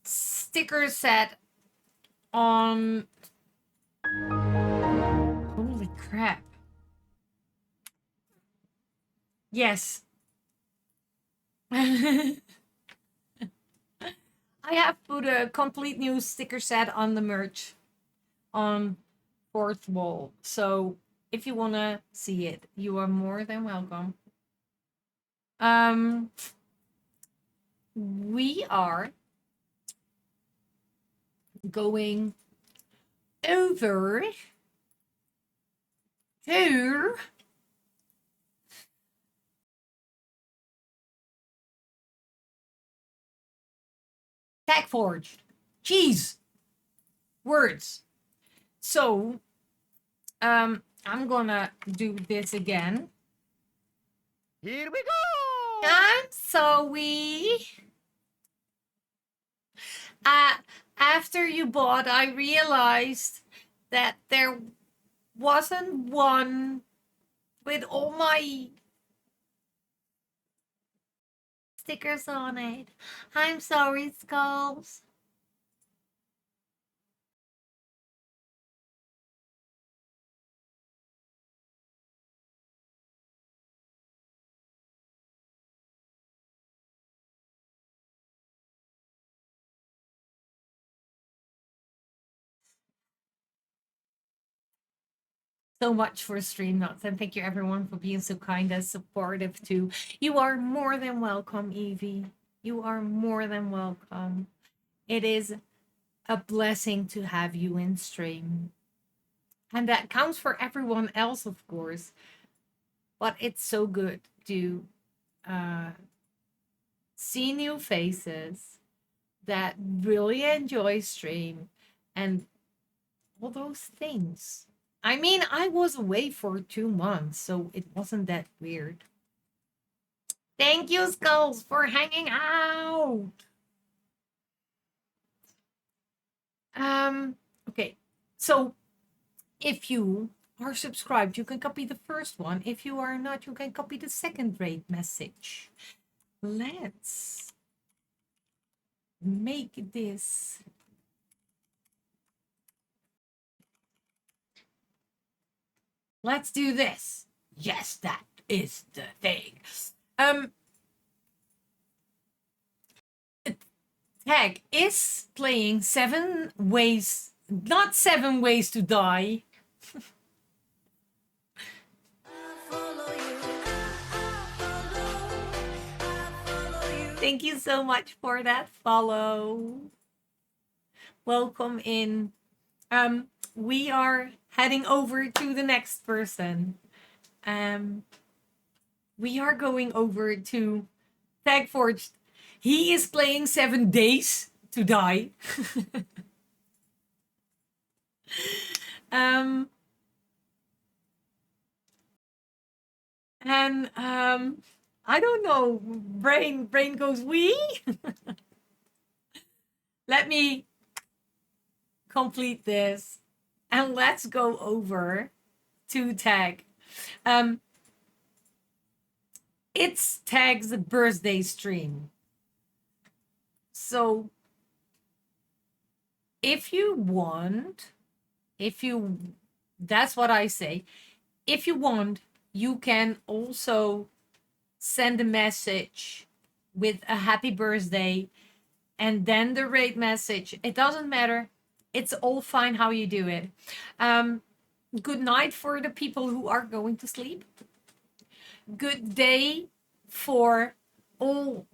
sticker set on. Holy crap. Yes. I have put a complete new sticker set on the merch on fourth wall. So if you want to see it, you are more than welcome. We are going over to Tech Forged. Jeez. Words. So, I'm gonna do this again.
Here we go!
I'm sorry. After you bought, I realized that there wasn't one with all my stickers on it. I'm sorry, Skulls. so much for Stream Nuts, and thank you everyone for being so kind and supportive too. You are more than welcome, Evie. You are more than welcome. It is a blessing to have you in stream. And that counts for everyone else, of course. But it's so good to see new faces that really enjoy stream and all those things. I mean, I was away for 2 months, so it wasn't that weird. Thank you, Skulls, for hanging out. Okay, so if you are subscribed, you can copy the first one. If you are not, you can copy the second rate message. Let's make this. Let's do this. Yes, that is the thing. Tag is playing 7 ways, not 7 ways to die. Thank you so much for that follow. Welcome in. We are heading over to the next person. We are going over to Tagforged. He is playing 7 days to die. I don't know. Brain goes wee. Let me complete this and let's go over to Tag. It's Tag's birthday stream. So if you want, that's what I say. If you want, you can also send a message with a happy birthday and then the rate message. It doesn't matter. It's all fine how you do it. Good night for the people who are going to sleep. Good day for all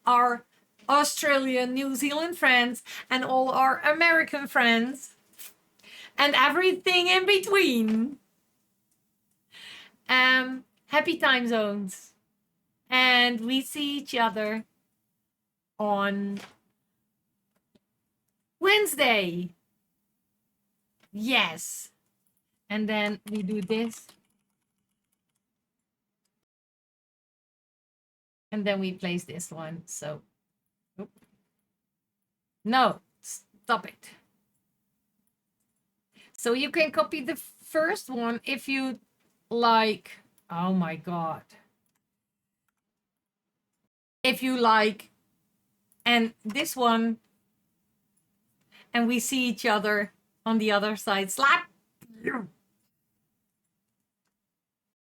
our Australian, New Zealand friends and all our American friends and everything in between. Happy time zones. And we see each other on Wednesday. Yes. And then we do this. And then we place this one. So, no, stop it. So you can copy the first one if you like. Oh my God. If you like, and this one, and we see each other on the other side. Slap.